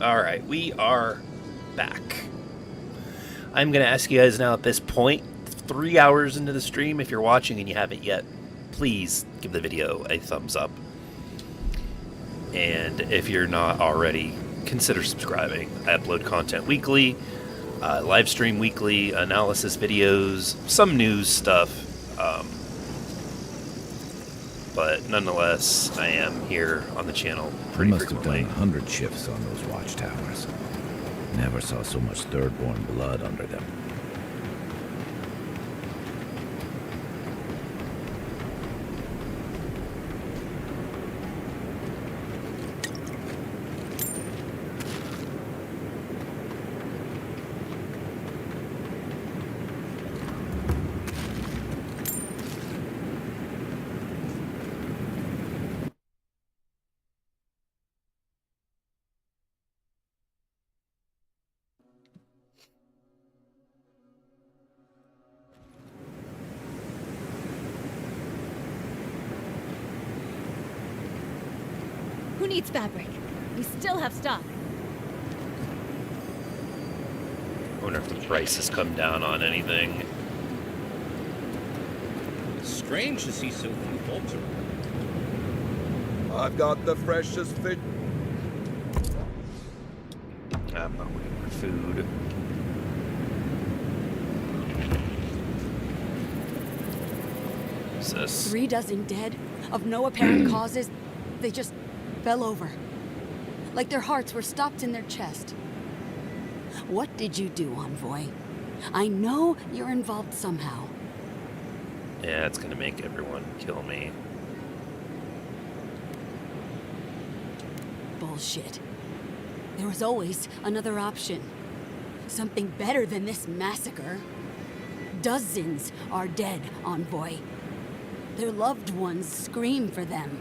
Alright, we are back. I'm going to ask you guys now at this point, 3 hours into the stream, if you're watching and you haven't yet, please give the video a thumbs up. And if you're not already, consider subscribing. I upload content weekly, live stream weekly, analysis videos, some news stuff. But nonetheless, I am here on the channel pretty frequently. Must have done 100 shifts on those watchtowers. Never saw so much third-born blood under them. Who needs fabric? We still have stock. I wonder if the price has come down on anything. Strange to see so few folks around. I've got the freshest fish. I'm not looking for food. What's this? 3 dozen dead, of no apparent causes. They just fell over. Like their hearts were stopped in their chest. What did you do, Envoy? I know you're involved somehow. Yeah, it's gonna make everyone kill me. Bullshit. There was always another option. Something better than this massacre. Dozens are dead, Envoy. Their loved ones scream for them.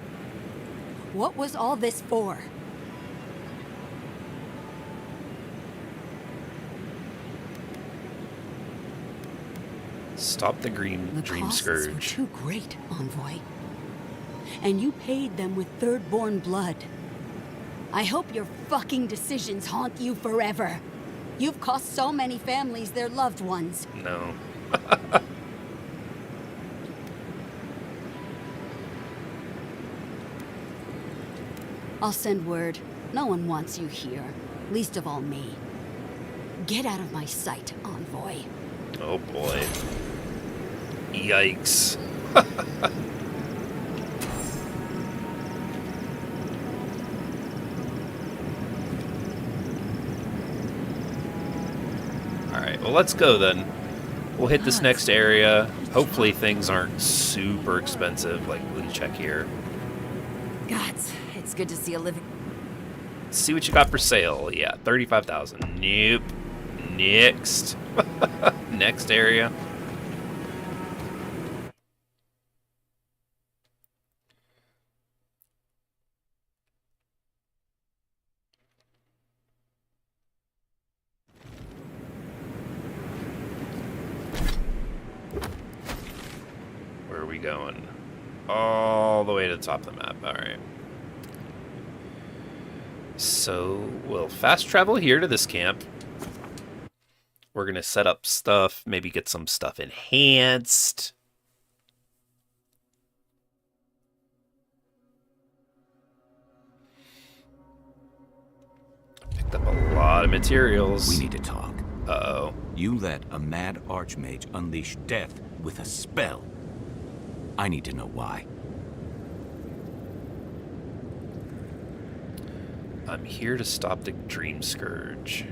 What was all this for? Stop the dream costs scourge. were too great, Envoy. And you paid them with third-born blood. I hope your fucking decisions haunt you forever. You've cost so many families their loved ones. No. I'll send word. No one wants you here. Least of all me. Get out of my sight, Envoy. Oh boy. Yikes. Alright, well let's go then. We'll hit this next area. Hopefully things aren't super expensive. Like, let me check here. Gods, it's good to see a living... See what you got for sale. Yeah, 35,000. Nope. Next. Next area. Where are we going? All the way to the top of the map. All right. So we'll fast travel here to this camp. We're going to set up stuff, maybe get some stuff enhanced. Picked up a lot of materials. We need to talk. Uh-oh. You let a mad archmage unleash death with a spell. I need to know why. I'm here to stop the Dream Scourge.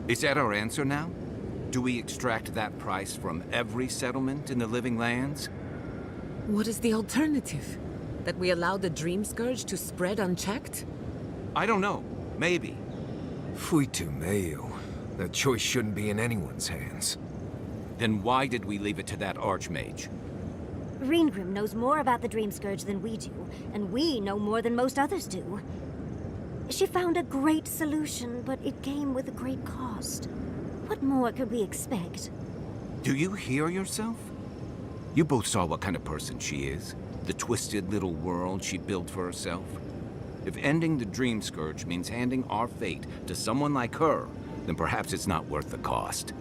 Is that our answer now? Do we extract that price from every settlement in the Living Lands? What is the alternative? That we allow the Dream Scourge to spread unchecked? I don't know. Maybe. Fuitu Mayo. That choice shouldn't be in anyone's hands. Then why did we leave it to that archmage? Reengrim knows more about the Dream Scourge than we do, and we know more than most others do. She found a great solution, but it came with a great cost. What more could we expect? Do you hear yourself? You both saw what kind of person she is. The twisted little world she built for herself. If ending the Dream Scourge means handing our fate to someone like her, then perhaps it's not worth the cost.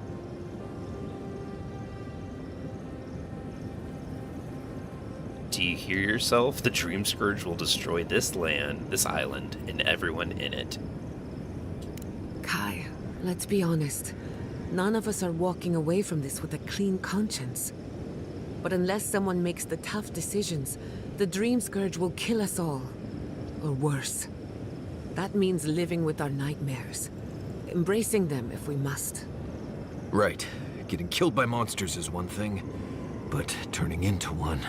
Do you hear yourself? The Dream Scourge will destroy this land, this island, and everyone in it. Kai, let's be honest. None of us are walking away from this with a clean conscience. But unless someone makes the tough decisions, the Dream Scourge will kill us all. Or worse. That means living with our nightmares. Embracing them if we must. Right. Getting killed by monsters is one thing, but turning into one...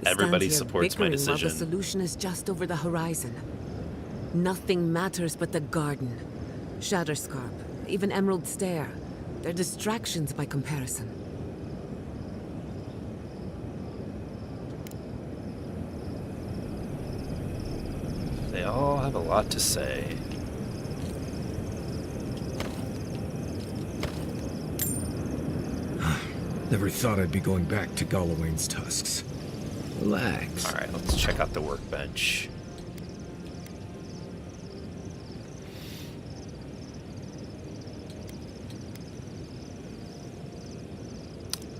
Everybody supports my While decision. the solution is just over the horizon. Nothing matters but the garden. Shatterscarp, even Emerald Stair. They're distractions by comparison. They all have a lot to say. Never thought I'd be going back to Gallowayne's tusks. Relax. Alright, let's check out the workbench.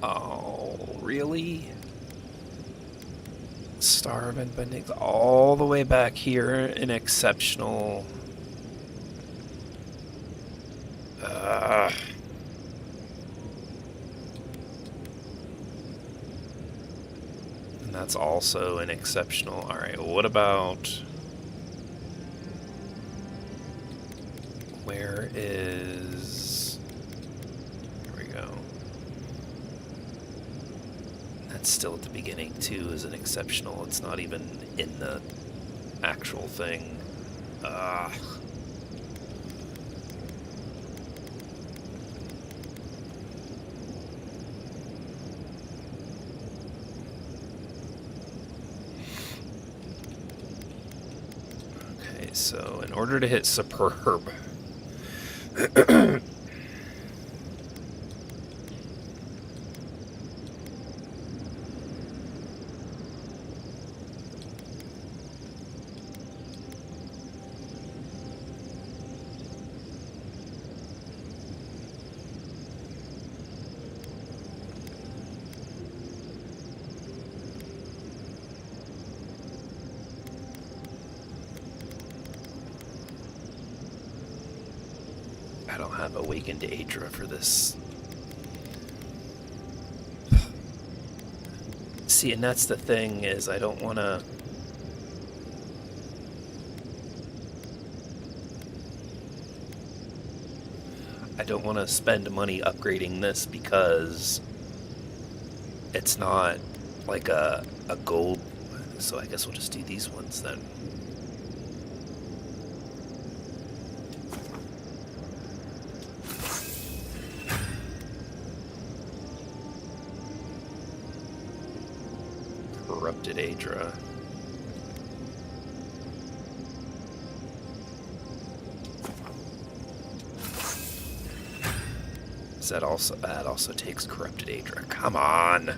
Oh, really? Starve and Bending all the way back here in exceptional. And that's also an exceptional. Alright, what about... Where is... Here we go. That's still at the beginning too as an exceptional. It's not even in the actual thing. Okay, so in order to hit Superb, I don't have Awakened Aedra for this. See, and that's the thing, is I don't want to... I don't want to spend money upgrading this because it's not like a gold... So I guess we'll just do these ones then. Corrupted Aedra. Is that also takes Corrupted Aedra. Come on.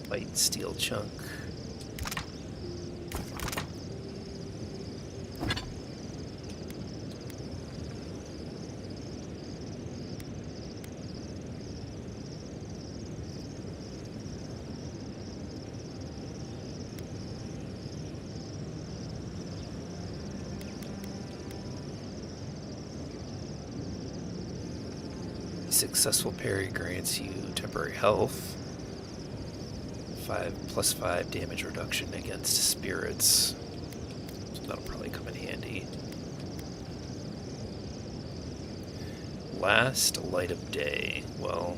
White steel chunk. Successful parry grants you temporary health. 5+5 damage reduction against spirits. So that'll probably come in handy. Last light of day. Well,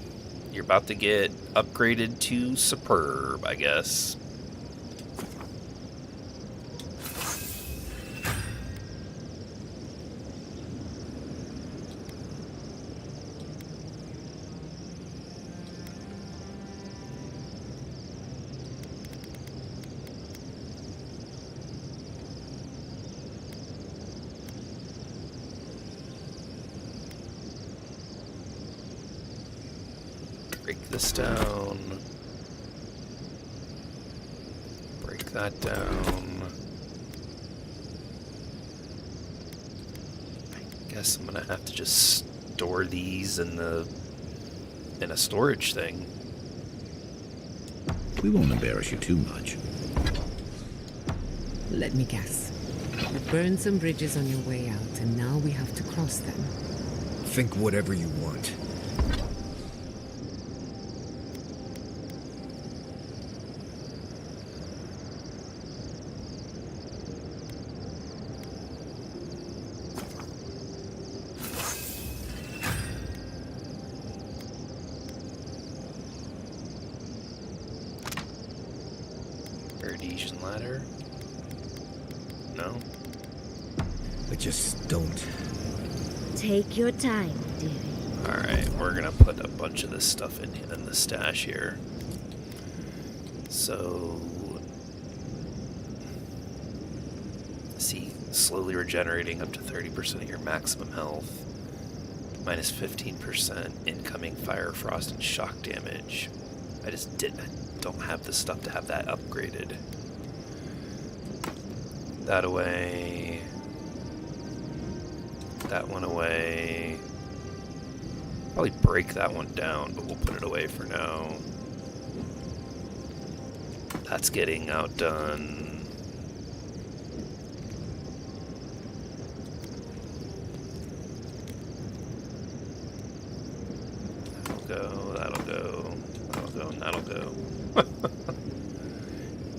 You're about to get upgraded to superb, I guess. Break this down. Break that down. I guess I'm gonna have to just store these in a storage thing. We won't embarrass you too much. Let me guess. You burned some bridges on your way out, and now we have to cross them. Think whatever you want. Irradiation ladder? No. I just don't. Take your time, dearie. Alright, we're gonna put a bunch of this stuff in the stash here. So... see, slowly regenerating up to 30% of your maximum health. Minus 15% incoming fire, frost, and shock damage. I don't have the stuff to have that upgraded. That away. That one away. Probably break that one down, but we'll put it away for now. That's getting outdone. That'll go, that'll go, that'll go, and that'll go.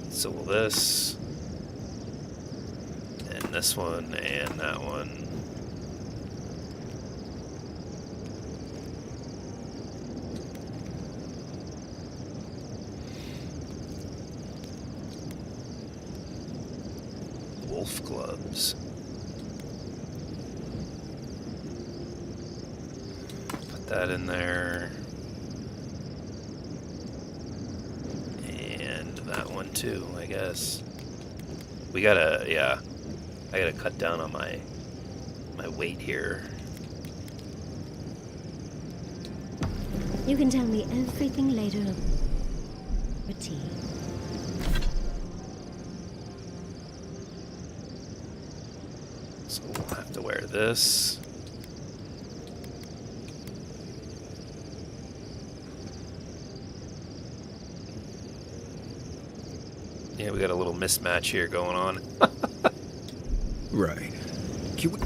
So will this. And this one, and that one. Wolf gloves. Put that in there. And that one too, I guess. We gotta, yeah. I gotta cut down on my weight here. You can tell me everything later for tea. So we'll have to wear this. Yeah, we got a little mismatch here going on. Right. Can we...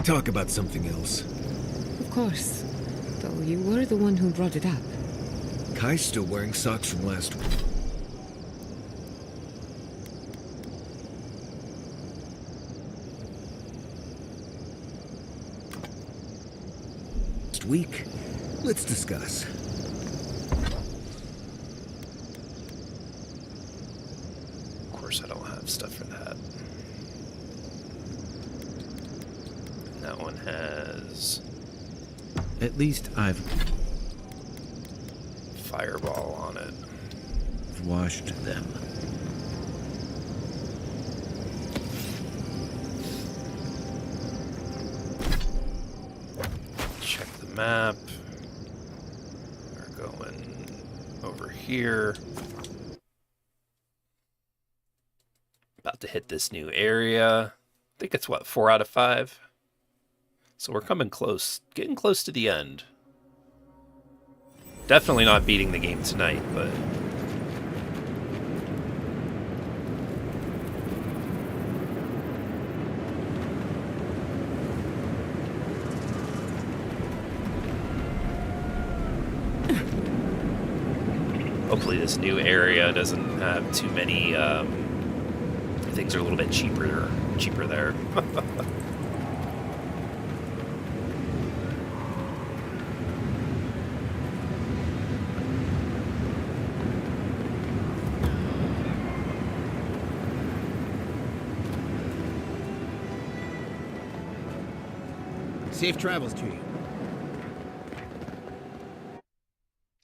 talk about something else? Of course. Though you were the one who brought it up. Kai's still wearing socks from last week. Week. Let's discuss. Of course I don't have stuff for that. And that one has... At least I've fireball on it. washed them. Check the map. We're going over here. About to hit this new area. I think it's what, 4 out of 5? So we're coming close, getting close to the end. Definitely not beating the game tonight, but... Hopefully this new area doesn't have too many, things are a little bit cheaper there. Safe travels to you.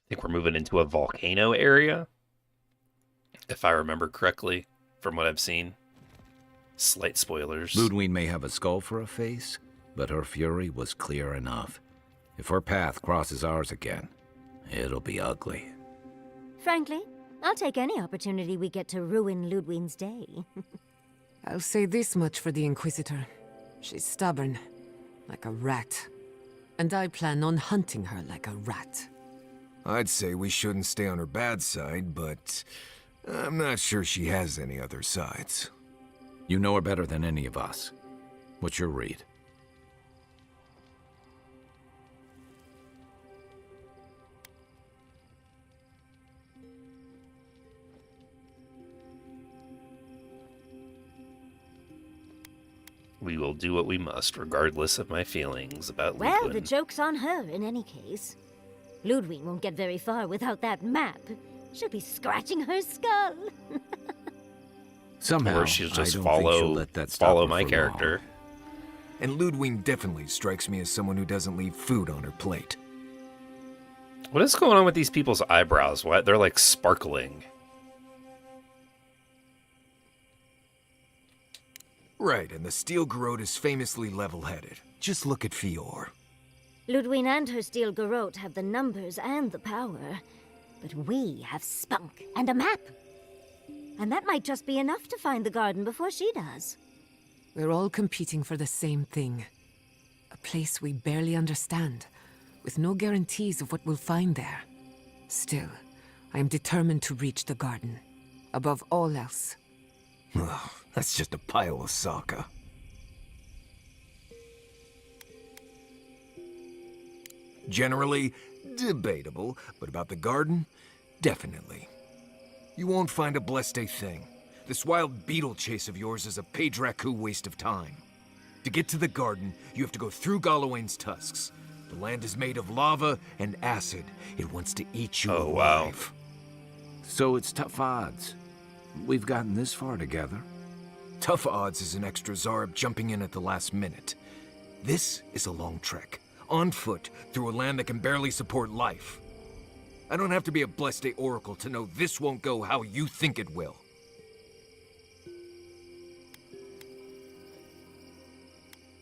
I think we're moving into a volcano area, if I remember correctly, from what I've seen. Slight spoilers. Ludwig may have a skull for a face, but her fury was clear enough. If her path crosses ours again, it'll be ugly. Frankly, I'll take any opportunity we get to ruin Ludwig's day. I'll say this much for the Inquisitor. She's stubborn, like a rat. And I plan on hunting her like a rat. I'd say we shouldn't stay on her bad side, but I'm not sure she has any other sides. You know her better than any of us. What's your read? We will do what we must, regardless of my feelings about Well, Ludwig. the joke's on her in any case. Ludwig won't get very far without that map. She'll be scratching her skull. Somehow, or she'll just I don't think she'll let that stop follow her my for character. long. And Ludwig definitely strikes me as someone who doesn't leave food on her plate. What is going on with these people's eyebrows? What? They're like sparkling. Right, and the Steel Garrote is famously level-headed. Just look at Fior. Ludwig and her steel garrote have the numbers and the power, but we have spunk and a map. And that might just be enough to find the garden before she does. We're all competing for the same thing. A place we barely understand, with no guarantees of what we'll find there. Still, I am determined to reach the garden, above all else. Ugh, that's just a pile of Sokka. Generally, debatable, but about the garden, definitely. You won't find a blessed thing. This wild beetle chase of yours is a Padraku waste of time. To get to the garden, you have to go through Galawain's tusks. The land is made of lava and acid. It wants to eat you alive. So it's tough odds. We've gotten this far together. Tough odds is an extra Zarb jumping in at the last minute. This is a long trek, on foot, through a land that can barely support life. I don't have to be a Blessed Oracle to know this won't go how you think it will.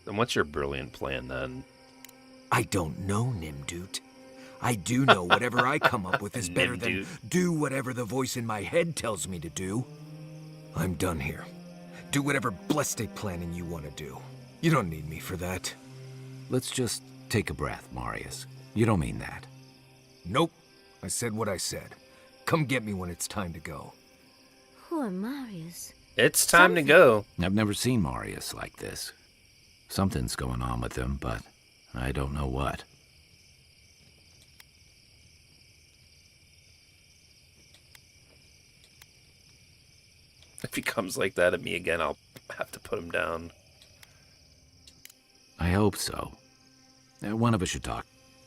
Then what's your brilliant plan, then? I don't know, Nimdut. I do know whatever I come up with is better than do whatever the voice in my head tells me to do. I'm done here. Do whatever Blessed planning you want to do. You don't need me for that. Let's just take a breath, Marius. You don't mean that. Nope. I said what I said. Come get me when it's time to go. Poor Marius. It's time to go. I've never seen Marius like this. Something's going on with him, but I don't know what. If he comes like that at me again, I'll have to put him down. I hope so. One of us should talk.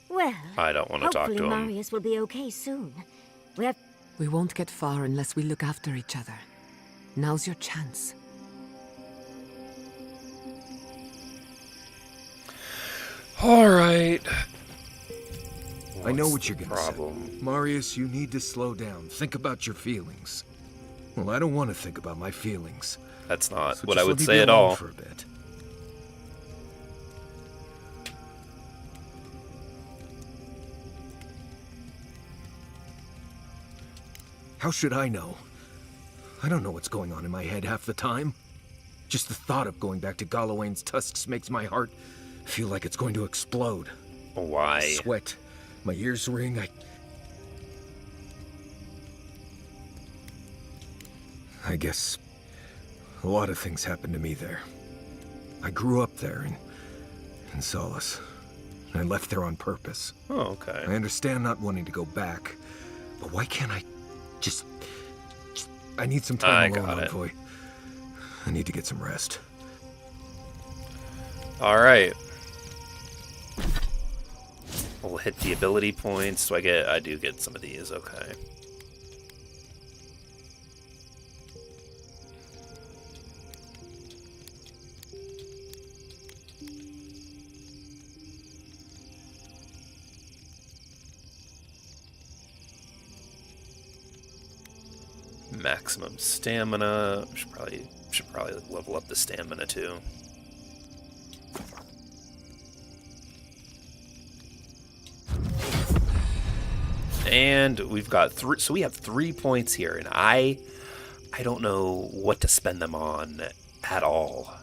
Well, I don't want to talk to hopefully him. Marius will be okay soon. We won't get far unless we look after each other. Now's your chance. All right. I know what you're gonna say. Marius, you need to slow down. Think about your feelings. Well, I don't want to think about my feelings. That's not So what just I would let me say be at alone all. For a bit. How should I know? I don't know what's going on in my head half the time. Just the thought of going back to Galawain's tusks makes my heart feel like it's going to explode. Why? I sweat. My ears ring. I guess a lot of things happened to me there. I grew up there in Solace. I left there on purpose. Oh, okay. I understand not wanting to go back, but why can't I Just I need some time I alone, got it. Envoy. I need to get some rest. Alright. We'll hit the ability points. So I do get some of these, okay. Maximum stamina. Should probably level up the stamina too. And we've got three. So we have 3 points here, and I don't know what to spend them on at all.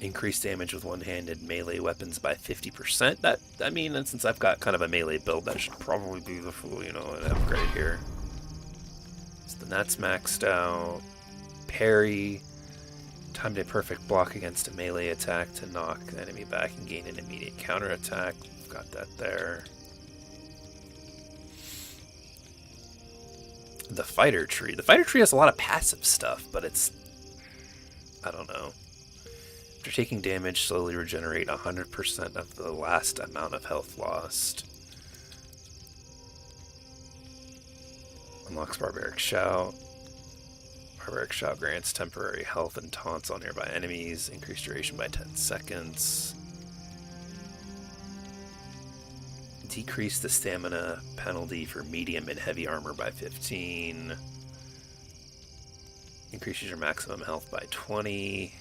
Increase damage with one-handed melee weapons by 50%. That, I mean, and since I've got kind of a melee build, that should probably be the an upgrade here. So then that's maxed out. Parry. Timed a perfect block against a melee attack to knock the enemy back and gain an immediate counterattack. We've got that there. The fighter tree. The fighter tree has a lot of passive stuff, but it's... I don't know. After taking damage, slowly regenerate 100% of the last amount of health lost. Unlocks Barbaric Shout. Barbaric Shout grants temporary health and taunts on nearby enemies. Increased duration by 10 seconds. Decrease the stamina penalty for medium and heavy armor by 15. Increases your maximum health by 20.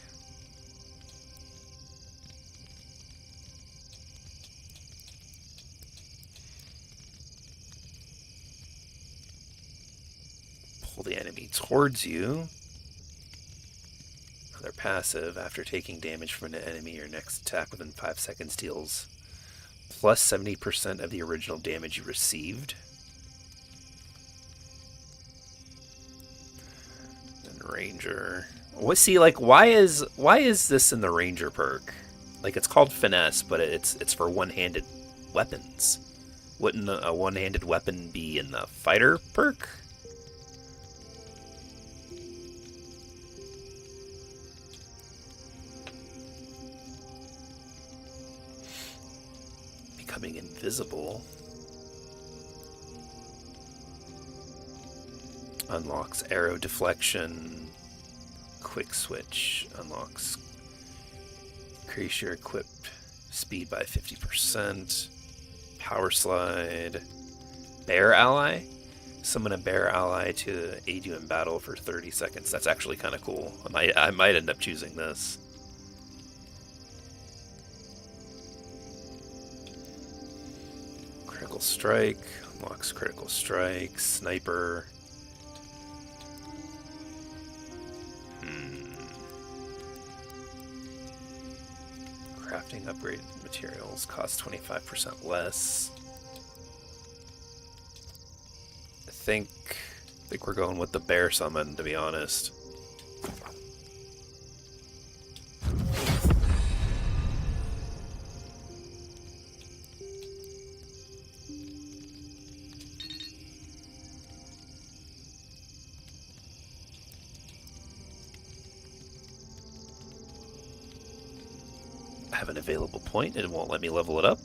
Pull the enemy towards you. Another passive. After taking damage from an enemy, your next attack within 5 seconds deals plus 70% of the original damage you received. And Ranger. What? See, like, why is this in the Ranger perk? Like, it's called finesse, but it's for one-handed weapons. Wouldn't a one-handed weapon be in the fighter perk? Becoming invisible. Unlocks arrow deflection. Quick switch. Unlocks increase your equipped speed by 50%. Power slide. Bear ally. Summon a bear ally to aid you in battle for 30 seconds. That's actually kind of cool. I might end up choosing this. Critical strike. Unlocks critical strike. Sniper. Crafting upgrade materials cost 25% less. I think we're going with the bear summon, to be honest. I have an available point, and it won't let me level it up.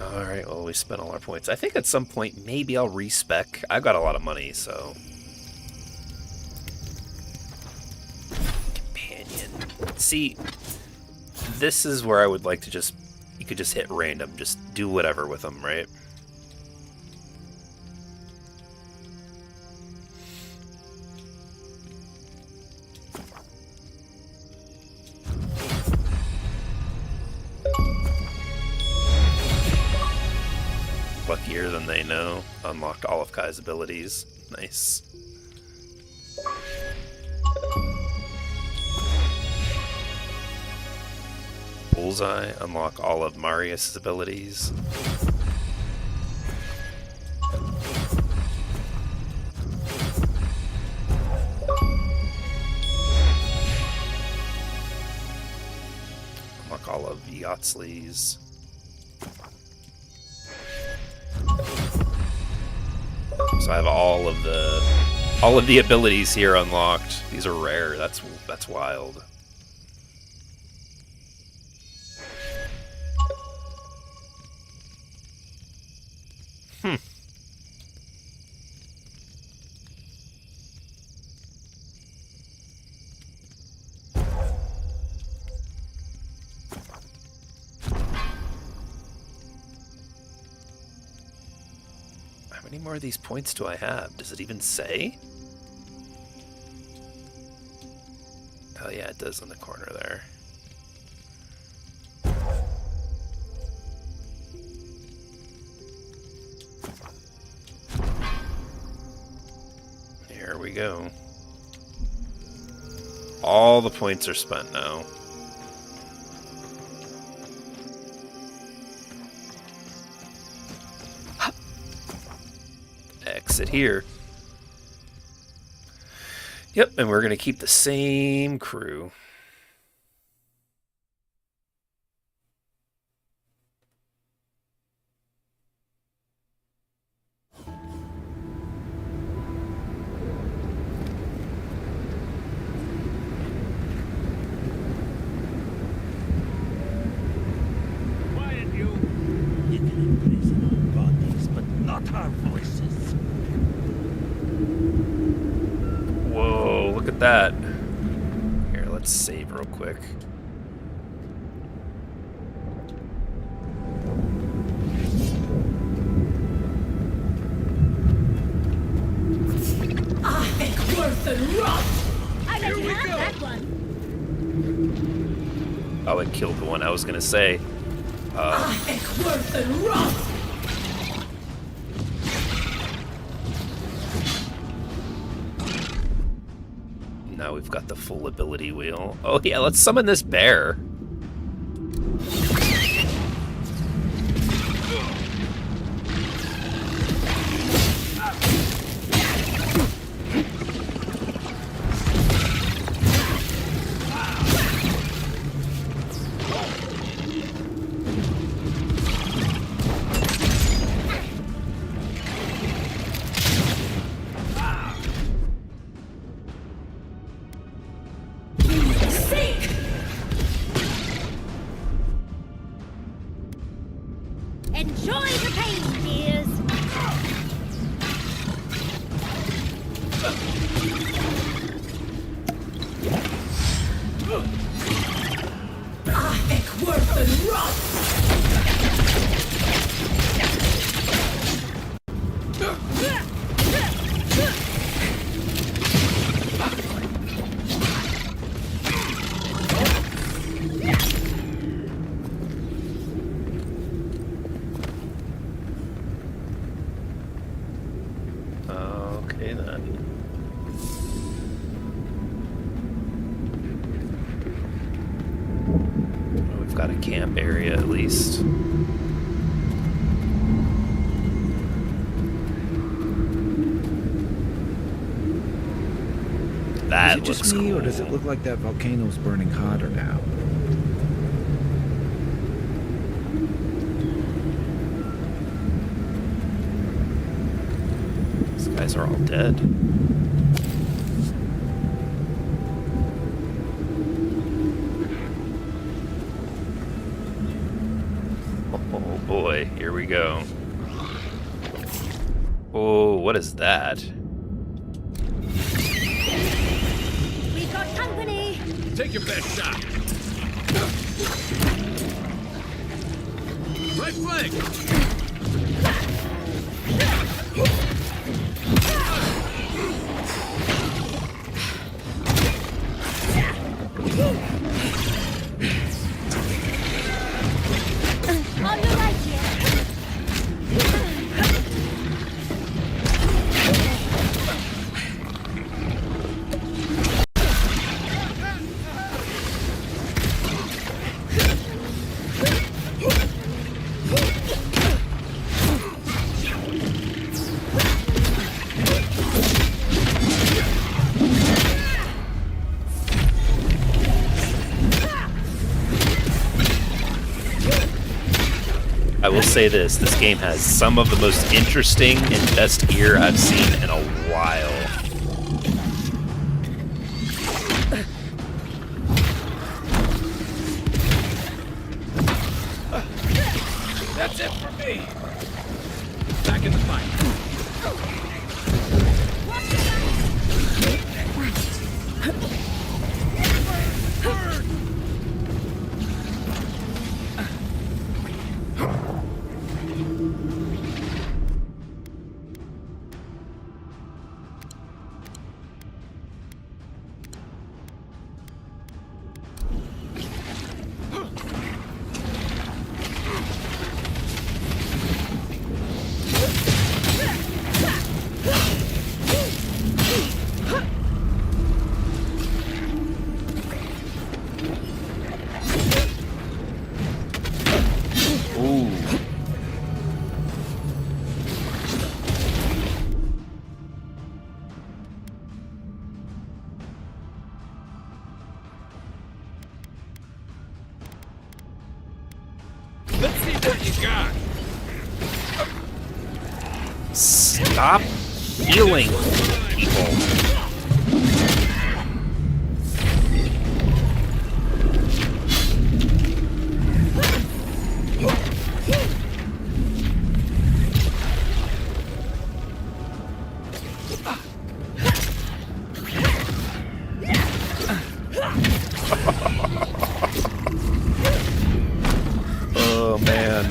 Alright, well, we spent all our points. I think at some point, maybe I'll respec. I've got a lot of money, so... Companion. See, this is where I would like to just... You could just hit random, just do whatever with them, right? Luckier than they know. Unlocked all of Kai's abilities. Nice. Bullseye. Unlock all of Marius' abilities. all of Yahtzlee's. So I have all of the abilities here unlocked. These are rare. That's wild. How many more of these points do I have? Does it even say? Oh yeah, it does in the corner there. Here we go. All the points are spent now. Exit here. Yep, and we're going to keep the same crew. Quiet, you! You can imprison our bodies, but not our voices. Whoa, look at that. Here, let's save real quick. I think worse than rot! I let you have that one. Oh, it killed the one I was gonna say. I think worse than rot! Now we've got the full ability wheel. Oh yeah, let's summon this bear. Enjoy the pain, dears. I think worse than rot! Okay then. Well, we've got a camp area at least. That Is it just looks me, cool. or does it look like that volcano's burning hotter now? These guys are all dead. Oh boy, here we go. Oh, what is that? We've got company. Take your best shot. Right flank. On the right here. say this. This game has some of the most interesting and best gear I've seen in a while. That's it for me. Back in the fight. Let's see what you got. Stop healing people. Oh man.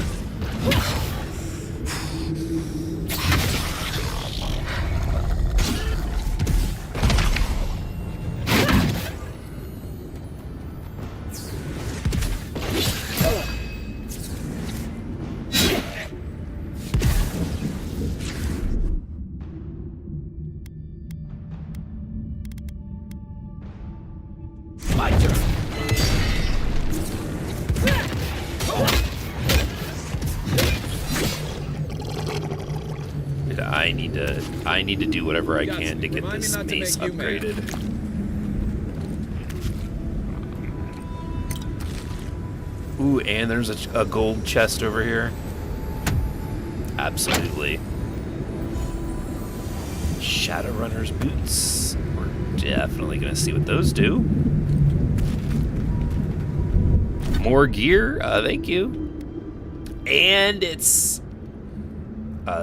My turn. I need to do whatever I can to get this mace upgraded. Ooh, and there's a gold chest over here. Absolutely. Shadowrunner's boots. We're definitely gonna see what those do. More gear, thank you. And it's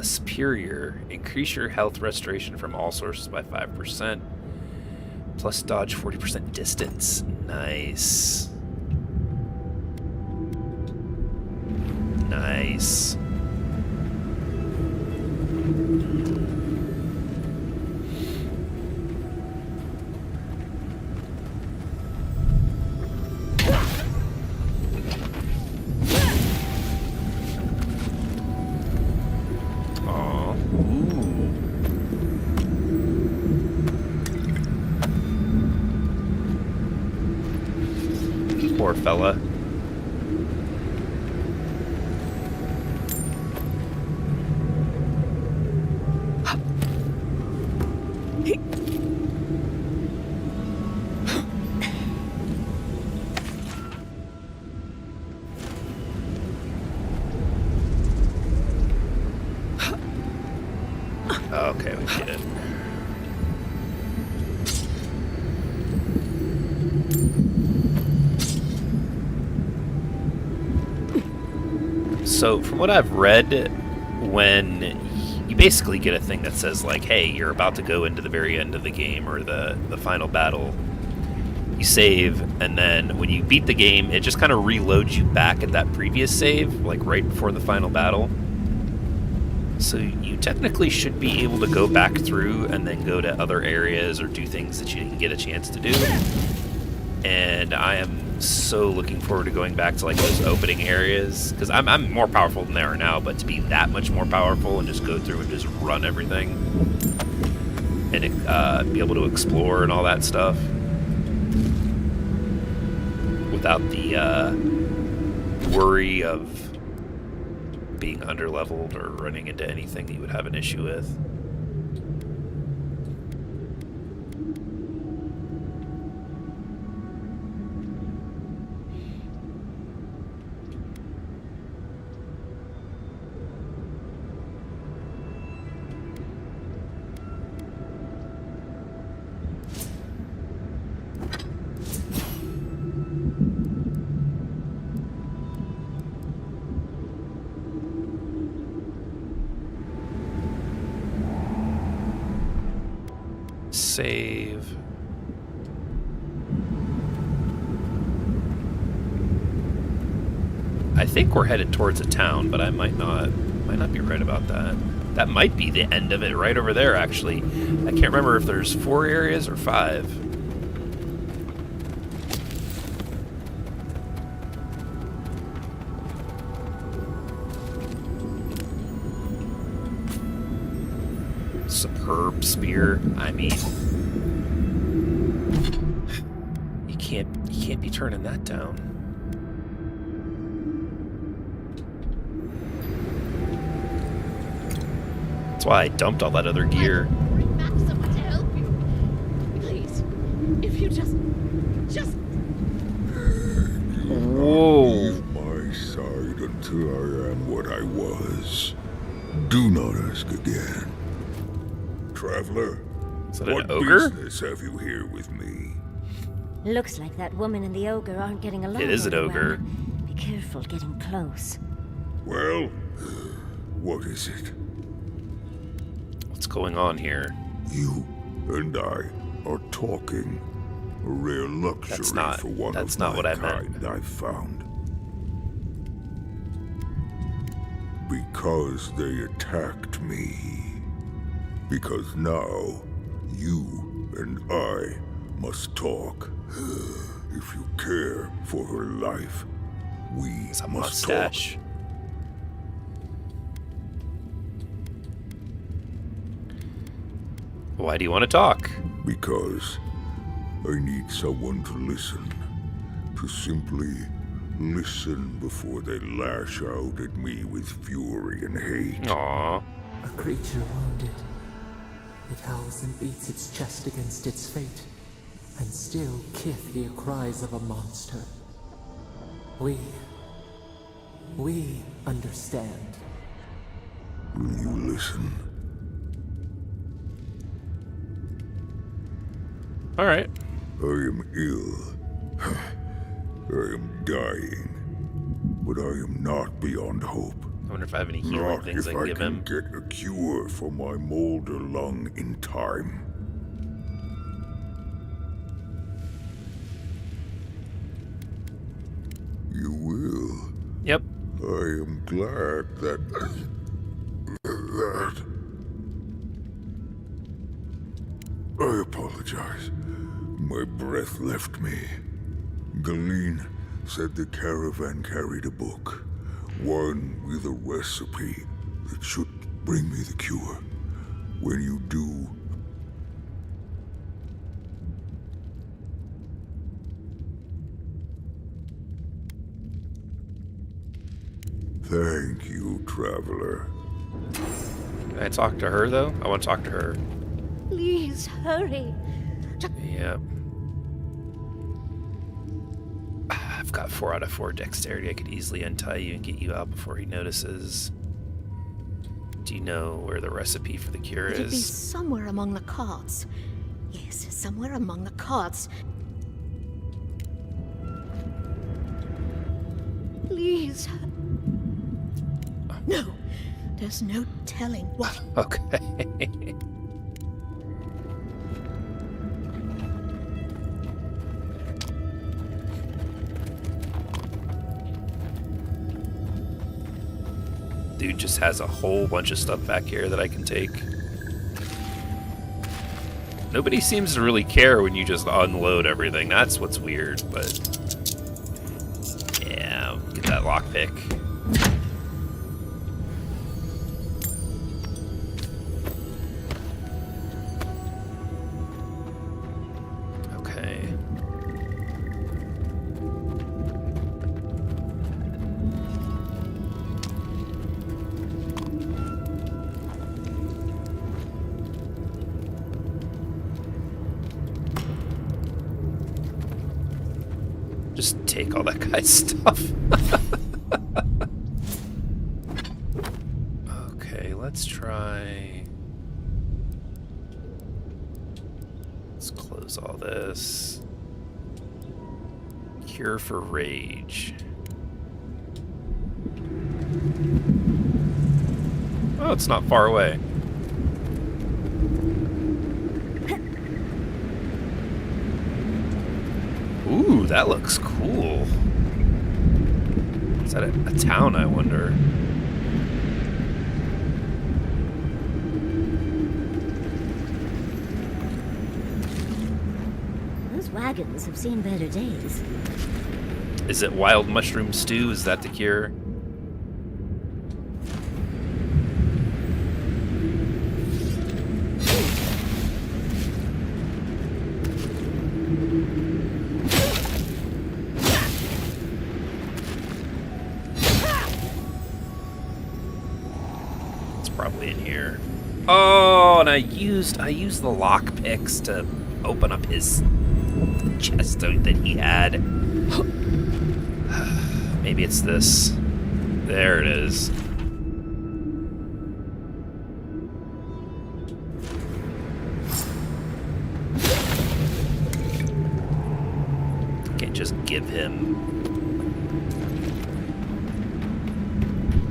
superior. Increase your health restoration from all sources by 5%. Plus dodge 40% distance. Nice. Nice. Poor fella. Okay, we get it. So, from what I've read, when you basically get a thing that says, like, hey, you're about to go into the very end of the game or the final battle, you save, and then when you beat the game, it just kind of reloads you back at that previous save, like right before the final battle. So you technically should be able to go back through and then go to other areas or do things that you didn't get a chance to do. And I am so looking forward to going back to like those opening areas, because I'm more powerful than they are now, but to be that much more powerful and just go through and just run everything and be able to explore and all that stuff without the worry of being underleveled or running into anything that you would have an issue with. save. I think we're headed towards a town, but I might not be right about that. That might be the end of it right over there, actually. I can't remember if there's 4 areas or 5. Superb spear. I mean, you can't be turning that down. That's why I dumped all that other gear. Bring back someone to help you. Please. If you just... Whoa. Leave my side until I am what I was. Do not ask again. Traveler, Is that an what ogre? business have you here with me? Looks like that woman and the ogre aren't getting along. It is an very ogre. well. Be careful getting close. Well, what is it? What's going on here? You and I are talking. A rare luxury for one that's of not my what I meant. kind I've found. Because they attacked me. Because now, you and I must talk. If you care for her life, we must mustache. talk. Why do you want to talk? Because I need someone to listen. To simply listen before they lash out at me with fury and hate. Aww. A creature wounded. It howls and beats its chest against its fate, and still kith hear cries of a monster. We understand. Will you listen? All right. I am ill. I am dying. But I am not beyond hope. I wonder if I have any healing Not things if I can give him. get a cure for my molder lung in time. You will. Yep. I am glad that... I apologize. My breath left me. Galeen said the caravan carried a book. One with a recipe that should bring me the cure. When you do... Thank you, traveler. Can I talk to her, though? I want to talk to her. Please, hurry. Yep. I've got 4 out of 4 dexterity. I could easily untie you and get you out before he notices. Do you know where the recipe for the cure It'd be is? somewhere among the carts. Yes, somewhere among the carts. Please. No, there's no telling what. Okay. Dude just has a whole bunch of stuff back here that I can take. Nobody seems to really care when you just unload everything. That's what's weird, but... yeah, get that lockpick. Okay. Just take all that guy's stuff. Okay, let's try... let's close all this. Cure for rage. Oh, it's not far away. Ooh, that looks cool. Is that a town, I wonder? Those wagons have seen better days. Is it wild mushroom stew? Is that the cure? It's probably in here. Oh, and I used the lock picks to open up his chest that he had. Maybe it's this. There it is. Can't just give him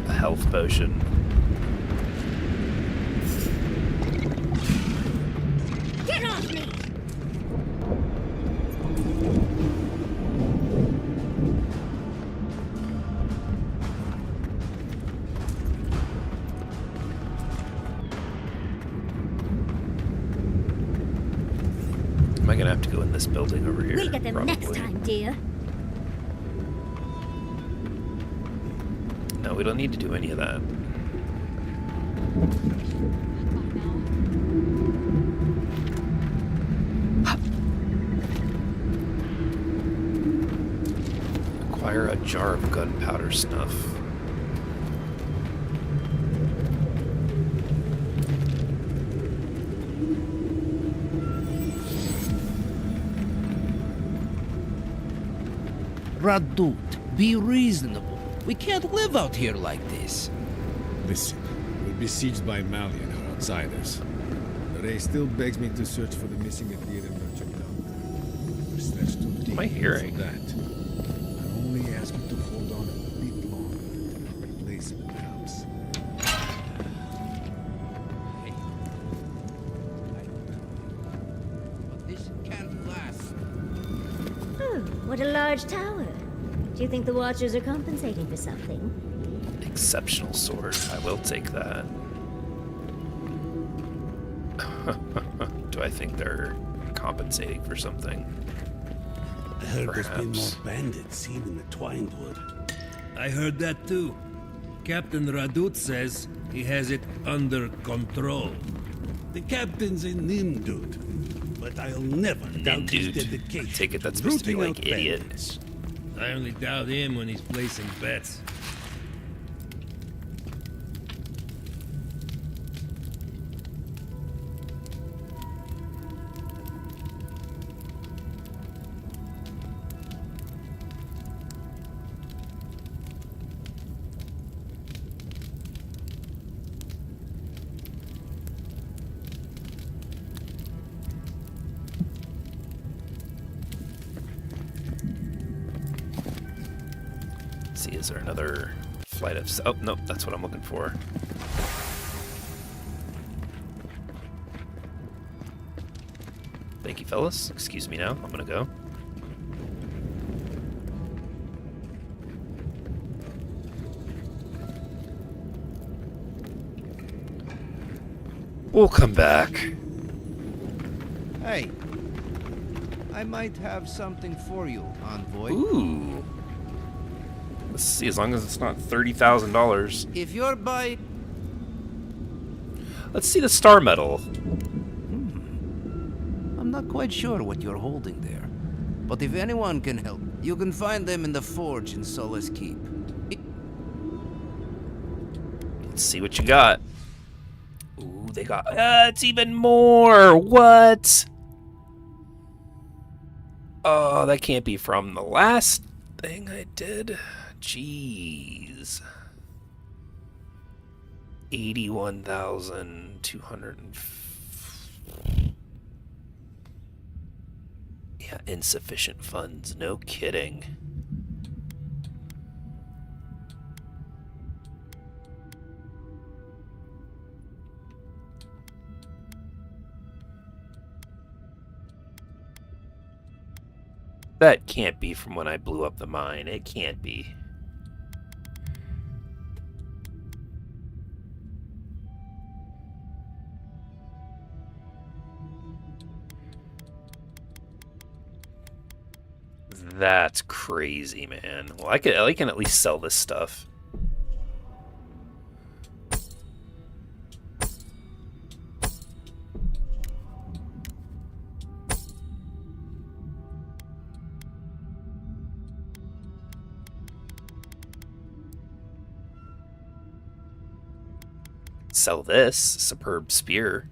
a health potion. Get off me! Am I gonna have to go in this building over here? We'll get them next Probably. time, dear. No, we don't need to do any of that. Acquire a jar of gunpowder snuff. Radut, be reasonable. We can't live out here like this. Listen, we're besieged by Malian or outsiders. Ray still begs me to search for the missing Adira merchant down there. We're stretched too deep. Am I hearing? For that. I only ask you to hold on a bit longer until a replacement comes. This can't last. Oh, what a large tower. Do you think the Watchers are compensating for something? Exceptional sword. I will take that. Do I think they're compensating for something? I heard Perhaps. there's been more bandits seen in the Twinewood. I heard that too. Captain Radut says he has it under control. The captain's a Nimdud, but I'll never doubt his dedication. I take it that's to supposed to be rooting like out idiot. bandits. I only doubt him when he's placing bets. See, is there another flight of... Oh, nope, that's what I'm looking for. Thank you, fellas. Excuse me now. I'm gonna go. We'll come back. Hey, I might have something for you, envoy. Ooh. Let's see, as long as it's not $30,000. If you're by... Let's see the star medal. I'm not quite sure what you're holding there. But if anyone can help, you can find them in the forge in Solace Keep. Let's see what you got. Ooh, they got... it's even more! What? Oh, that can't be from the last thing I did. Jeez. 81,200. Yeah, insufficient funds. No kidding. That can't be from when I blew up the mine. It can't be. That's crazy, man. Well, I can at least sell this stuff. Sell this superb spear.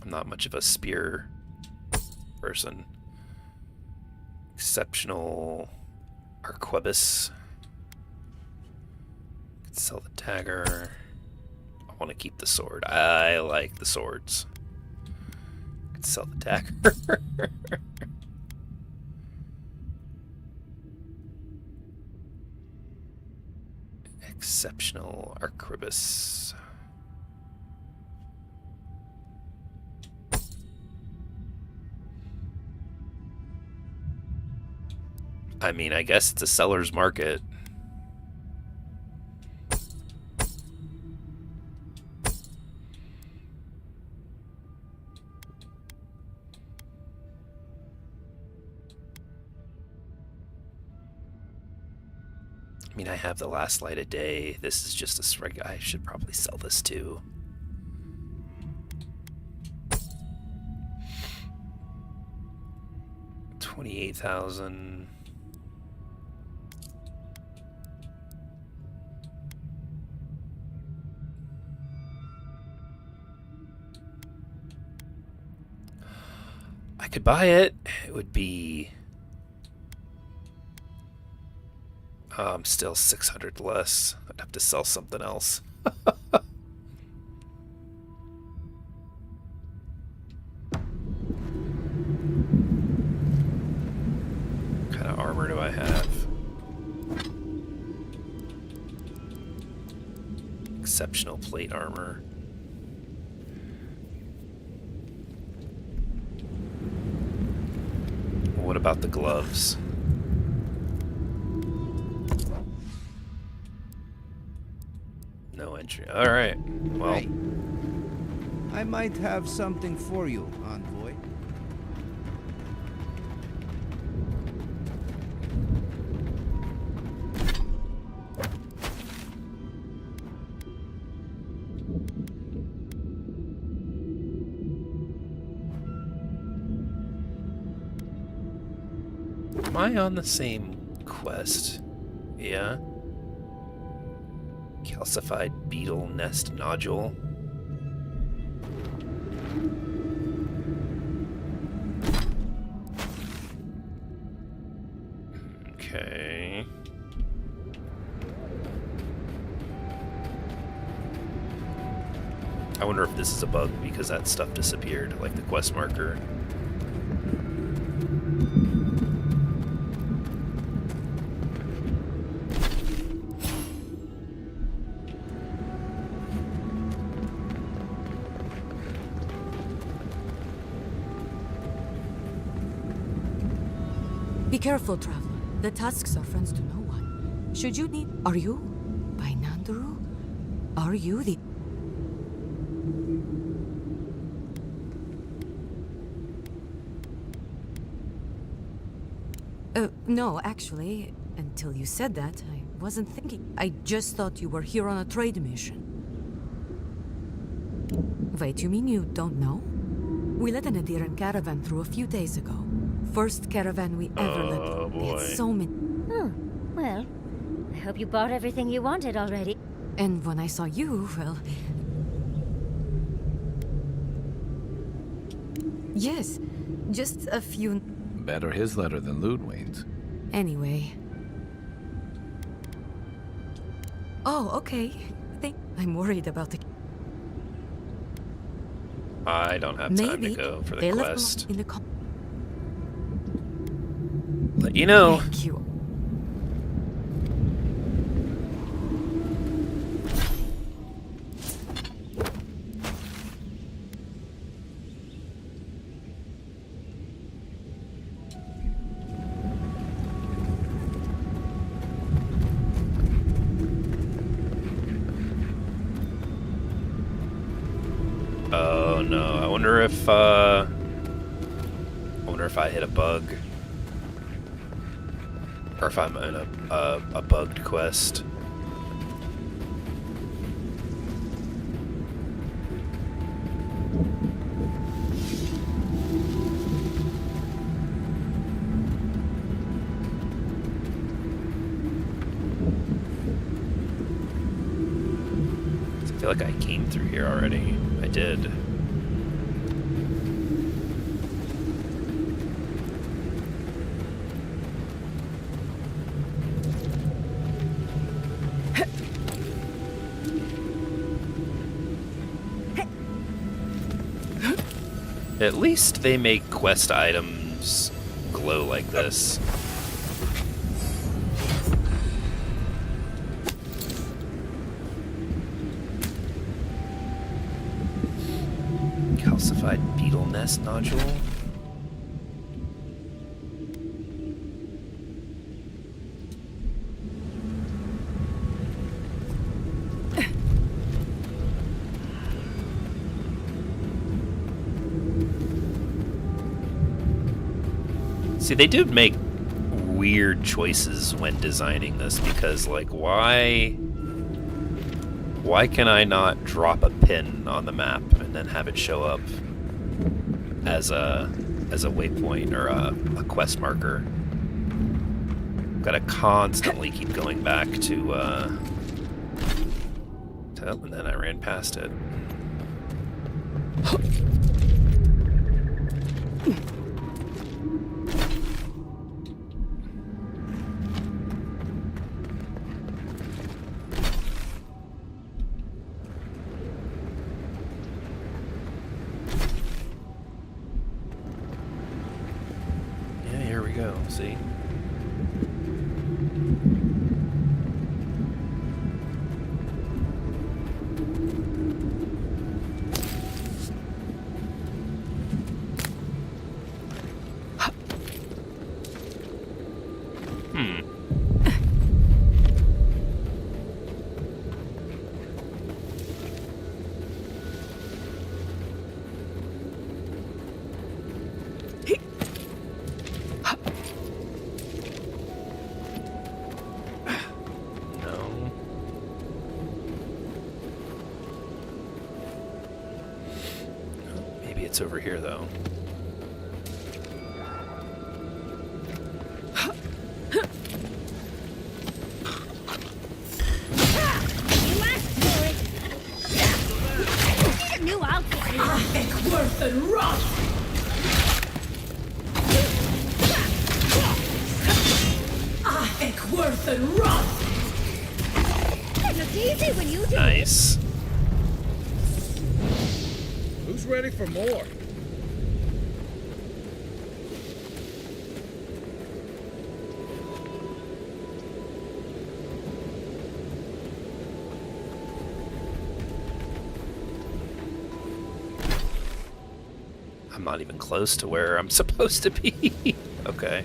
I'm not much of a spear person. Exceptional arquebus. Could sell the dagger. I want to keep the sword. I like the swords. Could sell the dagger. Exceptional arquebus. I mean, I guess it's a seller's market. I mean, I have the last light of day. This is just a sprig. I should probably sell this too. $28,000. I could buy it. It would be still 600 less. I'd have to sell something else. What kind of armor do I have? Exceptional plate armor. What about the gloves? No entry. All right. Well, Hey, I might have something for you, envoy. am I on the same quest? Yeah. Calcified beetle nest nodule. Okay. I wonder if this is a bug because that stuff disappeared, like the quest marker. Be careful, traveler. The tusks are friends to no one. Should you need... Are you? By Nanduru? Are you the... No, actually, until you said that, I wasn't thinking. I just thought you were here on a trade mission. Wait, you mean you don't know? We let an Adiran caravan through a few days ago. First caravan we ever let through. They had so many... Well, I hope you bought everything you wanted already. And when I saw you, well... Yes, just a few... Better his letter than Ludwig's. Anyway. Oh, okay. I'm worried about the... I don't have time to go for the quest. In the Let you know. Thank you. no. I wonder if I hit a bug. Or if I'm in a bugged quest. I feel like I came through here already. I did. At least they make quest items glow like this. Calcified beetle nest nodule. See, they do make weird choices when designing this because, like, why can I not drop a pin on the map and then have it show up as a waypoint or a quest marker? Gotta constantly keep going back to and then I ran past it. See? It's over here, though. New outfit. Worth and rot. Worth and rot. It looks easy when you do. Nice. Who's ready for more? I'm not even close to where I'm supposed to be. Okay.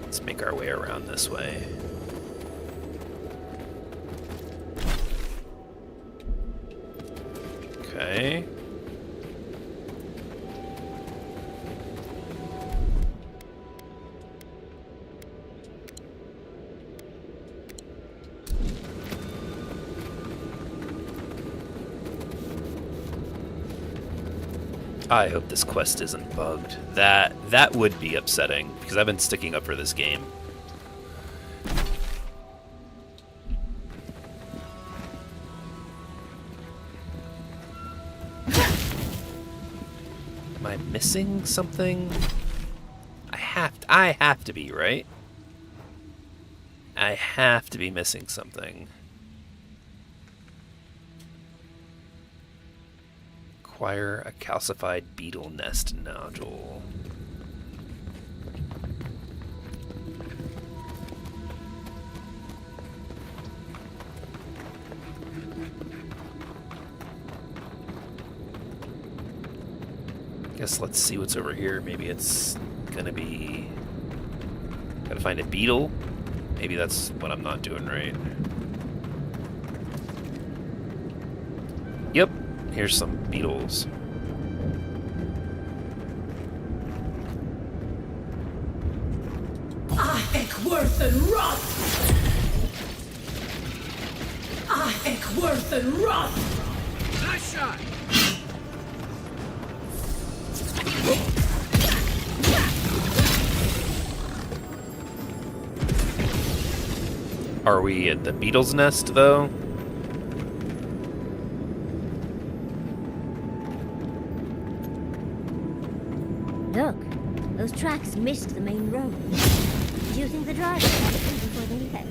Let's make our way around this way. Okay. I hope this quest isn't bugged. That would be upsetting, because I've been sticking up for this game. Am I missing something? I have to be, right? I have to be missing something. Acquire a calcified beetle nest nodule. Guess let's see what's over here. Maybe it's gonna be... Gotta find a beetle. Maybe that's what I'm not doing right. Yep, here's some beetles. I think worth and rot! I think worth and rot! Nice shot! Are we at the beetle's nest, though? Look, those tracks missed the main road. Do you think the driver had them before they left?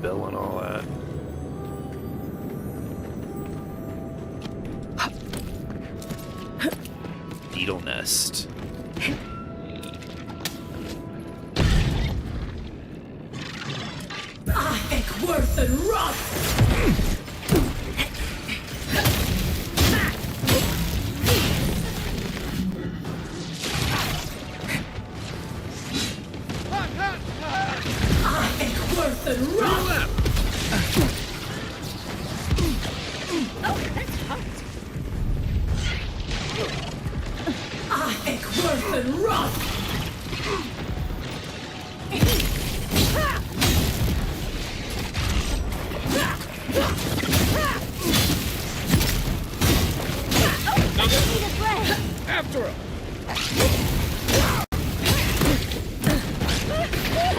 Bill and all that. Beetle nest. I think worth and rot!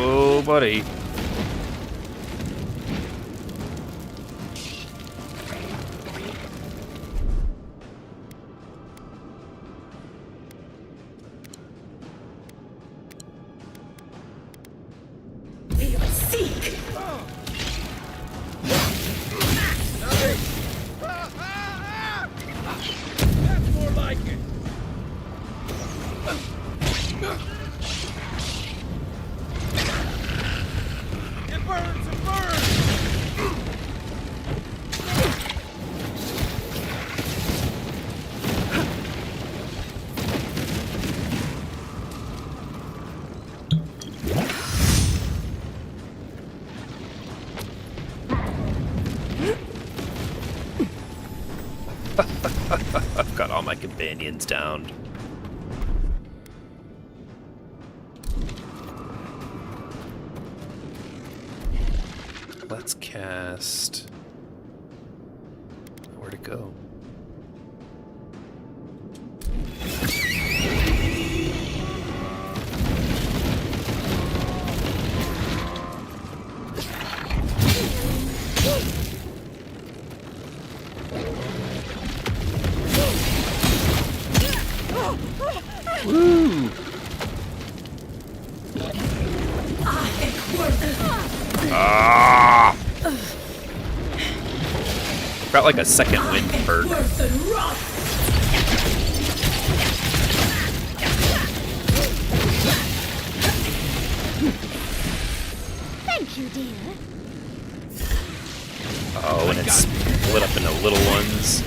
Oh, buddy. Seek! That's more like it! It burns! It burns! I've got all my companions down. Let's cast... Where to go? Woo! Ah! Got like a second wind perk. Thank you, dear. Oh, and it's split up into little ones.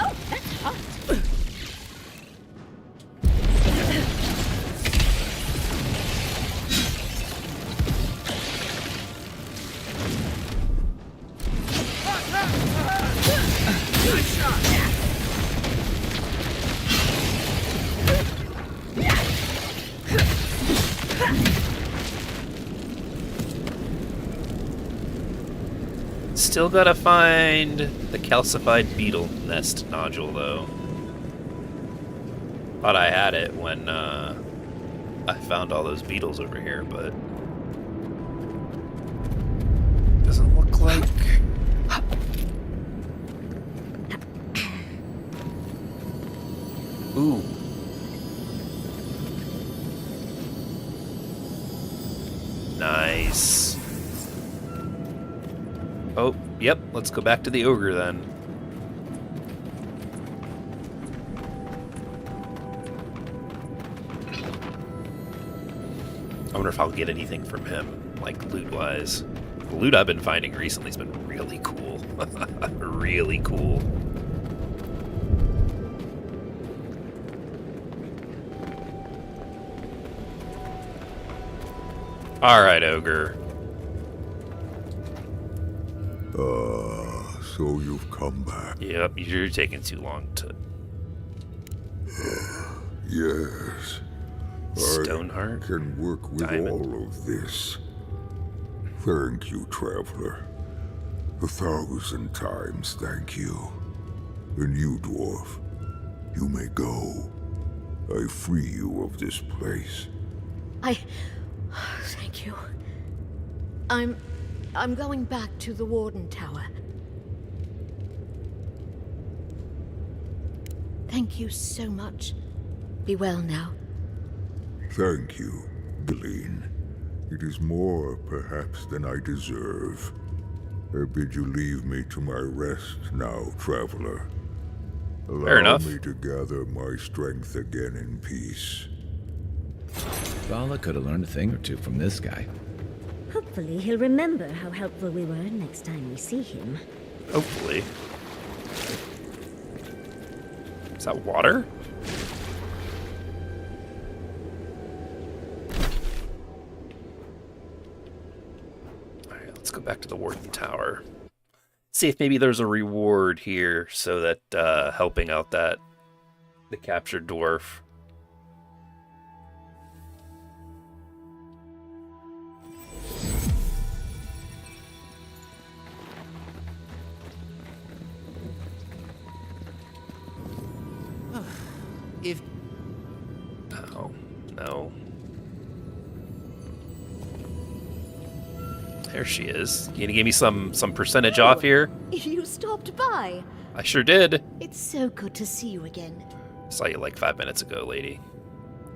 Oh, that's hot. Nice shot! Still gotta find the calcified beetle nest nodule, though. Thought I had it when I found all those beetles over here, but doesn't look like. Ooh. Nice. Oh, yep, let's go back to the ogre then. I wonder if I'll get anything from him, like loot-wise. The loot I've been finding recently has been really cool. Really cool. Alright, ogre. So you've come back. Yep, you're taking too long to... Yes. Stoneheart? I can work with all of this. Thank you, traveler. 1,000 times thank you. And you, dwarf, you may go. I free you of this place. Thank you. I'm going back to the Warden Tower. Thank you so much. Be well now. Thank you, Glean. It is more, perhaps, than I deserve. I bid you leave me to my rest now, traveler. Allow me to gather my strength again in peace. Vala could have learned a thing or two from this guy. Hopefully he'll remember how helpful we were next time we see him. Hopefully. Is that water? Alright, let's go back to the Warden Tower. See if maybe there's a reward here so that helping out the captured dwarf. If... Oh, no. There she is. You gonna give me some percentage off here? You stopped by. I sure did. It's so good to see you again. Saw you like 5 minutes ago, lady.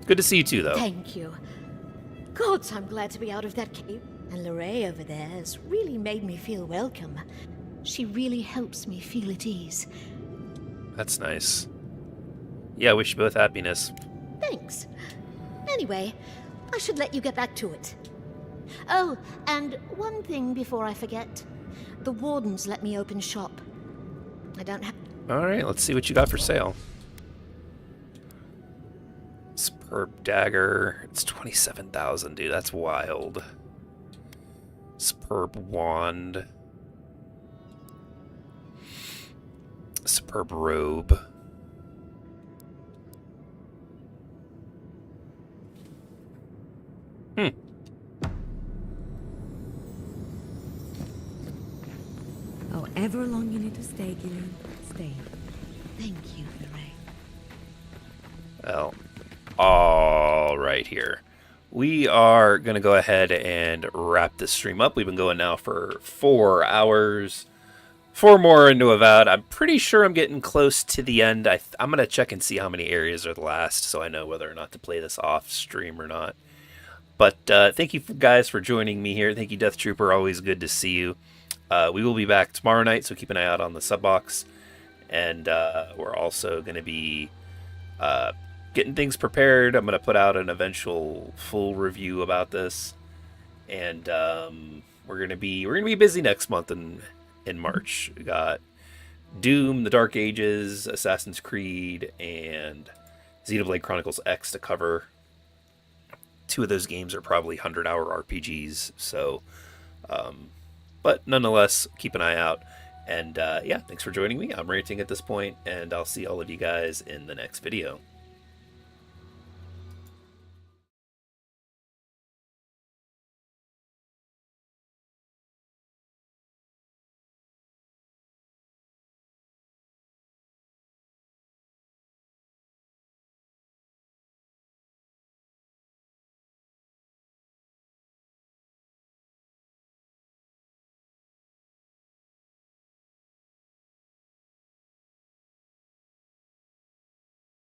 Good to see you too, though. Thank you. Gods, I'm glad to be out of that cave. And Lorraine over there has really made me feel welcome. She really helps me feel at ease. That's nice. Yeah, wish you both happiness. Thanks. Anyway, I should let you get back to it. Oh, and one thing before I forget. The wardens let me open shop. I don't have... Alright, let's see what you got for sale. Superb dagger. It's 27,000, dude. That's wild. Superb wand. Superb robe. However long you need to stay, Gillian, stay. Thank you, Lorraine. Well, all right here. We are going to go ahead and wrap this stream up. We've been going now for 4 hours. 4 more into Avowed. I'm pretty sure I'm getting close to the end. I'm going to check and see how many areas are the last so I know whether or not to play this off stream or not. But thank you guys for joining me here. Thank you, Death Trooper. Always good to see you. We will be back tomorrow night, so keep an eye out on the sub box. And we're also going to be getting things prepared. I'm going to put out an eventual full review about this. And we're going to be busy next month in March. We got Doom, The Dark Ages, Assassin's Creed, and Xenoblade Chronicles X to cover. 2 of those games are probably 100-hour RPGs, so but nonetheless, keep an eye out. And yeah, thanks for joining me. I'm ranting at this point, and I'll see all of you guys in the next video.